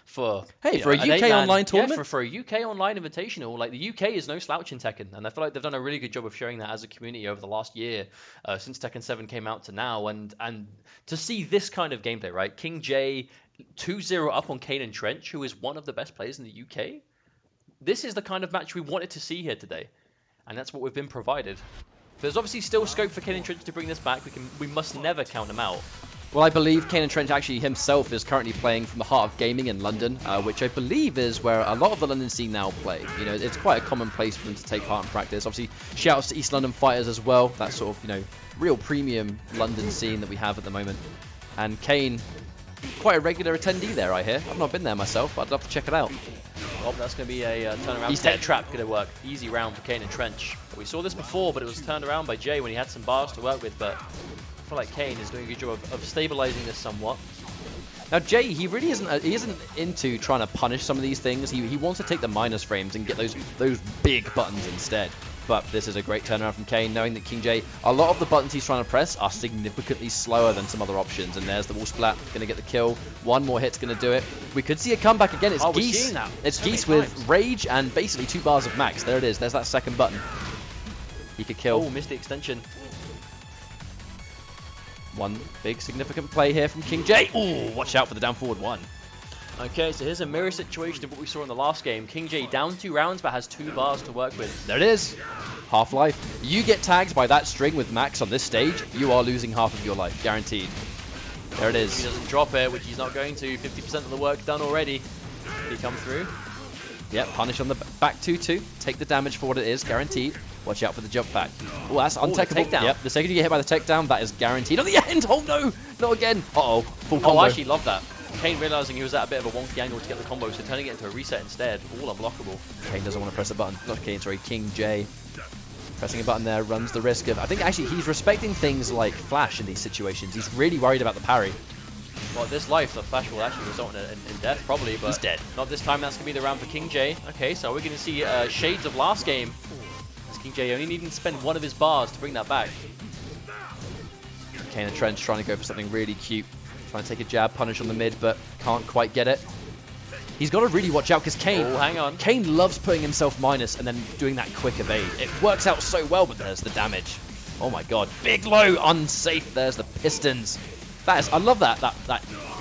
For a UK online tournament? Yeah, for a UK online invitational. Like, the UK is no slouch in Tekken, and I feel like they've done a really good job of showing that as a community over the last year, since Tekken 7 came out to now, and to see this kind of gameplay, right? King J 2-0 up on KaneAndTrench, who is one of the best players in the UK. This is the kind of match we wanted to see here today, and that's what we've been provided. There's obviously still scope for KaneAndTrench to bring this back. We must never count them out. Well, I believe KaneAndTrench actually himself is currently playing from the Heart of Gaming in London, which I believe is where a lot of the London scene now play. You know, it's quite a common place for them to take part in practice. Obviously, shouts to East London Fighters as well. That sort of, real premium London scene that we have at the moment. And Kane, quite a regular attendee there, I hear. I've not been there myself, but I'd love to check it out. Well, that's going to be a turnaround. He's dead. Trap going to work. Easy round for KaneAndTrench. We saw this before, but it was turned around by Jay when he had some bars to work with, but... I feel like Kane is doing a good job of stabilizing this somewhat. Now Jay, he really isn't into trying to punish some of these things. He wants to take the minus frames and get those big buttons instead. But this is a great turnaround from Kane, knowing that King J, a lot of the buttons he's trying to press are significantly slower than some other options. And there's the wall splat, going to get the kill. One more hit's going to do it. We could see a comeback again. It's Geese. It's Geese with Rage and basically 2 bars of max. There it is. There's that second button. He could kill. Oh, missed the extension. One big significant play here from King J. Oh, watch out for the down forward 1. Okay, so here's a mirror situation of what we saw in the last game. King J down 2 rounds but has 2 bars to work with. There it is. Half-life. You get tagged by that string with Max on this stage, you are losing half of your life. Guaranteed. There it is. He doesn't drop it, which he's not going to. 50% of the work done already. Did he come through? Yep, punish on the back 2-2. Take the damage for what it is, guaranteed. Watch out for the jump back. Oh, that's untechable. Yep, the second you get hit by the takedown, that is guaranteed. On the end! Oh no! Not again! Uh-oh. Full combo. Oh, I actually love that. Kane realizing he was at a bit of a wonky angle to get the combo, so turning it into a reset instead. All unblockable. Kane doesn't want to press the button. Not Kane, sorry, King J. Pressing a button there runs the risk of... I think actually he's respecting things like Flash in these situations. He's really worried about the parry. Well, this life, the Flash will actually result in death, probably, but... He's dead. Not this time, that's going to be the round for King J. Okay, so we're going to see shades of last game. As King J only needing to spend 1 of his bars to bring that back. KaneAndTrench trying to go for something really cute. Trying to take a jab, punish on the mid, but can't quite get it. He's got to really watch out, because Kane... Oh, hang on. Kane loves putting himself minus and then doing that quick evade. It works out so well, but there's the damage. Oh my god. Big low, unsafe. There's the pistons. That is... I love that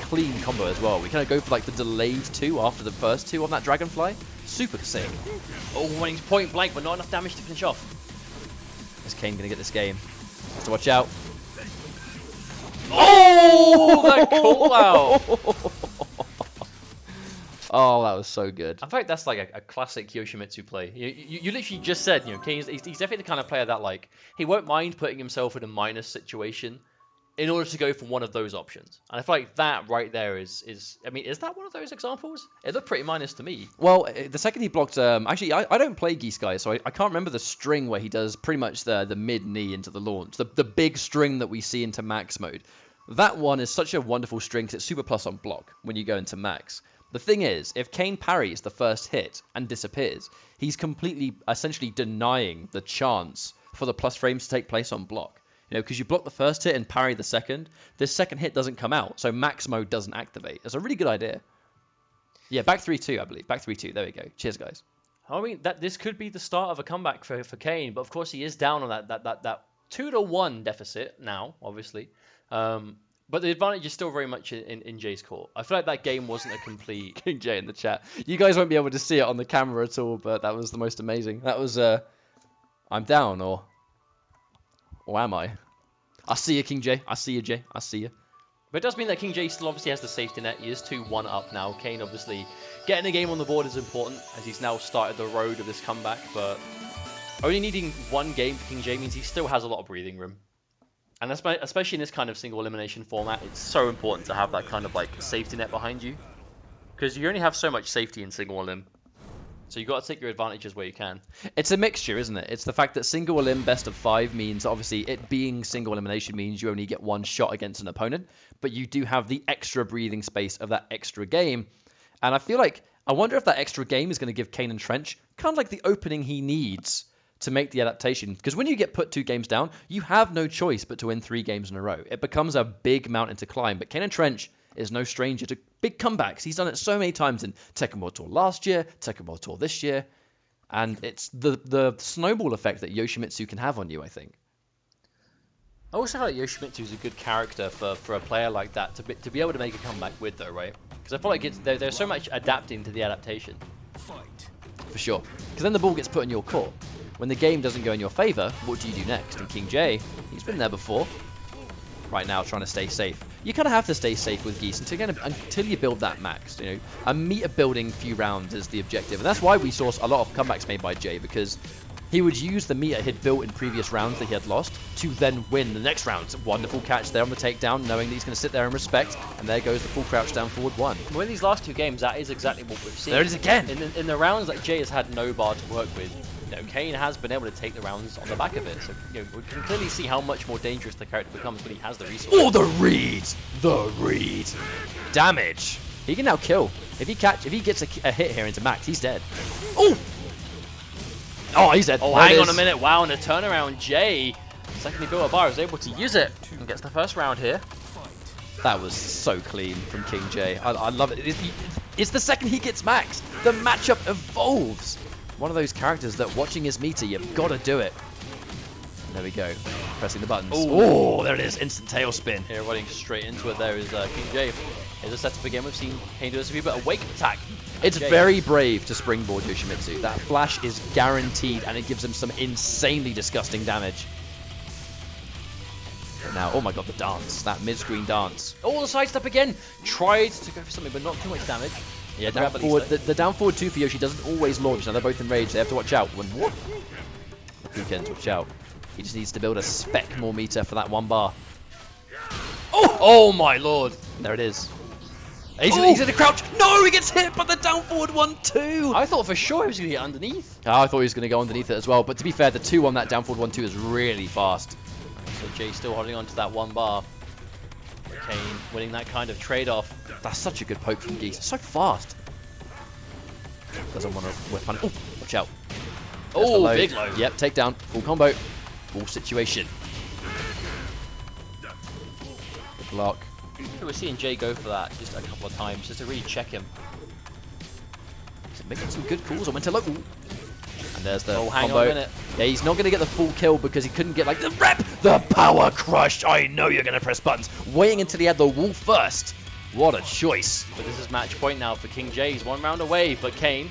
clean combo as well. We kind of go for like the delayed 2 after the first 2 on that Dragonfly. Super sick. Oh, when he's point blank, but not enough damage to finish off. Is Kane going to get this game? Has to watch out. Oh, that call out. Oh, that was so good. I think that's like a classic Yoshimitsu play. You literally just said, Kane, he's definitely the kind of player that, like, he won't mind putting himself in a minus situation in order to go for one of those options. And I feel like that right there is I mean, is that one of those examples? It looked pretty minus to me. Well, the second he blocked... actually, I don't play Geese Guy, so I can't remember the string where he does pretty much the mid-knee into the launch. The big string that we see into max mode. That one is such a wonderful string because it's super plus on block when you go into max. The thing is, if Kane parries the first hit and disappears, he's completely, essentially denying the chance for the plus frames to take place on block. Because you block the first hit and parry the second, this second hit doesn't come out, so max mode doesn't activate. It's a really good idea. Yeah, back 3-2, I believe. Back 3-2, there we go. Cheers, guys. I mean, this could be the start of a comeback for Kane, but of course he is down on that 2-1 deficit now, obviously. But the advantage is still very much in Jay's court. I feel like that game wasn't a complete... King Jay in the chat. You guys won't be able to see it on the camera at all, but that was the most amazing. That was, I'm down, or am I? I see you, King Jay. I see you, Jay. I see you. But it does mean that King Jay still obviously has the safety net. He is 2-1 up now. Kane obviously getting a game on the board is important as he's now started the road of this comeback. But only needing one game for King Jay means he still has a lot of breathing room. And especially in this kind of single elimination format, it's so important to have that kind of like safety net behind you. Because you only have so much safety in single elim. So you've got to take your advantages where you can. It's a mixture, isn't it? It's the fact that single elim best of 5 means, obviously, it being single elimination means you only get one shot against an opponent, but you do have the extra breathing space of that extra game. And I feel like, I wonder if that extra game is going to give KaneAndTrench kind of like the opening he needs to make the adaptation. Because when you get put 2 games down, you have no choice but to win 3 games in a row. It becomes a big mountain to climb, but KaneAndTrench is no stranger to big comebacks. He's done it so many times in Tekken World Tour last year, Tekken World Tour this year, and it's the snowball effect that Yoshimitsu can have on you, I think. I also feel like Yoshimitsu is a good character for a player like that to be able to make a comeback with, though, right? Because I feel like there's so much adapting to the adaptation. For sure. Because then the ball gets put in your court. When the game doesn't go in your favor, what do you do next? And King Jay, he's been there before. Right now, trying to stay safe. You kind of have to stay safe with Geese until you build that max. You know, a meter building few rounds is the objective, and that's why we saw a lot of comebacks made by Jay, because he would use the meter he'd built in previous rounds that he had lost to then win the next round. It's a wonderful catch there on the takedown, knowing that he's going to sit there and respect, and there goes the full crouch down forward 1. Well, in these last 2 games, that is exactly what we've seen. There it is again. In the rounds that Jay has had no bar to work with, you know, Kane has been able to take the rounds on the back of it. So, you know, we can clearly see how much more dangerous the character becomes when he has the resources. Oh, the read! The read! Damage! He can now kill. If he gets a hit here into max, he's dead. Oh! Oh, he's dead. Oh, hang on a minute. Wow, and a turnaround. Jay, secondly built a bar, is able to use it and gets the first round here. That was so clean from King Jay. I love it. It's the second he gets max. The matchup evolves. One of those characters that watching his meter, you've got to do it. There we go. Pressing the buttons. Oh, there it is. Instant tailspin. Here, running straight into it there is King Jay. Here's a setup again. We've seen Kane do this a few, but a wake attack. It's very brave to springboard Yoshimitsu. That flash is guaranteed, and it gives him some insanely disgusting damage. Now, oh my god, the dance. That mid-screen dance. Oh, the sidestep again. Tried to go for something, but not too much damage. Yeah, down forward, the down forward 2 for Yoshi doesn't always launch. Now they're both enraged. They have to watch out. When what? Weekends, watch out. He just needs to build a speck more meter for that 1 bar. Oh my lord. There it is. He's in a crouch. No, he gets hit by the down forward 1-2. I thought for sure he was going to get underneath. Oh, I thought he was going to go underneath it as well. But to be fair, the 2 on that down forward 1-2 is really fast. So Jay still holding on to that 1 bar. Kane winning that kind of trade-off. That's such a good poke from Geese. It's so fast. Doesn't want to whip on. Oh, watch out. Oh, big low. Yep, takedown. Full combo. Full situation. Good block. We're seeing Jay go for that just a couple of times, just to really check him. He's making some good calls. I went to local. And there's the hang combo. on a minute. Yeah, he's not going to get the full kill because he couldn't get like the rep. The power crush. I know you're going to press buttons. Waiting until he had the wall first. What a choice. But this is match point now for King Jay. He's 1 round away, but Kane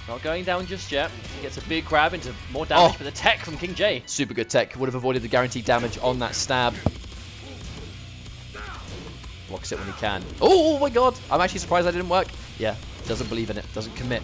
not going down just yet. He gets a big grab into more damage, but the tech from King Jay. Super good tech. Would have avoided the guaranteed damage on that stab. Blocks it when he can. Oh my god. I'm actually surprised that didn't work. Yeah, doesn't believe in it. Doesn't commit.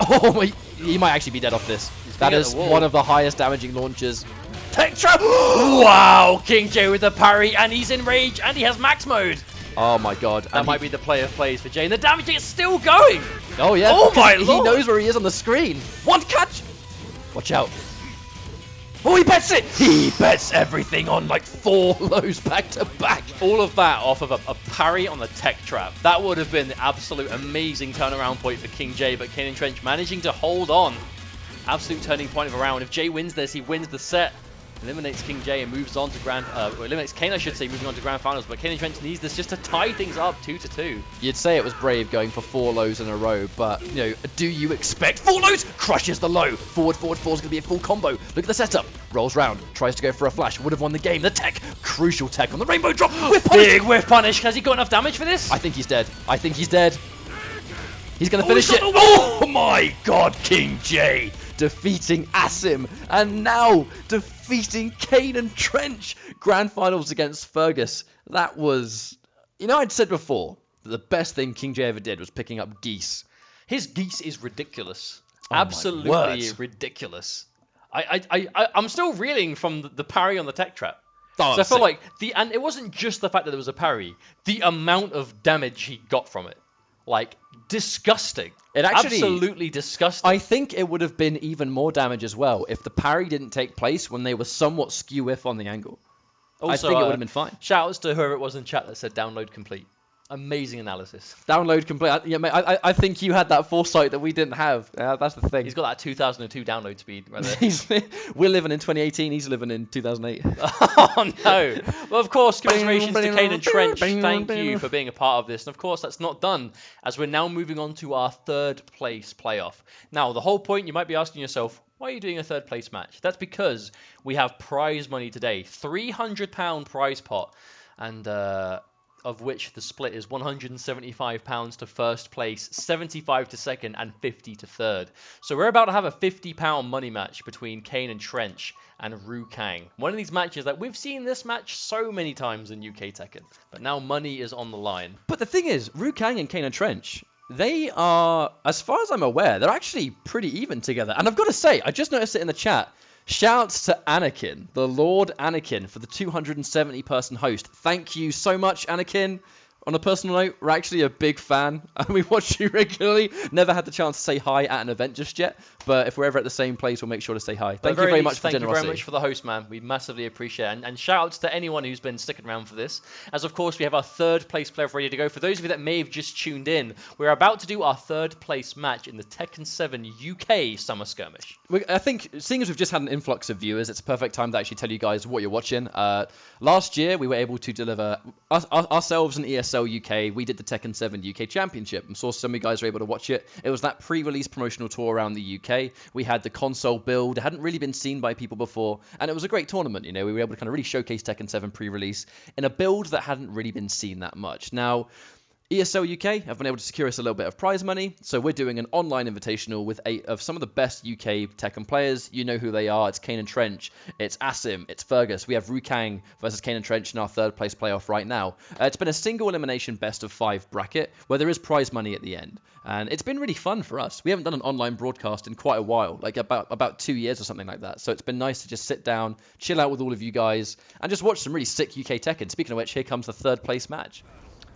Oh my. He might actually be dead off this. That is one of the highest damaging launches. Tech trap! Wow! King Jay with the parry, and he's in rage, and he has max mode. Oh my god. That might be the play of plays for Jay, and the damage is still going! Oh yeah. Oh my lord! He knows where he is on the screen. One catch! Watch out. Oh, he bets it! He bets everything on like 4 lows back to back. All of that off of a parry on the tech trap. That would have been the absolute amazing turnaround point for King Jay, but KaneAndTrench managing to hold on. Absolute turning point of a round. If Jay wins this, he wins the set. eliminates King J and moves on to eliminates Kane, I should say, moving on to Grand Finals. But KaneAndTrench needs this just to tie things up 2-2. You'd say it was brave going for 4 lows in a row, but, you know, do you expect 4 lows? Crushes the low. Forward, forward, forward is going to be a full combo. Look at the setup. Rolls round, tries to go for a flash, would have won the game. The tech, crucial tech on the rainbow drop. Whiff punish. Big whiff punish. Has he got enough damage for this? I think he's dead. I think he's dead. He's going to finish it. Oh my god, King J defeating Assam and now defeating KaneAndTrench. Grand Finals against Fergus. That was, you know, I'd said before that the best thing King J ever did was picking up Geese. His Geese is ridiculous. Oh absolutely ridiculous. I'm still reeling from the parry on the tech trap. Oh, so I feel like and it wasn't just the fact that there was a parry, the amount of damage he got from it. Like, disgusting. It actually, absolutely disgusting. I think it would have been even more damage as well if the parry didn't take place when they were somewhat skew-if on the angle. Also, I think it would have been fine. Shout outs to whoever it was in chat that said download complete. Amazing analysis. Download complete. Yeah, mate, I think you had that foresight that we didn't have. That's the thing. He's got that 2002 download speed right there. We're living in 2018. He's living in 2008. Oh, no. Well, of course, commiserations to KaneAndTrench. Thank you for being a part of this. And, of course, that's not done, as we're now moving on to our 3rd place playoff. Now, the whole point, you might be asking yourself, why are you doing a 3rd place match? That's because we have prize money today. £300 prize pot. And, of which the split is £175 to first place, 75 to second, and 50 to third. So we're about to have a £50 money match between KaneAndTrench and Rukang. One of these matches that we've seen this match so many times in UK Tekken, but now money is on the line. But the thing is, Rukang and KaneAndTrench, they are, as far as I'm aware, they're actually pretty even together. And I've got to say, I just noticed it in the chat. Shouts to Anakin, the Lord Anakin, for the 270-person host. Thank you so much, Anakin. On a personal note, we're actually a big fan, and we watch you regularly. Never had the chance to say hi at an event just yet, but if we're ever at the same place, we'll make sure to say hi. Thank you very much for generosity. Thank you very much for the host, man. We massively appreciate it. And shout outs to anyone who's been sticking around for this. As, of course, we have our 3rd place player ready to go. For those of you that may have just tuned in, we're about to do our 3rd place match in the Tekken 7 UK Summer Skirmish. I think, seeing as we've just had an influx of viewers, it's a perfect time to actually tell you guys what you're watching. Last year, we were able to deliver ourselves an ESL UK. We did the Tekken 7 UK Championship. I'm sure some of you guys were able to watch it. It was that pre-release promotional tour around the UK. We had the console build. It hadn't really been seen by people before, and it was a great tournament. You know, we were able to kind of really showcase Tekken 7 pre-release in a build that hadn't really been seen that much. Now, ESL UK have been able to secure us a little bit of prize money, so we're doing an online invitational with 8 of some of the best UK Tekken players. You know who they are. It's KaneAndTrench, it's Assam, it's Fergus. We have Rukang versus KaneAndTrench in our 3rd place playoff right now. It's been a single elimination best of 5 bracket where there is prize money at the end, and it's been really fun for us. We haven't done an online broadcast in quite a while, like about 2 years or something like that, so it's been nice to just sit down, chill out with all of you guys, and just watch some really sick UK Tekken. Speaking of which, here comes the 3rd place match.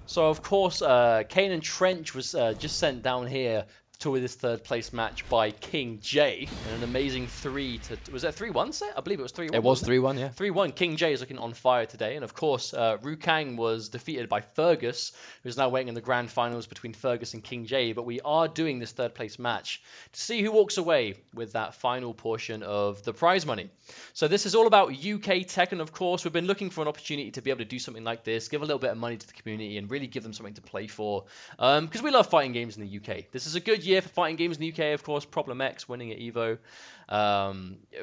So, of course, KaneAndTrench was just sent down here to this 3rd place match by King J in an amazing 3-2. Was it a 3-1 set? I believe it was 3-1. It was 3-1, yeah. 3-1. King J is looking on fire today. And, of course, Rukang was defeated by Fergus, who's now waiting in the grand finals between Fergus and King J. But we are doing this 3rd place match to see who walks away with that final portion of the prize money. So this is all about UK Tekken, of course. We've been looking for an opportunity to be able to do something like this, give a little bit of money to the community and really give them something to play for. Because we love fighting games in the UK. This is a good year for fighting games in the UK, of course. Problem X winning at EVO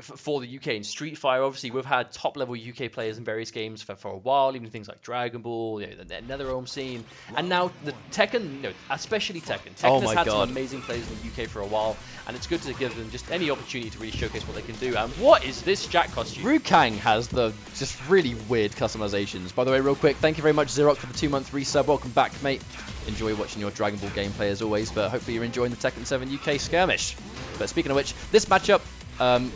for the UK in Street Fighter. Obviously, we've had top-level UK players in various games for a while, even things like Dragon Ball, the NetherRealm scene. And now the Tekken, especially Tekken. Tekken has had some amazing players in the UK for a while, and it's good to give them just any opportunity to really showcase what they can do. And what is this Jack costume? Rukang has the just really weird customizations. By the way, real quick, thank you very much, Xerox, for the 2-month resub. Welcome back, mate. Enjoy watching your Dragon Ball gameplay as always, but hopefully you're enjoying the Tekken 7 UK Skirmish. But speaking of which, this matchup,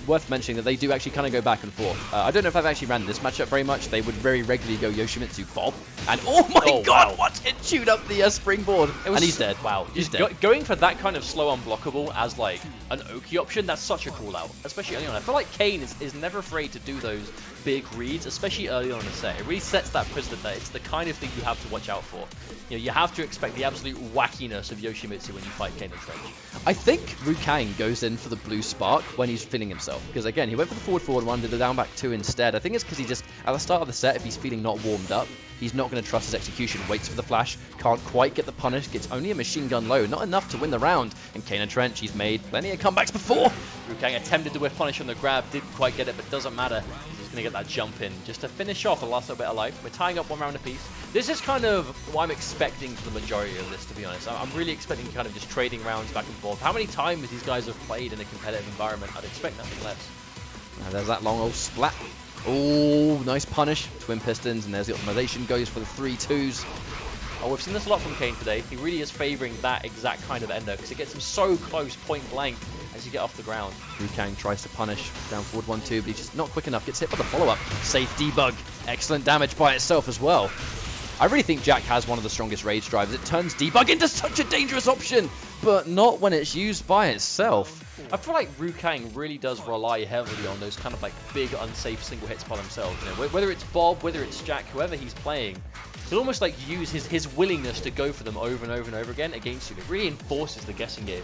worth mentioning that they do actually kind of go back and forth. I don't know if I've actually ran this matchup very much. They would very regularly go Yoshimitsu Bob. And oh my god, wow. What it chewed up the springboard. And he's dead. Wow. He's dead. Going for that kind of slow unblockable as like an Oki option, that's such a cool out. Especially early on. I feel like Kane is never afraid to do those big reads, especially early on in the set. It really sets that precedent that it's the kind of thing you have to watch out for. You know, you have to expect the absolute wackiness of Yoshimitsu when you fight KaneAndTrench. I think Rukang goes in for the blue spark when he's feeling himself. Because again, he went for the forward one, did the down back 2 instead. I think it's because he just, at the start of the set, if he's feeling not warmed up, he's not going to trust his execution. Waits for the flash, can't quite get the punish, gets only a machine gun low, not enough to win the round. And KaneAndTrench, he's made plenty of comebacks before. Rukang attempted to whiff punish on the grab, didn't quite get it, but doesn't matter. He's going to get that jump in just to finish off the last little bit of life. We're tying up 1 round apiece. This is kind of what I'm expecting for the majority of this, to be honest. I'm really expecting kind of just trading rounds back and forth. How many times these guys have played in a competitive environment? I'd expect nothing less. There's that long old splat. Oh, nice punish. Twin pistons, and there's the optimization. Goes for the 3-2s. Oh, we've seen this a lot from Kane today. He really is favouring that exact kind of ender because it gets him so close, point blank, as you get off the ground. Rukang tries to punish down forward 1-2, but he's just not quick enough. Gets hit by the follow-up. Safe debug. Excellent damage by itself as well. I really think Jack has one of the strongest rage drivers. It turns debug into such a dangerous option, but not when it's used by itself. I feel like Rukang really does rely heavily on those kind of like big, unsafe single hits by themselves. You know, whether it's Bob, whether it's Jack, whoever he's playing, he'll almost like use his willingness to go for them over and over and over again against you. It really enforces the guessing game.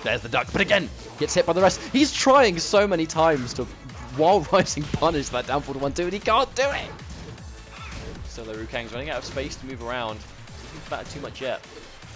There's the duck, but again, gets hit by the rest. He's trying so many times to, while rising, punish that down forward 1-2, and he can't do it. So the Rukang's running out of space to move around. He's battered too much yet.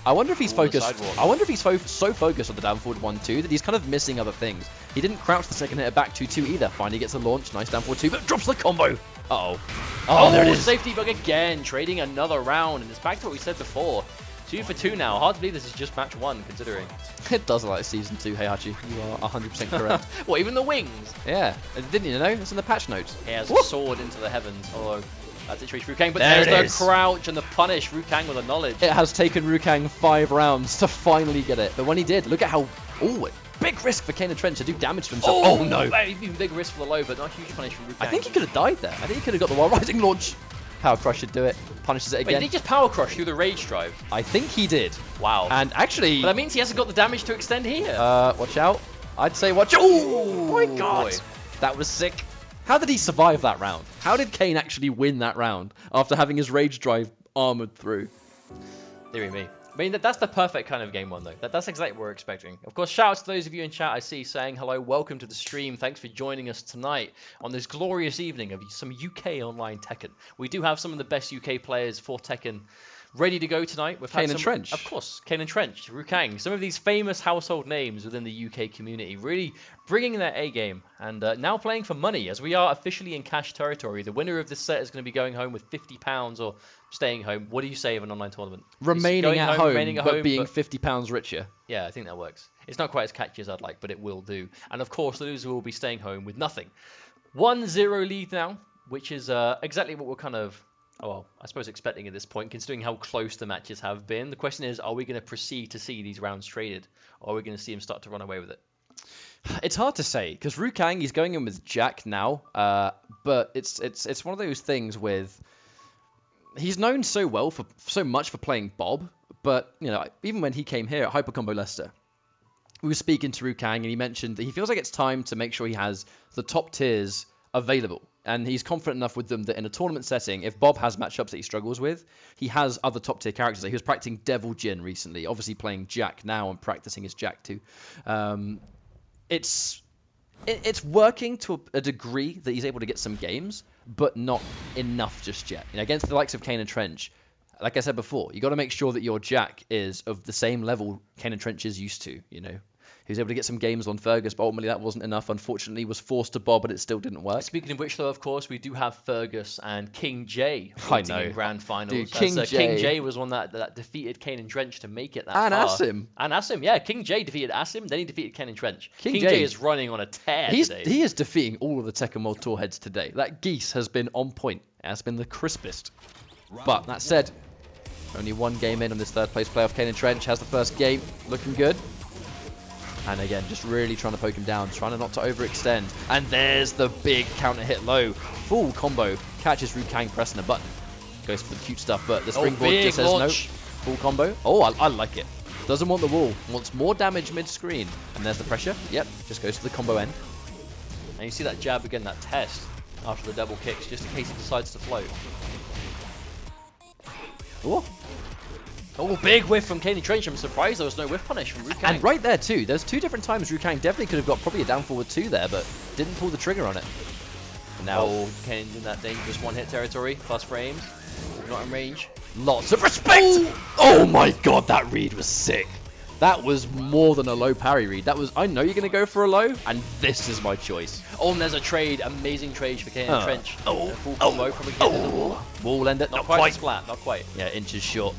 I wonder if he's focused. I wonder if he's so focused on the down forward 1-2 that he's kind of missing other things. He didn't crouch the second hit back 2-2 either. Finally gets a launch, nice down forward 2, but drops the combo. Uh-oh. Oh, there it is. Safety bug again, trading another round, and it's back to what we said before. 2 for 2 now. Hard to believe this is just match 1, considering. It does look like Season 2, Heihachi. You are 100% correct. What, even the wings? Yeah. Didn't you know? It's in the patch notes. He has a sword into the heavens, although that's it, Rukang, but there's the crouch and the punish. Rukang with the knowledge. It has taken Rukang 5 rounds to finally get it, but when he did, look at how... Oh, big risk for KaneAndTrench to do damage to himself. Oh no! Even big risk for the low, but not huge punish from Rukang. I think he could have died there. I think he could have got the while rising launch. Power Crush should do it. Punishes it again. Wait, did he just Power Crush through the Rage Drive? I think he did. Wow. And actually... But that means he hasn't got the damage to extend here. Watch out. I'd say watch out. Oh my god. Boy. That was sick. How did he survive that round? How did Kane actually win that round after having his Rage Drive armored through? Deary me. I mean, that's the perfect kind of game one, though. That's exactly what we're expecting. Of course, shout out to those of you in chat I see saying hello, welcome to the stream. Thanks for joining us tonight on this glorious evening of some UK online Tekken. We do have some of the best UK players for Tekken ready to go tonight. We've had KaneAndTrench. Of course, KaneAndTrench, Rukang, some of these famous household names within the UK community, really bringing their A game and now playing for money as we are officially in cash territory. The winner of this set is going to be going home with £50 or staying home. What do you say of an online tournament? Remaining at home, but being £50 richer. Yeah, I think that works. It's not quite as catchy as I'd like, but it will do. And of course, the loser will be staying home with nothing. 1-0 lead now, which is exactly what we're kind of... Oh, well, I suppose expecting at this point, considering how close the matches have been. The question is, are we going to proceed to see these rounds traded? Or are we going to see him start to run away with it? It's hard to say, because Rukang, he's going in with Jack now, but it's one of those things with... He's known so much for playing Bob, but, you know, even when he came here at Hyper Combo Leicester, we were speaking to Rukang, and he mentioned that he feels like it's time to make sure he has the top tiers available. And he's confident enough with them that in a tournament setting, if Bob has matchups that he struggles with, he has other top tier characters. He was practicing Devil Jin recently, obviously playing Jack now and practicing his Jack too. It's working to a degree that he's able to get some games, but not enough just yet. You know, against the likes of KaneAndTrench, like I said before, you got to make sure that your Jack is of the same level KaneAndTrench is used to, you know. He was able to get some games on Fergus, but ultimately that wasn't enough. Unfortunately, he was forced to Bob, but it still didn't work. Speaking of which, though, of course, we do have Fergus and King J in grand finals. Dude, King J was one that defeated KaneAndTrench to make it that far. And Assam, yeah. King J defeated Assam, then he defeated KaneAndTrench. King J is running on a tear today. He is defeating all of the Tekken World Tour heads today. That geese has been on point. It has been the crispest. But that said, only one game in on this third place playoff. KaneAndTrench has the first game, looking good. And again, just really trying to poke him down, trying not to overextend. And there's the big counter hit low. Full combo. Catches Rukang pressing a button. Goes for the cute stuff, but the springboard just says no. Full combo. Oh, I like it. Doesn't want the wall. Wants more damage mid-screen. And there's the pressure. Yep, just goes to the combo end. And you see that jab again, that test after the double kicks, just in case he decides to float. Ooh. Oh, big whiff from KaneAndTrench. I'm surprised there was no whiff punish from Rukang. And right there too, there's 2 different times Rukang definitely could have got probably a down forward 2 there, but didn't pull the trigger on it. And now Kane's in that dangerous one-hit territory, plus frames, not in range. Lots of respect! Oh my god, that read was sick. That was more than a low parry read. That was, I know you're going to go for a low, and this is my choice. Oh, and there's a trade, amazing trade for KaneAndTrench. Full combo from a Wall end it, not quite splat, not quite. Yeah, inches short.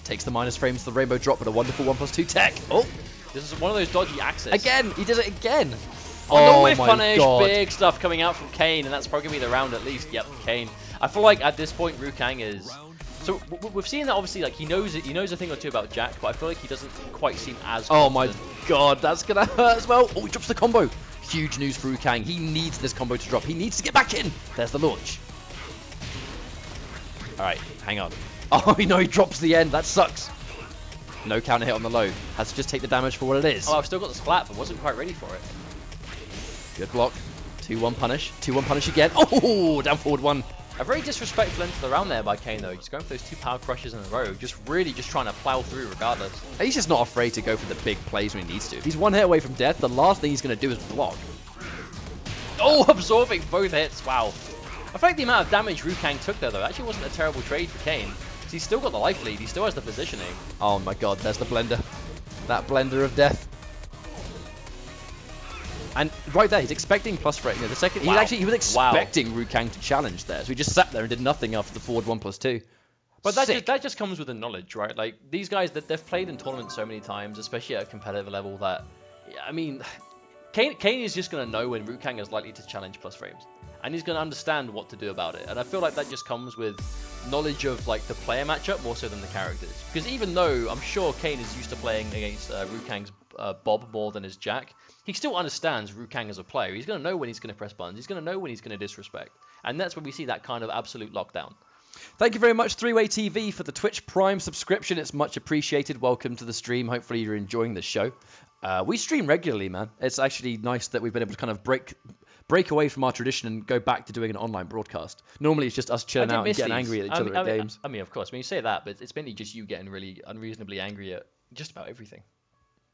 Takes the minus frames to the rainbow drop, but a wonderful 1+2 tech. Oh, this is one of those dodgy axes. Again, he did it again. Oh, the whiff my punish, god. big stuff coming out from Kane, and that's probably going to be the round at least. Yep, Kane. I feel like at this point, Rukang is... So we've seen that obviously, like he knows a thing or two about Jack, but I feel like he doesn't quite seem as confident. Oh my god, that's gonna hurt as well. Oh, he drops the combo. Huge news for Rukang. He needs this combo to drop. He needs to get back in. There's the launch. All right, hang on. Oh, no, he drops the end. That sucks. No counter hit on the low. Has to just take the damage for what it is. Oh, I've still got the splat, but wasn't quite ready for it. Good block. 2-1 punish. 2-1 punish again. Oh, down forward 1. A very disrespectful end to the round there by Kane, though. He's going for those 2 power crushes in a row, just really just trying to plow through regardless. He's just not afraid to go for the big plays when he needs to. If he's 1 hit away from death, the last thing he's going to do is block. Oh, absorbing both hits. Wow. I feel like the amount of damage Rukang took there, though, actually wasn't a terrible trade for Kane. He's still got the life lead. He still has the positioning. Oh my god, there's the blender. That blender of death. And right there, he's expecting plus frame. You know, the second, he was expecting Rukang to challenge there, so he just sat there and did nothing after the forward 1+2. But that just comes with the knowledge, right? Like these guys, that they've played in tournaments so many times, especially at a competitive level. That, I mean, Kane is just gonna know when Rukang is likely to challenge plus frames, and he's gonna understand what to do about it. And I feel like that just comes with knowledge of like the player matchup more so than the characters. Because even though I'm sure Kane is used to playing against Rukang's Bob more than his Jack, he still understands Rukang as a player. He's going to know when he's going to press buttons. He's going to know when he's going to disrespect. And that's when we see that kind of absolute lockdown. Thank you very much, 3-Way TV, for the Twitch Prime subscription. It's much appreciated. Welcome to the stream. Hopefully you're enjoying the show. We stream regularly, man. It's actually nice that we've been able to kind of break away from our tradition and go back to doing an online broadcast. Normally it's just us chilling out and getting angry at each other at games. I mean, of course, when you say that, but it's mainly just you getting really unreasonably angry at just about everything.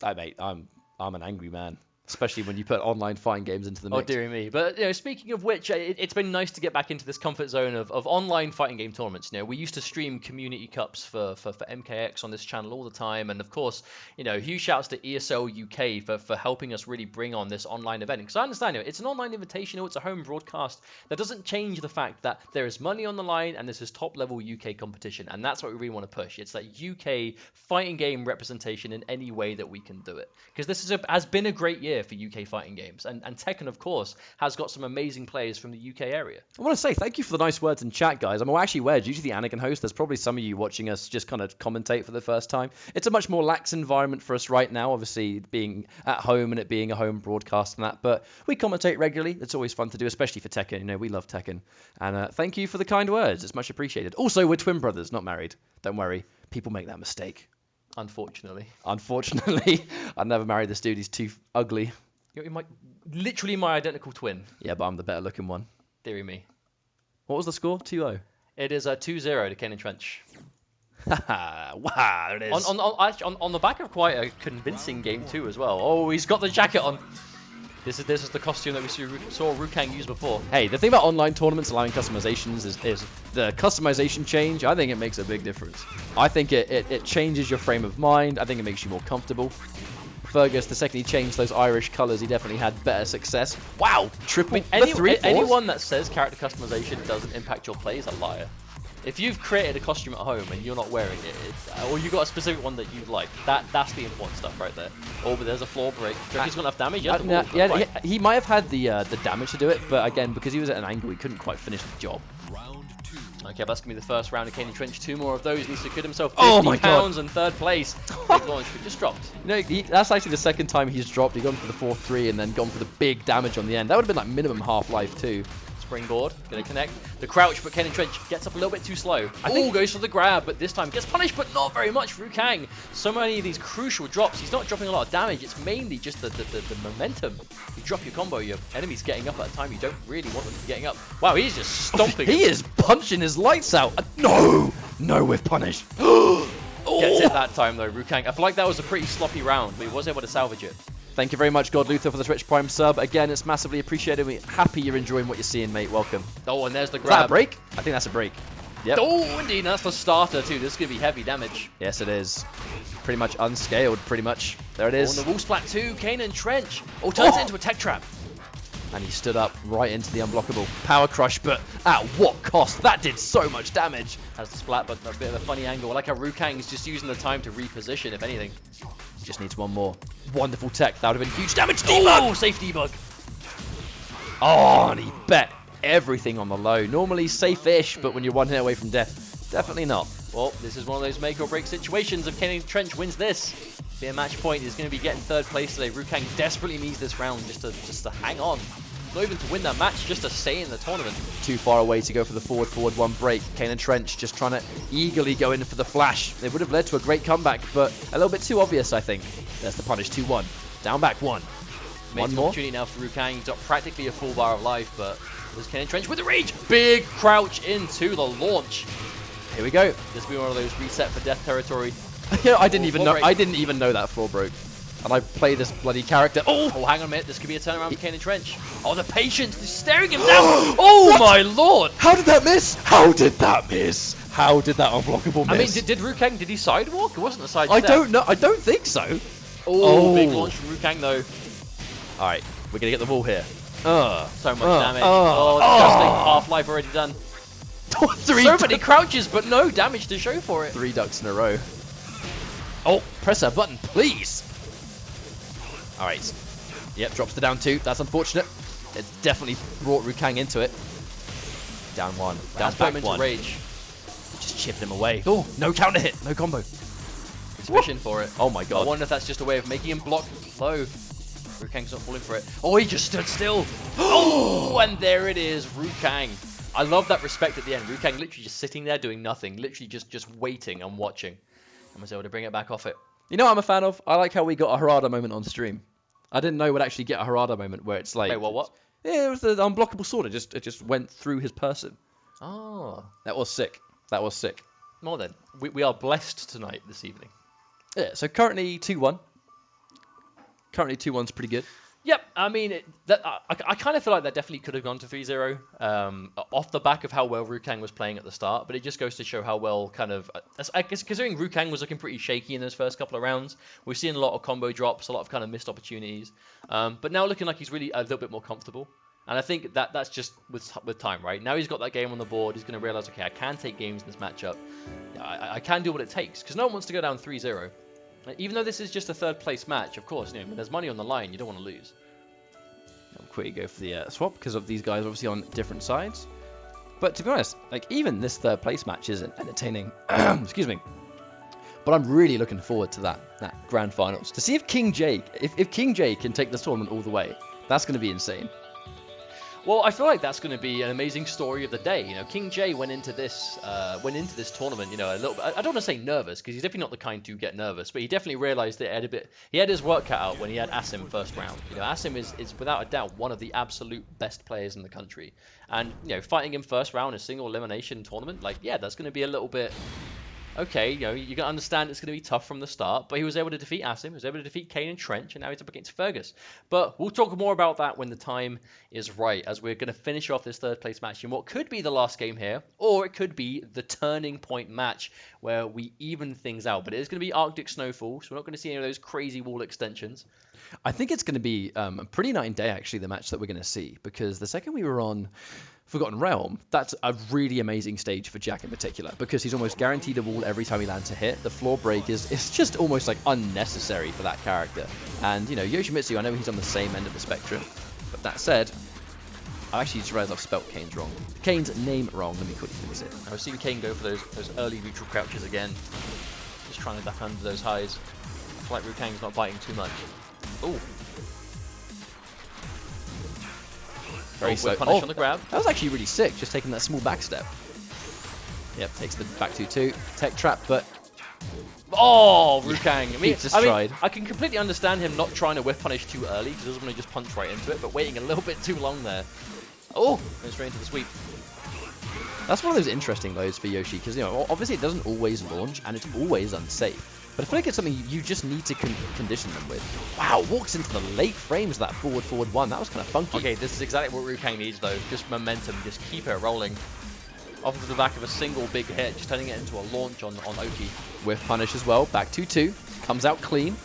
Mate, I'm an angry man. Especially when you put online fighting games into the mix. Oh, dearie me. But, you know, speaking of which, it's been nice to get back into this comfort zone of online fighting game tournaments. You know, we used to stream community cups for MKX on this channel all the time. And, of course, you know, huge shouts to ESL UK for helping us really bring on this online event. Because I understand, you know, it's an online invitational, it's a home broadcast. That doesn't change the fact that there is money on the line and this is top-level UK competition. And that's what we really want to push. It's that UK fighting game representation in any way that we can do it. Because this has been a great year for UK fighting games, and Tekken, of course, has got some amazing players from the UK area. I want to say thank you for the nice words in chat, guys. I'm actually aware, due to the Anakin host, there's probably some of you watching us just kind of commentate for the first time. It's a much more lax environment for us right now, obviously being at home and it being a home broadcast and that, but we commentate regularly. It's always fun to do, especially for Tekken. You know, we love Tekken, and thank you for the kind words. It's much appreciated. Also, we're twin brothers, not married. Don't worry, people make that mistake. Unfortunately, I never married this dude. He's too ugly. You're literally my identical twin. Yeah, but I'm the better looking one. Deary me. What was the score? 2-0. It is 2-0 to KaneAndTrench. Wow, it is. On the back of quite a convincing game too as well. Oh, he's got the jacket on. This is the costume that we saw Rukang use before. Hey, the thing about online tournaments allowing customizations is the customization change. I think it makes a big difference. I think it changes your frame of mind. I think it makes you more comfortable. Fergus, the second he changed those Irish colours, he definitely had better success. Wow, triple. Anyone that says character customization doesn't impact your play is a liar. If you've created a costume at home and you're not wearing it, or you got a specific one that you like, that's the important stuff right there. Oh, but there's a floor break. Do you think he's got enough damage? Yeah, he might have had the damage to do it, but again, because he was at an angle, he couldn't quite finish the job. Okay, that's going to be the first round of KaneAndTrench. 2 more of those. He needs to get himself 50 pounds in third place. Big launch, but just dropped. You know, that's actually the second time he's dropped. He's gone for the 4-3 and then gone for the big damage on the end. That would have been like minimum half-life too. Springboard, gonna connect. The crouch, but KaneAndTrench gets up a little bit too slow. Goes for the grab, but this time gets punished, but not very much. Rukang, so many of these crucial drops. He's not dropping a lot of damage. It's mainly just the momentum. You drop your combo, your enemy's getting up at a time you don't really want them to be getting up. Wow, he's just stomping. He is punching his lights out. No, we're punished. Gets it that time though, Rukang. I feel like that was a pretty sloppy round, but he was able to salvage it. Thank you very much, God Luther, for the Twitch Prime sub. Again, it's massively appreciated. We're happy you're enjoying what you're seeing, mate. Welcome. Oh, and there's the grab. Is that a break? I think that's a break. Yep. Oh, indeed. That's the starter, too. This is going to be heavy damage. Yes, it is. Pretty much unscaled, pretty much. There it is. Oh, and the wall splat, too. KaneAndTrench. Oh, turns it into a tech trap. And he stood up right into the unblockable power crush, but at what cost? That did so much damage. Has the splat, but a bit of a funny angle. I like how Rukang's just using the time to reposition, if anything. Just needs one more. Wonderful tech. That would have been huge damage. Oh, safe debug. Oh, and he bet everything on the low. Normally safe-ish, but when you're 1 hit away from death, definitely not. Well, this is one of those make or break situations. If KaneAndTrench wins this, be a match point. He's going to be getting 3rd place today. Rukang desperately needs this round just to hang on. Not even to win that match, just to stay in the tournament. Too far away to go for the forward one break. KaneAndTrench just trying to eagerly go in for the flash. It would have led to a great comeback, but a little bit too obvious, I think. There's the punish, 2-1. Down back 1. One more. Opportunity now for Rukang. He's got practically a full bar of life, but there's KaneAndTrench with the rage. Big crouch into the launch. Here we go. This will be one of those reset for death territory. Yeah, I didn't even know that floor broke. And I play this bloody character. Oh, hang on a minute. This could be a turnaround for KaneAndTrench. Oh, the patience is staring him down. Oh, my lord. How did that miss? How did that miss? How did that unblockable miss? I mean, did Rukang, did he sidewalk? It wasn't a side I step. don't know. I don't think so. Oh, big launch from Rukang, though. All right, we're going to get the wall here. So much damage. Disgusting. Half-life already done. So many crouches, but no damage to show for it. 3 ducks in a row. Oh, press that button, please. All right. Yep, drops to down 2. That's unfortunate. It definitely brought Rukang into it. Down 1. Down back 1. Rage. Just chipped him away. Oh, no counter hit. No combo. He's fishing for it. Oh my god. I wonder if that's just a way of making him block low. Rukang's not falling for it. Oh, he just stood still. Oh, and there it is, Rukang. I love that respect at the end. Rukang literally just sitting there doing nothing. Literally just waiting and watching. And was able to bring it back off it. You know what I'm a fan of? I like how we got a Harada moment on stream. I didn't know we'd actually get a Harada moment where it's like... Wait, what? Yeah, it was the unblockable sword. It just went through his person. Oh. That was sick. That was sick. Well then, we are blessed tonight, this evening. Yeah, so currently 2-1. Currently 2-1's pretty good. Yep, I mean, I kind of feel like that definitely could have gone to 3-0 off the back of how well Rukang was playing at the start, but it just goes to show how well kind of... I guess considering Rukang was looking pretty shaky in those first couple of rounds, we're seeing a lot of combo drops, a lot of kind of missed opportunities, but now looking like he's really a little bit more comfortable. And I think that's just with time, right? Now he's got that game on the board, he's going to realize, okay, I can take games in this matchup. I can do what it takes, because no one wants to go down 3-0. Even though this is just a 3rd place match, of course, when there's money on the line, you don't want to lose. I'll quickly go for the swap because of these guys obviously on different sides. But to be honest, like even this 3rd place match isn't entertaining. Excuse me. But I'm really looking forward to that grand finals to see if King J, if King J can take this tournament all the way. That's going to be insane. Well, I feel like that's going to be an amazing story of the day. King J went into this tournament, a little bit. I don't want to say nervous because he's definitely not the kind to get nervous, but he definitely realized that he had his work cut out when he had Assam first round. Assam is without a doubt one of the absolute best players in the country, and fighting him first round in a single elimination tournament, that's going to be a little bit. Okay, you got to understand it's going to be tough from the start, but he was able to defeat Assam, he was able to defeat KaneAndTrench, and now he's up against Fergus. But we'll talk more about that when the time is right, as we're going to finish off this 3rd place match in what could be the last game here, or it could be the turning point match where we even things out. But it is going to be Arctic Snowfall, so we're not going to see any of those crazy wall extensions. I think it's going to be a pretty night and day, actually, the match that we're going to see, because the second we were on Forgotten Realm, that's a really amazing stage for Jack in particular, because he's almost guaranteed a wall every time he lands a hit. The floor break is just almost like unnecessary for that character. And, Yoshimitsu, I know he's on the same end of the spectrum, but that said, I actually just realized I've spelt Kane's name wrong. Let me quickly finish it. I was seeing Kane go for those early neutral crouches again, just trying to duck under those highs. I feel like Rukang's not biting too much. Ooh. Very slow. Punish on the grab. That was actually really sick, just taking that small back step. Yep, takes the back 2-2. Tech trap, but... Oh, Rukang. I can completely understand him not trying to whiff punish too early, because he doesn't want to just punch right into it, but waiting a little bit too long there. Oh, went straight into the sweep. That's one of those interesting lows for Yoshi, because, you know, obviously it doesn't always launch, and it's always unsafe. But I feel like it's something you just need to condition them with. Wow, walks into the late frames, that forward one. That was kind of funky. Okay, this is exactly what Rukang needs, though. Just momentum. Just keep it rolling. Off of the back of a single big hit, just turning it into a launch on Oki. Whiff punish as well. Back 2-2. Comes out clean.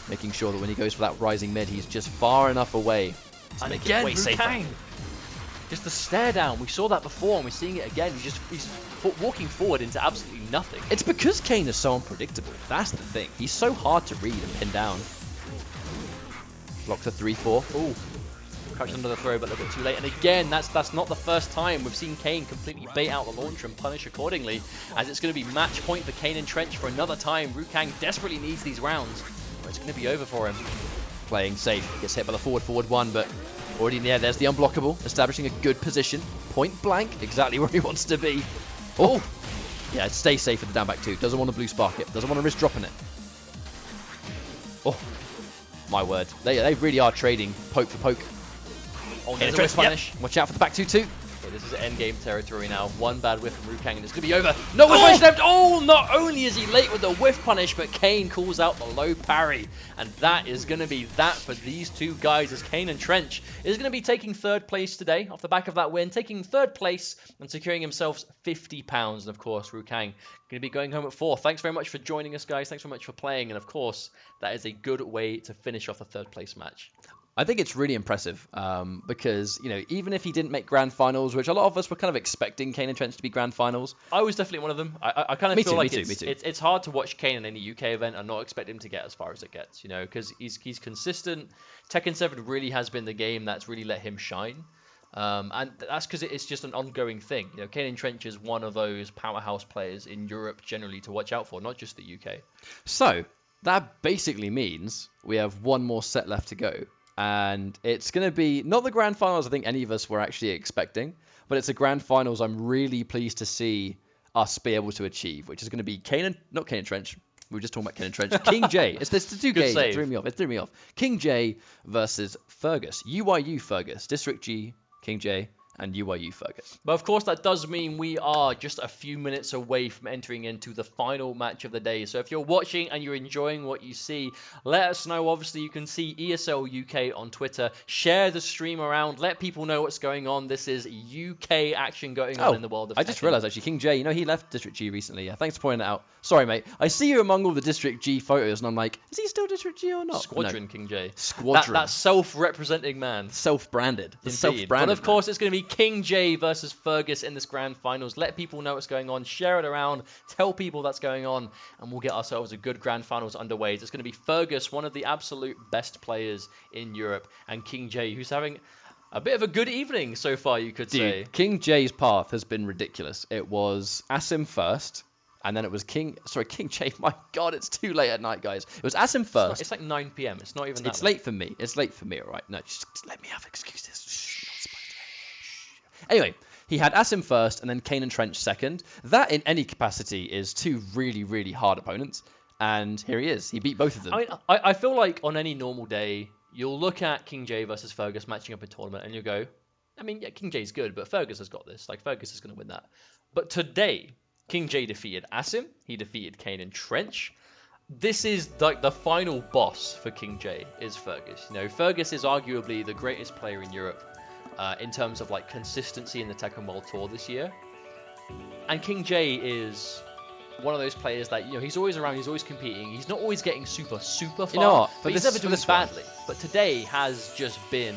Making sure that when he goes for that rising mid, he's just far enough away to make it way safer. Just the stare down. We saw that before, and we're seeing it again. He's walking forward into absolutely nothing. It's because Kane is so unpredictable. That's the thing. He's so hard to read and pin down. Block the 3-4. Ooh. Crouched under the throw, but a little bit too late. And again, that's not the first time we've seen Kane completely bait out the launcher and punish accordingly, as it's going to be match point for KaneAndTrench for another time. Rukang desperately needs these rounds, or it's going to be over for him. Playing safe. Gets hit by the forward one, but already in the air. There's the unblockable, establishing a good position. Point blank, exactly where he wants to be. Oh! Yeah, stay safe with the down back 2. Doesn't want to blue spark it. Doesn't want to risk dropping it. Oh, my word. They really are trading poke for poke. Oh, there's a whiff punish. Watch out for the back 2-2. Okay, this is endgame territory now. One bad whiff from Rukang and it's going to be over. No whiff punish left. Oh, not only is he late with the whiff punish, but Kane calls out the low parry. And that is going to be that for these two guys, as KaneAndTrench is going to be taking third place today off the back of that win, taking third place and securing himself £50. And of course, Rukang going to be going home at 4. Thanks very much for joining us, guys. Thanks very much for playing. And of course, that is a good way to finish off a third place match. I think it's really impressive because, you know, even if he didn't make grand finals, which a lot of us were kind of expecting KaneAndTrench to be grand finals. I was definitely one of them. I kind of feel like it's hard to watch Kane in any UK event and not expect him to get as far as it gets, you know, because he's consistent. Tekken 7 really has been the game that's really let him shine. And that's because it's just an ongoing thing. You know, KaneAndTrench is one of those powerhouse players in Europe generally to watch out for, not just the UK. So that basically means we have one more set left to go. And it's going to be not the grand finals I think any of us were actually expecting, but it's a grand finals I'm really pleased to see us be able to achieve, which is going to be not KaneAndTrench. We were just talking about KaneAndTrench. King J. It's the 2 games. It threw me off. King J versus Fergus. UYU Fergus. District G, King J, and UYU Fergus. But of course, that does mean we are just a few minutes away from entering into the final match of the day. So if you're watching and you're enjoying what you see, let us know. Obviously, you can see ESL UK on Twitter. Share the stream around. Let people know what's going on. This is UK action going on in the world of I just realized, actually, King J, you know, he left District G recently. Yeah, thanks for pointing it out. Sorry, mate. I see you among all the District G photos, and I'm like, is he still District G or not? Squadron, no. King J. Squadron. That self-representing man. Self-branded. But of course, it's going to be King J versus Fergus in this grand finals. Let people know what's going on. Share it around. Tell people that's going on. And we'll get ourselves a good grand finals underway. It's going to be Fergus, one of the absolute best players in Europe, and King J, who's having a bit of a good evening so far, you could say. King J's path has been ridiculous. It was Assam first, and then it was King J. My God, it's too late at night, guys. It was Assam first. It's like 9 p.m. It's not even that It's late for me. It's late for me, all right? No, just let me have excuses. Anyway, he had Assam first and then KaneAndTrench second. That, in any capacity, is two really, really hard opponents. And here he is. He beat both of them. I mean, I feel like on any normal day, you'll look at King J versus Fergus matching up a tournament and you'll go, I mean, yeah, King J's good, but Fergus has got this. Like, Fergus is going to win that. But today, King J defeated Assam. He defeated KaneAndTrench. This is like the final boss for King J is Fergus. You know, Fergus is arguably the greatest player in Europe. In terms of like consistency in the Tekken World Tour this year. And King J is one of those players that, you know, he's always around, he's always competing, he's not always getting super far, you know what? but he's never doing badly. But today has just been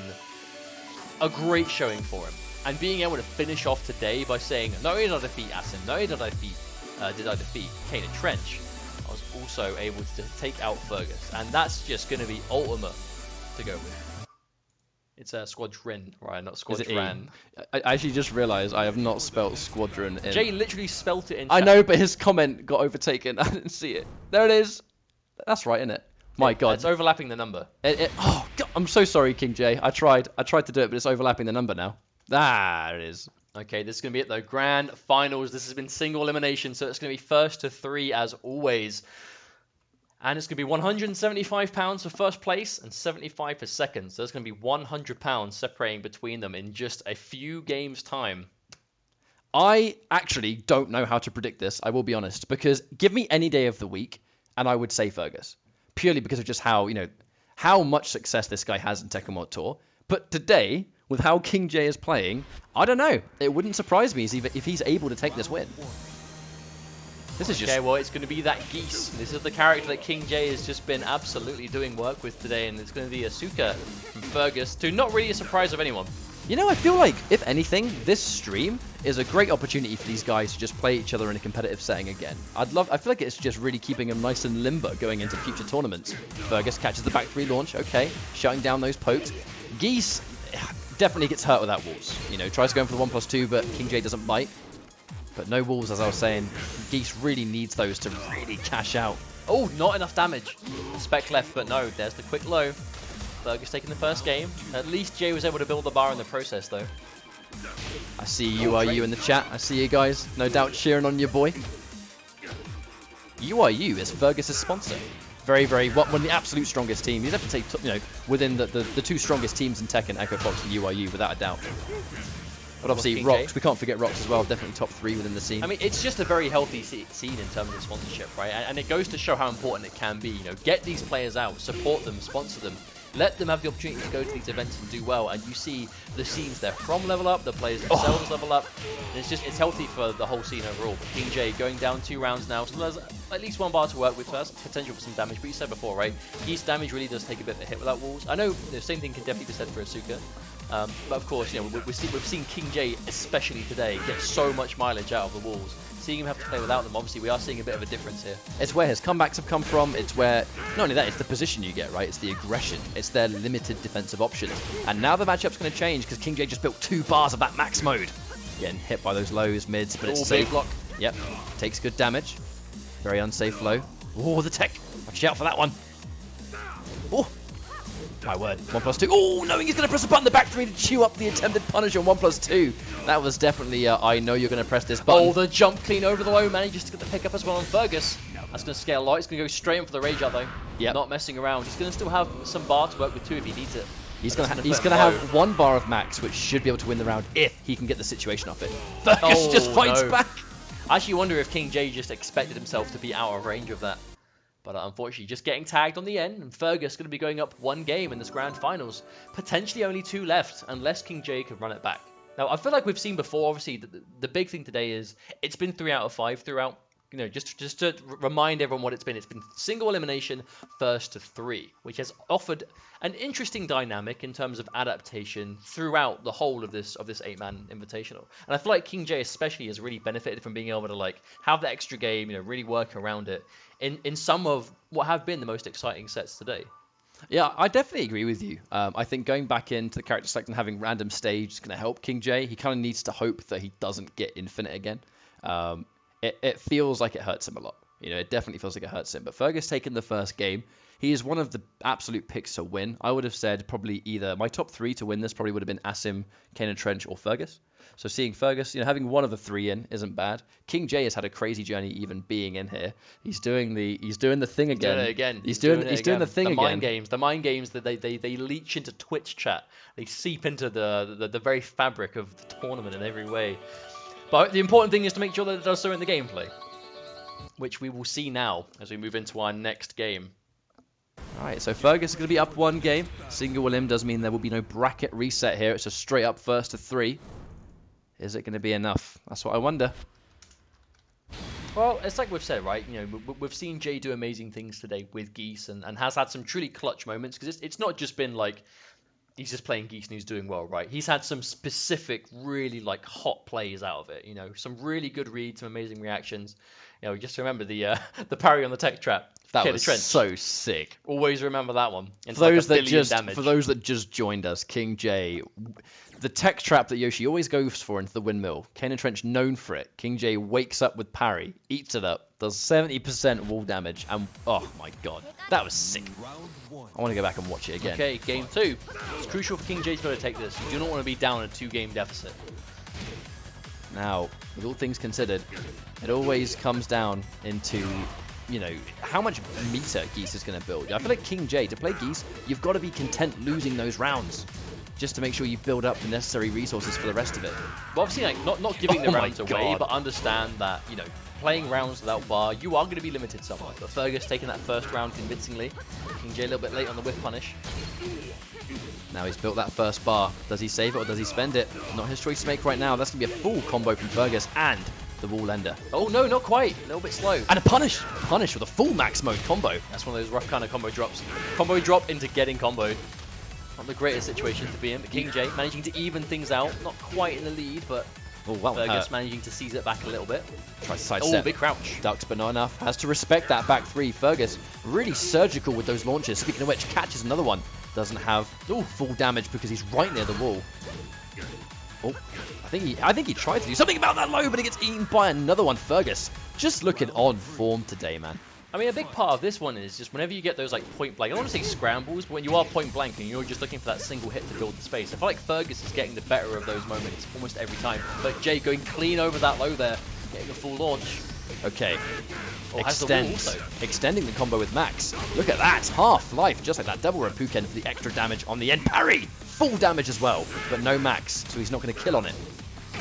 a great showing for him. And being able to finish off today by saying, not only did I defeat Assam, not only did I defeat KaneAndTrench, I was also able to take out Fergus. And that's just going to be ultimate to go with. It's a Squadron, right? Not Squadron. I actually just realised I have not spelt Squadron in. Jay literally spelt it in. I know, but his comment got overtaken. I didn't see it. There it is. That's right, isn't it? My God. It's overlapping the number. Oh, God, I'm so sorry, King J. I tried to do it, but it's overlapping the number now. There it is. Okay, this is going to be it though. Grand finals. This has been single elimination, so it's going to be first to 3 as always. And it's going to be £175 for first place and 75 for second. So there's going to be £100 separating between them in just a few games' time. I actually don't know how to predict this, I will be honest, because give me any day of the week, and I would say Fergus. Purely because of just how, how much success this guy has in Tekken World Tour. But today, with how King J is playing, I don't know. It wouldn't surprise me if he's able to take this win. This is just... Okay, well, it's going to be that Geese. This is the character that King J has just been absolutely doing work with today, and it's going to be Asuka from Fergus, to not really a surprise of anyone. I feel like, if anything, this stream is a great opportunity for these guys to just play each other in a competitive setting again. I feel like it's just really keeping them nice and limber going into future tournaments. Fergus catches the back 3 launch, okay, shutting down those pokes. Geese definitely gets hurt without walls. Tries to go in for the 1+2, but King J doesn't bite. But no walls, as I was saying. Geese really needs those to really cash out. Oh, not enough damage. Spec left, but no, there's the quick low. Fergus taking the first game. At least Jay was able to build the bar in the process, though. I see UIU in the chat. I see you guys. No doubt cheering on your boy. UIU is Fergus' sponsor. Very, very, one of the absolute strongest teams. You'd have to say, within the 2 strongest teams in Tekken, Echo Fox and UIU, without a doubt. But obviously, Rox, we can't forget Rox as well. Definitely top 3 within the scene. I mean, it's just a very healthy scene in terms of sponsorship, right? And it goes to show how important it can be. Get these players out, support them, sponsor them. Let them have the opportunity to go to these events and do well, and you see the scenes they're from level up, the players themselves level up, and it's healthy for the whole scene overall. But King J going down 2 rounds now, so there's at least 1 bar to work with, so that's potential for some damage. But you said before, right? Geese damage really does take a bit of a hit without walls. I know the same thing can definitely be said for Asuka, but of course, we've seen King J, especially today, get so much mileage out of the walls. Seeing him have to play without them, obviously, we are seeing a bit of a difference here. It's where his comebacks have come from. It's where, not only that, it's the position you get, right? It's the aggression. It's their limited defensive options. And now the matchup's going to change because King J just built 2 bars of that max mode. Getting hit by those lows, mids, but it's safe. Block. Yep. Takes good damage. Very unsafe low. Oh, the tech. Watch out for that one. Oh. My word. 1+2. Oh, knowing he's going to press a button, the back 3 to chew up the attempted punish on 1+2. That was definitely, I know you're going to press this button. Oh, the jump clean over the low, manages to get the pickup as well on Fergus. That's going to scale a lot. He's going to go straight in for the rage out though. Yep. Not messing around. He's going to still have some bar to work with too if he needs it. He's going to have 1 bar of max, which should be able to win the round if he can get the situation off it. Fergus just fights back. I actually wonder if King J just expected himself to be out of range of that. But unfortunately, just getting tagged on the end, and Fergus going to be going up 1 game in this grand finals. Potentially only 2 left, unless King J could run it back. Now, I feel like we've seen before, obviously, the big thing today is it's been 3 out of 5 throughout. Just to remind everyone what it's been single elimination, first to 3, which has offered an interesting dynamic in terms of adaptation throughout the whole of this 8-man invitational. And I feel like King J especially has really benefited from being able to have that extra game, really work around it in some of what have been the most exciting sets today. Yeah, I definitely agree with you. I think going back into the character select and having random stage is going to help King J. He kind of needs to hope that he doesn't get infinite again. It feels like it hurts him a lot. It definitely feels like it hurts him. But Fergus taking the first game, he is one of the absolute picks to win. I would have said probably either my top 3 to win this probably would have been Assam, KaneAndTrench, or Fergus. So seeing Fergus, having one of the 3 in isn't bad. King J has had a crazy journey even being in here. He's doing the thing again. He's doing the thing again. The mind games that they leach into Twitch chat. They seep into the very fabric of the tournament in every way. But the important thing is to make sure that it does so in the gameplay, which we will see now as we move into our next game. Alright, so Fergus is going to be up 1 game. Single elim does mean there will be no bracket reset here. It's a straight up first to 3. Is it going to be enough? That's what I wonder. Well, it's like we've said, right? We've seen Jay do amazing things today with Geese and has had some truly clutch moments because it's not just been he's just playing Geese and he's doing well, right? He's had some specific, really hot plays out of it. Some really good reads, some amazing reactions. Just remember the parry on the tech trap. That KaneAndTrench. was so sick. Always remember that one. For those that just joined us, King J, the tech trap that Yoshi always goes for into the windmill. KaneAndTrench known for it. King J wakes up with parry, eats it up, does 70% wall damage, and oh my god, that was sick. I want to go back and watch it again. Okay, game 2. It's crucial for King J to be able to take this. You do not want to be down a 2-game deficit. Now, with all things considered, it always comes down into, you know, how much meter Geese is going to build. I feel like King J, to play Geese, you've got to be content losing those rounds, just to make sure you build up the necessary resources for the rest of it. But obviously, like, not giving the rounds away, but understand that, you know, playing rounds without bar, you are going to be limited somewhat. But Fergus taking that first round convincingly. King J a little bit late on the whiff punish. Now he's built that first bar. Does he save it or does he spend it? Not his choice to make right now. That's going to be a full combo from Fergus and the wall ender. Oh no, not quite. A little bit slow. And a punish. Punish with a full max mode combo. That's one of those rough kind of combo drops. Combo drop into getting comboed. Not the greatest situation to be in, but King J managing to even things out. Not quite in the lead, but Fergus managing to seize it back a little bit. Tries to sidestep. Oh, big crouch. Ducks, but not enough. Has to respect that back 3. Fergus really surgical with those launches. Speaking of which, catches another one. Doesn't have full damage because he's right near the wall. Oh, I think he tried to do something about that low, but he gets eaten by another one. Fergus just looking on form today, man. I mean, a big part of this one is just whenever you get those like point blank, I don't want to say scrambles, but when you are point blank and you're just looking for that single hit to build the space, I feel like Fergus is getting the better of those moments almost every time. But Jay going clean over that low there, getting a full launch. Okay. Oh, Extending the combo with Max. Look at that. Half life, just like that double Reppuken for the extra damage on the end. Parry! Full damage as well, but no Max, so he's not going to kill on it.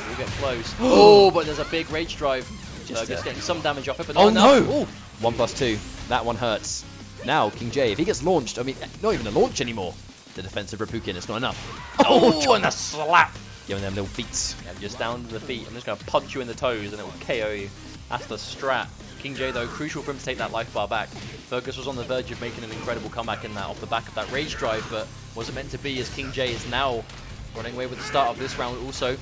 We'll get close. Oh, but there's a big rage drive. Fergus getting some damage off it, but not enough. No! 1+2. That one hurts. Now, King J, if he gets launched, I mean, not even a launch anymore. The defensive Reppuken, it's not enough. Oh, and a slap! Giving them little feet. Yeah, just down to the feet. I'm just going to punch you in the toes and it will KO you. That's the strat. King J, though, crucial for him to take that life bar back. Fergus was on the verge of making an incredible comeback in that off the back of that rage drive, but wasn't meant to be, as King J is now running away with the start of this round also.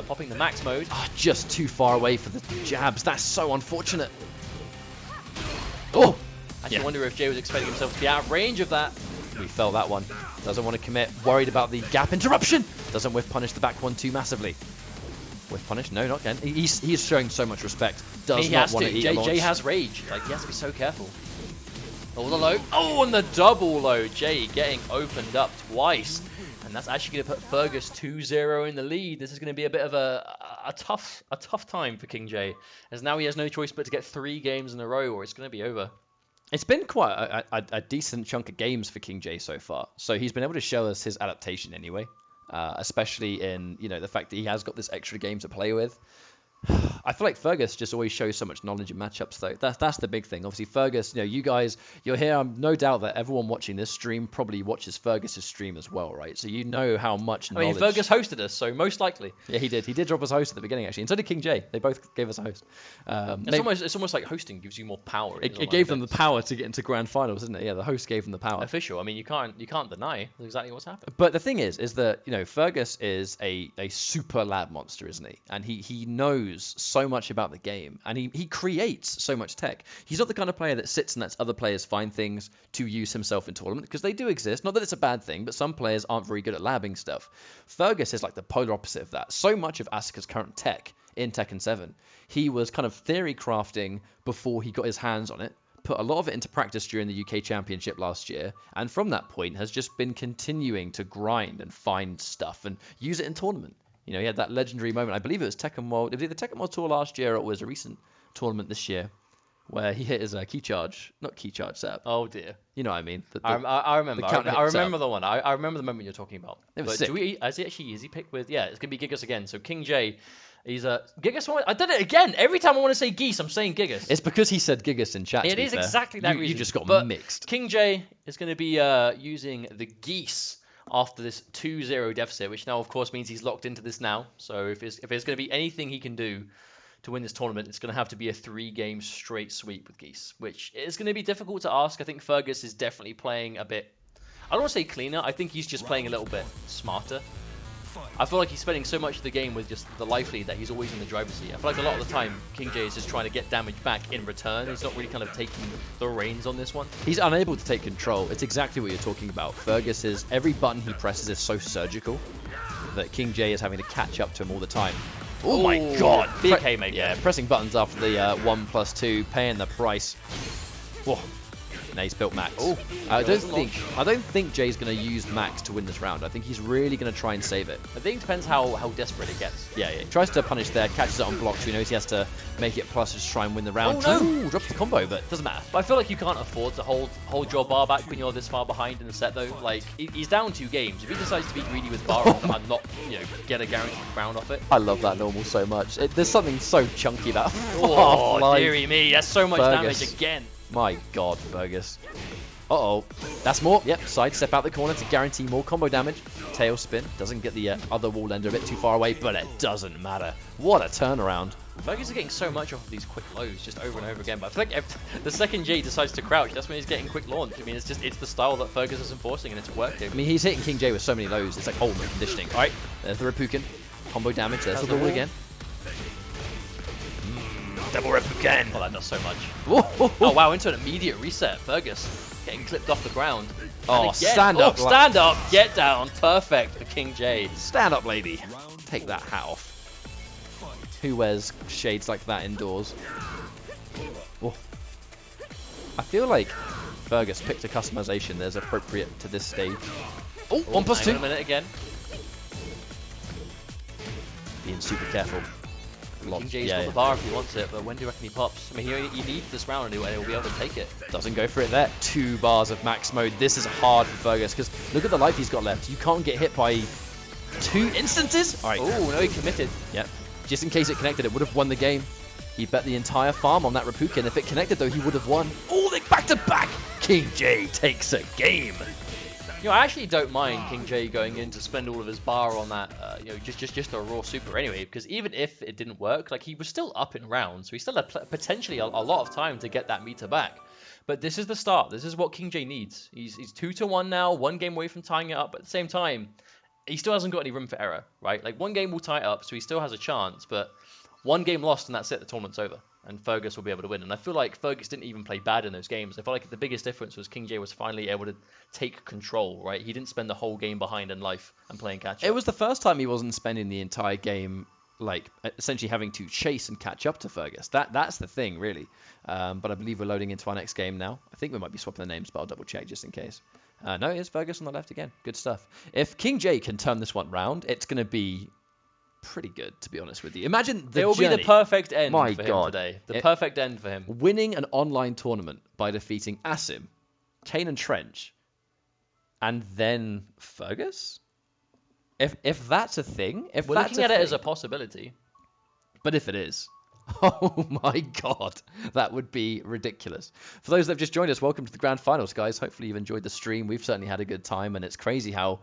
Popping the max mode. Just too far away for the jabs. That's so unfortunate. Oh! I wonder if Jay was expecting himself to be out of range of that. We felt that one. Doesn't want to commit. Worried about the gap interruption. Doesn't whiff punish the back one too massively. Whiff punish? No, not again. He's showing so much respect. Does not want to eat a launch. Jay has rage. Like, he has to be so careful. Oh, the low. Oh, and the double low. Jay getting opened up twice. And that's actually going to put Fergus 2-0 in the lead. This is going to be a bit of a tough time for King J, as now he has no choice but to get 3 games in a row or it's going to be over. It's been quite a decent chunk of games for King J so far. So he's been able to show us his adaptation anyway, especially in, you know, the fact that he has got this extra game to play with. I feel like Fergus just always shows so much knowledge in matchups, though. That's the big thing. Obviously, Fergus, you know, you guys, you're here. I'm no doubt that everyone watching this stream probably watches Fergus's stream as well, right? So you know how much knowledge... I mean, Fergus hosted us, so most likely. Yeah, he did. He did drop us a host at the beginning, actually. And so did KingJ. They both gave us a host. It's almost like hosting gives you more power. It gave them the power to get into grand finals, isn't it? Yeah, the host gave them the power. Official. I mean, you can't deny exactly what's happened. But the thing is that, you know, Fergus is a super lab monster, isn't he? And he knows so much about the game, and he creates so much tech. He's not the kind of player that sits and lets other players find things to use himself in tournament, because they do exist. Not that it's a bad thing, but some players aren't very good at labbing stuff. Fergus is like the polar opposite of that. So much of Asuka's current tech in Tekken 7, he was kind of theory crafting before he got his hands on it, put a lot of it into practice during the UK Championship last year, and from that point has just been continuing to grind and find stuff and use it in tournament. You know, he had that legendary moment. I believe it was Tekken World. It was either Tekken World Tour last year or it was a recent tournament this year where he hit his key charge. Not key charge setup. Oh, dear. You know what I mean? I remember. I remember the one. I remember the moment you're talking about. It was sick. Is he picked with... Yeah, it's going to be Gigas again. So King J, he's a... Gigas... I did it again. Every time I want to say Geese, I'm saying Gigas. It's because he said Gigas in chat. It is exactly that reason. You just got mixed. King J is going to be using the Geese after this 2-0 deficit, which now, of course, means he's locked into this now. So if there's going to be anything he can do to win this tournament, it's going to have to be a 3-game straight sweep with Geese, which is going to be difficult to ask. I think Fergus is definitely playing a bit... I don't want to say cleaner. I think he's just playing a little bit smarter. I feel like he's spending so much of the game with just the life lead that he's always in the driver's seat. I feel like a lot of the time, King J is just trying to get damage back in return. He's not really kind of taking the reins on this one. He's unable to take control. It's exactly what you're talking about. Fergus is, every button he presses is so surgical that King J is having to catch up to him all the time. Oh my god! BK maybe. Yeah, pressing buttons after the 1+2, paying the price. Whoa. Now he's built Max. Oh, I don't think Jay's going to use Max to win this round. I think he's really going to try and save it. I think it depends how desperate it gets. Yeah, he tries to punish there, catches it on blocks, so he knows he has to make it plus to try and win the round. Oh, no. Ooh, drops the combo, but doesn't matter. But I feel like you can't afford to hold your bar back when you're this far behind in the set, though. Like, he's down 2 games. If he decides to be greedy with bar and not, get a guaranteed round off it. I love that normal so much. There's something so chunky about oh, dearie me. That's so much Fergus. damage again. My god, Fergus. Uh-oh. That's more. Yep, sidestep out the corner to guarantee more combo damage. Tail spin. Doesn't get the other wall ender a bit too far away, but it doesn't matter. What a turnaround. Fergus is getting so much off of these quick lows just over and over again, but I feel like the second J decides to crouch, that's when he's getting quick launch. I mean, it's the style that Fergus is enforcing, and it's working. I mean, he's hitting King J with so many lows. It's like ultimate conditioning. All right, there's the Reppuken. Combo damage. There's the wall again. Double Reppuken. Oh, that does so much. Whoa. Oh, wow, into an immediate reset. Fergus getting clipped off the ground. Oh, stand up. Stand up. Get down. Perfect for King J. Stand up, lady. Take that hat off. Who wears shades like that indoors? Oh. I feel like Fergus picked a customization that's appropriate to this stage. Oh, 1+2. Hang on a minute again. Being super careful. King J's got the bar if he wants it, but when do you reckon he pops? I mean, he needs this round anyway, he'll be able to take it. Doesn't go for it there. 2 bars of max mode. This is hard for Fergus, because look at the life he's got left. You can't get hit by 2 instances. All right. Oh, no, he committed. Yep. Just in case it connected, it would have won the game. He bet the entire farm on that Reppuken. If it connected, though, he would have won. Oh, they back-to-back. King J takes a game. I actually don't mind King J going in to spend all of his bar on that, just a raw super anyway, because even if it didn't work, like, he was still up in rounds, so he still had potentially a lot of time to get that meter back. But this is the start. This is what King J needs. He's 2-1 now, 1 game away from tying it up, but at the same time, he still hasn't got any room for error, right? Like, 1 game will tie it up, so he still has a chance, but 1 game lost and that's it, the tournament's over. And Fergus will be able to win. And I feel like Fergus didn't even play bad in those games. I feel like the biggest difference was King J was finally able to take control, right? He didn't spend the whole game behind in life and playing catch-up. It was the first time he wasn't spending the entire game, like, essentially having to chase and catch up to Fergus. That's the thing, really. But I believe we're loading into our next game now. I think we might be swapping the names, but I'll double check just in case. No, it is Fergus on the left again. Good stuff. If King J can turn this one round, it's going to be pretty good, to be honest with you. Imagine the It will be the perfect end for him today. The perfect end for him. Winning an online tournament by defeating Assam, KaneAndTrench, and then Fergus? If that's a thing, we're looking at it as a possibility. But if it is, oh my god, that would be ridiculous. For those that have just joined us, welcome to the grand finals, guys. Hopefully you've enjoyed the stream. We've certainly had a good time, and it's crazy how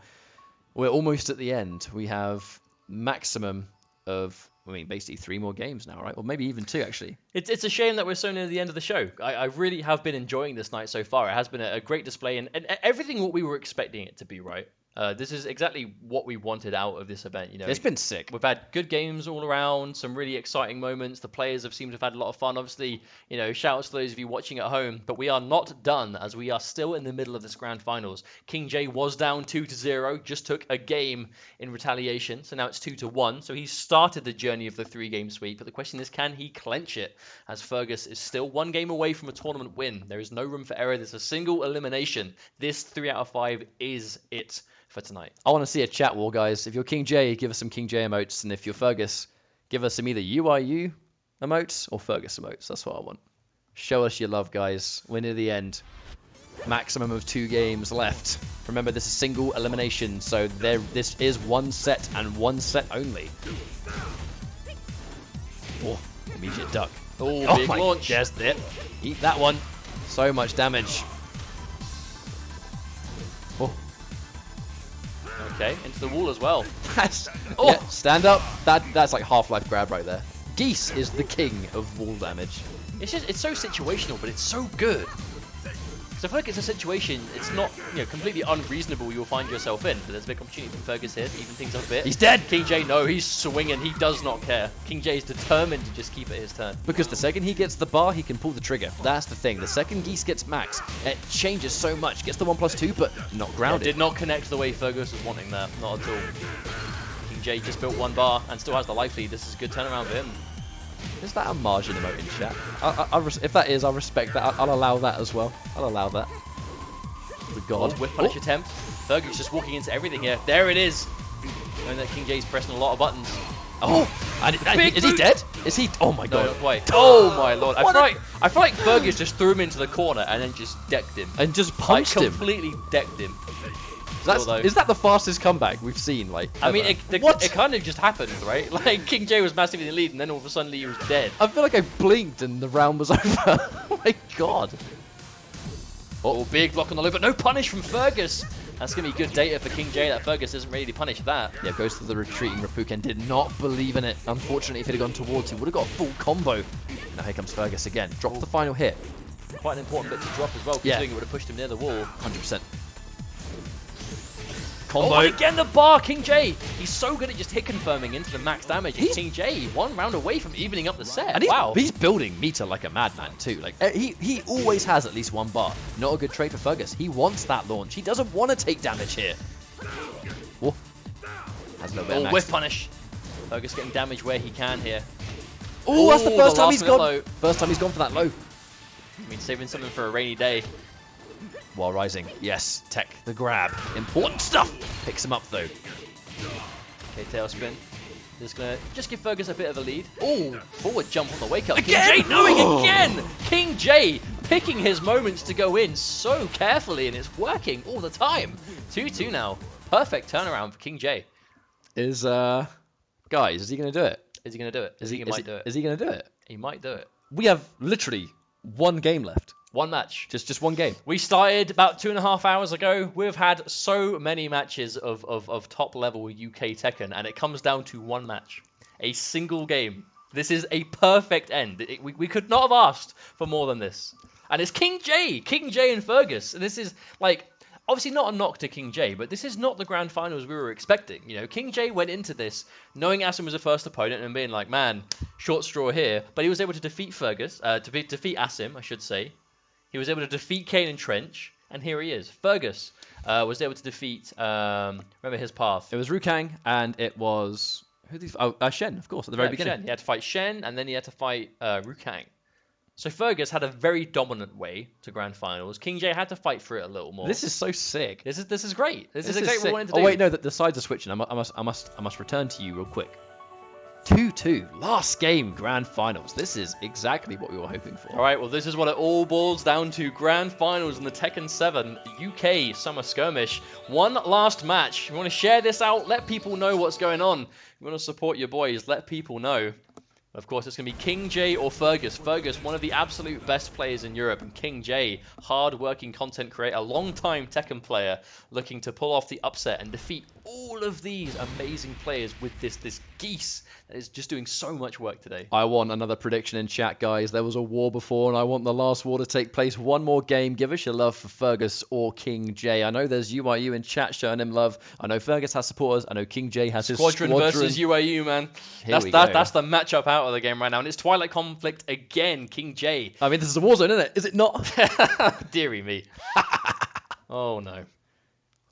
we're almost at the end. We have maximum of, I mean, basically 3 more games now, right? Or maybe even 2, actually. It's a shame that we're so near the end of the show. I really have been enjoying this night so far. It has been a great display and everything what we were expecting it to be, right? This is exactly what we wanted out of this event. It's been sick. We've had good games all around, some really exciting moments. The players have seemed to have had a lot of fun. Obviously, shout outs to those of you watching at home. But we are not done, as we are still in the middle of this grand finals. King J was down 2-0, just took a game in retaliation. So now it's 2-1. So he's started the journey of the 3-game sweep. But the question is, can he clench it? As Fergus is still 1 game away from a tournament win. There is no room for error. There's a single elimination. This 3 out of 5 is it for tonight. I want to see a chat war, guys. If you're King J, give us some King J emotes, and if you're Fergus, give us some either UIU emotes or Fergus emotes. That's what I want. Show us your love, guys. We're near the end. Maximum of 2 games left. Remember, this is single elimination, so this is 1 set and 1 set only. Oh, immediate duck. Oh, big launch. Yes, it. Eat that one. So much damage. Oh. Okay, into the wall as well. Yeah, stand up. That's like Half-Life grab right there. Geese is the king of wall damage. It's so situational, but it's so good. So I feel like it's a situation, it's not completely unreasonable you'll find yourself in, but there's a big opportunity for Fergus here to even things up a bit. He's dead! King J, no, he's swinging, he does not care. King J is determined to just keep it his turn. Because the second he gets the bar, he can pull the trigger. That's the thing. The second Geese gets max, it changes so much. Gets the 1+2, but not grounded. Did not connect the way Fergus was wanting there, not at all. King J just built one bar and still has the life lead. This is a good turnaround for him. Is that a margin emote in chat? If that is, I'll respect that. I'll allow that as well. I'll allow that. The god. Whiff punish attempt. Fergus just walking into everything here. There it is. Knowing that King J's pressing a lot of buttons. Oh! Is he dead? Is he? Oh my god. No, not quite. Oh my lord. I feel like Fergus just threw him into the corner and then just decked him. And just punched him. Completely decked him. Is that the fastest comeback we've seen? Like, I mean, it kind of just happened, right? Like, King J was massively in the lead, and then all of a sudden he was dead. I feel like I blinked and the round was over. Oh my god. Oh, big block on the low, but no punish from Fergus. That's going to be good data for King J that Fergus isn't ready to punish that. Yeah, goes to the retreating Rapuken. Did not believe in it. Unfortunately, if it had gone towards him, would have got a full combo. Now here comes Fergus again. Drops the final hit. Quite an important bit to drop as well, considering it would have pushed him near the wall. 100%. Combo. Oh, again the bar, King J. He's so good at just hit confirming into the max damage. And King J, one round away from evening up the set. And he's building meter like a madman too. Like he always has at least one bar. Not a good trade for Fergus. He wants that launch. He doesn't want to take damage here. Whoa. Has a little bit of max. Whiff punish. Fergus getting damage where he can here. Oh, that's the first time he's gone. Low. First time he's gone for that low. I mean, saving something for a rainy day. While rising, yes, tech the grab, important stuff. Picks him up though. Okay, tailspin. Just give Fergus a bit of a lead. Oh, forward jump on the wake up. Again? King J knowing again. King J picking his moments to go in so carefully, and it's working all the time. 2-2 now. Perfect turnaround for King J. Guys, is he gonna do it? Is he gonna do it? He might do it. Is he gonna do it? He might do it. We have literally one game left. One match. Just one game. We started about 2.5 hours ago. We've had so many matches of top level UK Tekken, and it comes down to one match. A single game. This is a perfect end. We could not have asked for more than this. And it's King J and Fergus. This is like, obviously not a knock to King J, but this is not the grand finals we were expecting. You know, King J went into this knowing Assam was the first opponent and being like, man, short straw here. But he was able to defeat Fergus, defeat Assam, I should say. He was able to defeat KaneAndTrench, and here he is. Fergus was able to defeat, remember his path. It was Rukang, and it was, Shen, of course, at the very beginning. Shen. He had to fight Shen, and then he had to fight Rukang. So Fergus had a very dominant way to grand finals. King J had to fight for it a little more. This is so sick. This is great. This is exactly what we wanted to do. Oh wait, no, the sides are switching. I must return to you real quick. 2-2, last game, grand finals. This is exactly what we were hoping for. All right, well, this is what it all boils down to. Grand finals in the Tekken 7 UK Summer Skirmish. One last match. You want to share this out? Let people know what's going on. You want to support your boys? Let people know. Of course, it's going to be King J or Fergus. Fergus, one of the absolute best players in Europe, and King J, hard-working content creator, a long-time Tekken player, looking to pull off the upset and defeat all of these amazing players with this Geese that is just doing so much work today. I want another prediction in chat, guys. There was a war before, and I want the last war to take place. One more game. Give us your love for Fergus or King J. I know there's UIU in chat showing him love. I know Fergus has supporters. I know King J has his squadron versus UIU, man. That's the matchup out of the game right now, and it's Twilight Conflict again, King J. I mean, this is a war zone, isn't it? Is it not? Deary me. Oh, no.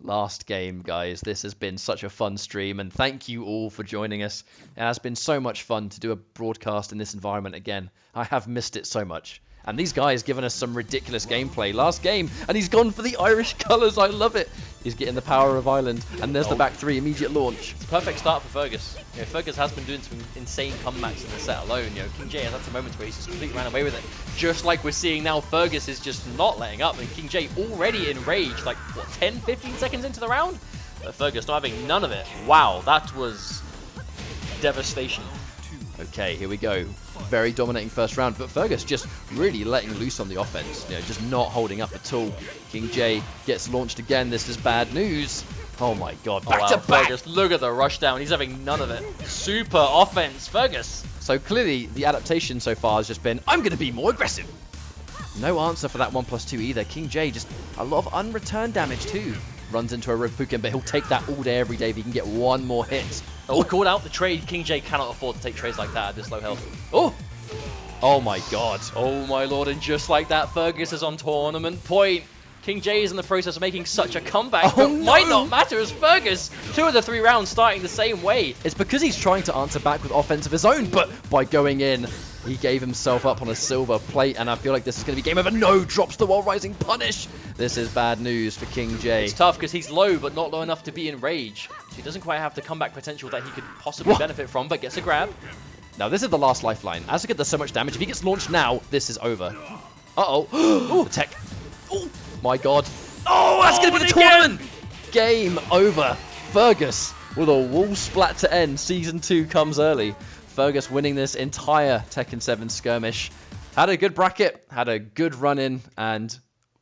Last game, guys. This has been such a fun stream, and thank you all for joining us. It has been so much fun to do a broadcast in this environment again. I have missed it so much. And these guys given us some ridiculous gameplay. Last game, and he's gone for the Irish colours. I love it. He's getting the power of Ireland, and there's the back three, immediate launch. It's a perfect start for Fergus. You know, Fergus has been doing some insane comebacks in the set alone. You know, King J has had some moments where he's just completely ran away with it. Just like we're seeing now, Fergus is just not letting up, and King J already enraged, like, what, 10, 15 seconds into the round? But Fergus not having none of it. Wow, that was devastation. Okay, here we go. Very dominating first round, but Fergus just really letting loose on the offense. You know, just not holding up at all. King J gets launched again. This is bad news. Oh my god, back to back. Fergus, look at the rush down. He's having none of it. Super offense, Fergus. So clearly the adaptation so far has just been, I'm going to be more aggressive. No answer for that 1+2 either. King J just a lot of unreturned damage too. Runs into a Ripuken, but he'll take that all day, every day if he can get one more hit. Oh, called out the trade. King J cannot afford to take trades like that at this low health. Oh! Oh my god. Oh my lord, and just like that, Fergus is on tournament point. King J is in the process of making such a comeback, but might not matter as Fergus, 2 of the 3 rounds starting the same way. It's because he's trying to answer back with offense of his own, but by going in, he gave himself up on a silver plate, and I feel like this is going to be game over. No, drops the World Rising Punish. This is bad news for King J. It's tough because he's low, but not low enough to be in rage. So he doesn't quite have the comeback potential that he could possibly benefit from, but gets a grab. Now, this is the last lifeline. Asuka does so much damage. If he gets launched now, this is over. Uh-oh. The tech. Oh, my God. Oh, that's going to be the tournament. Game over. Fergus with a wall splat to end. Season 2 comes early. Fergus winning this entire Tekken 7 skirmish. Had a good bracket, had a good run-in, and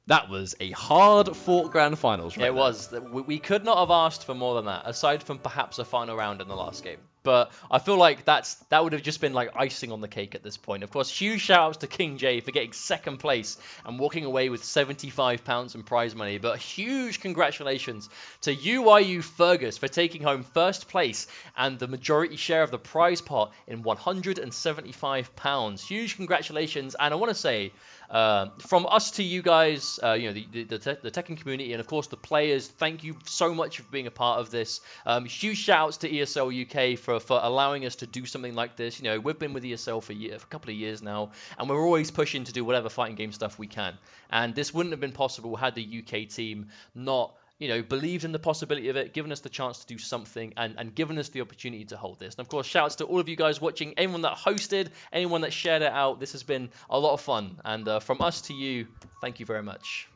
that was a hard-fought grand finals. It was. We could not have asked for more than that, aside from perhaps a final round in the last game. But I feel like that would have just been like icing on the cake at this point. Of course, huge shout-outs to King J for getting 2nd place and walking away with £75 in prize money. But huge congratulations to UYU Fergus for taking home 1st place and the majority share of the prize pot in £175. Huge congratulations, and I want to say, from us to you guys, you know, the Tekken community, and of course the players, thank you so much for being a part of this. Huge shout-outs to ESL UK for allowing us to do something like this. You know, we've been with ESL for a couple of years now, and we're always pushing to do whatever fighting game stuff we can. And this wouldn't have been possible had the UK team not, you know, believed in the possibility of it, given us the chance to do something, and given us the opportunity to hold this. And of course, shouts to all of you guys watching, anyone that hosted, anyone that shared it out. This has been a lot of fun. And from us to you, thank you very much.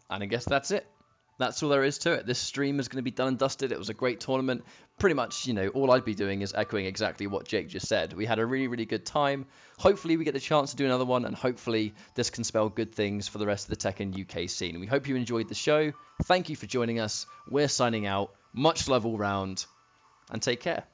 And I guess that's it. That's all there is to it. This stream is going to be done and dusted. It was a great tournament. Pretty much, you know, all I'd be doing is echoing exactly what Jake just said. We had a really, really good time. Hopefully we get the chance to do another one, and hopefully this can spell good things for the rest of the Tekken UK scene. We hope you enjoyed the show. Thank you for joining us. We're signing out. Much love all round, and take care.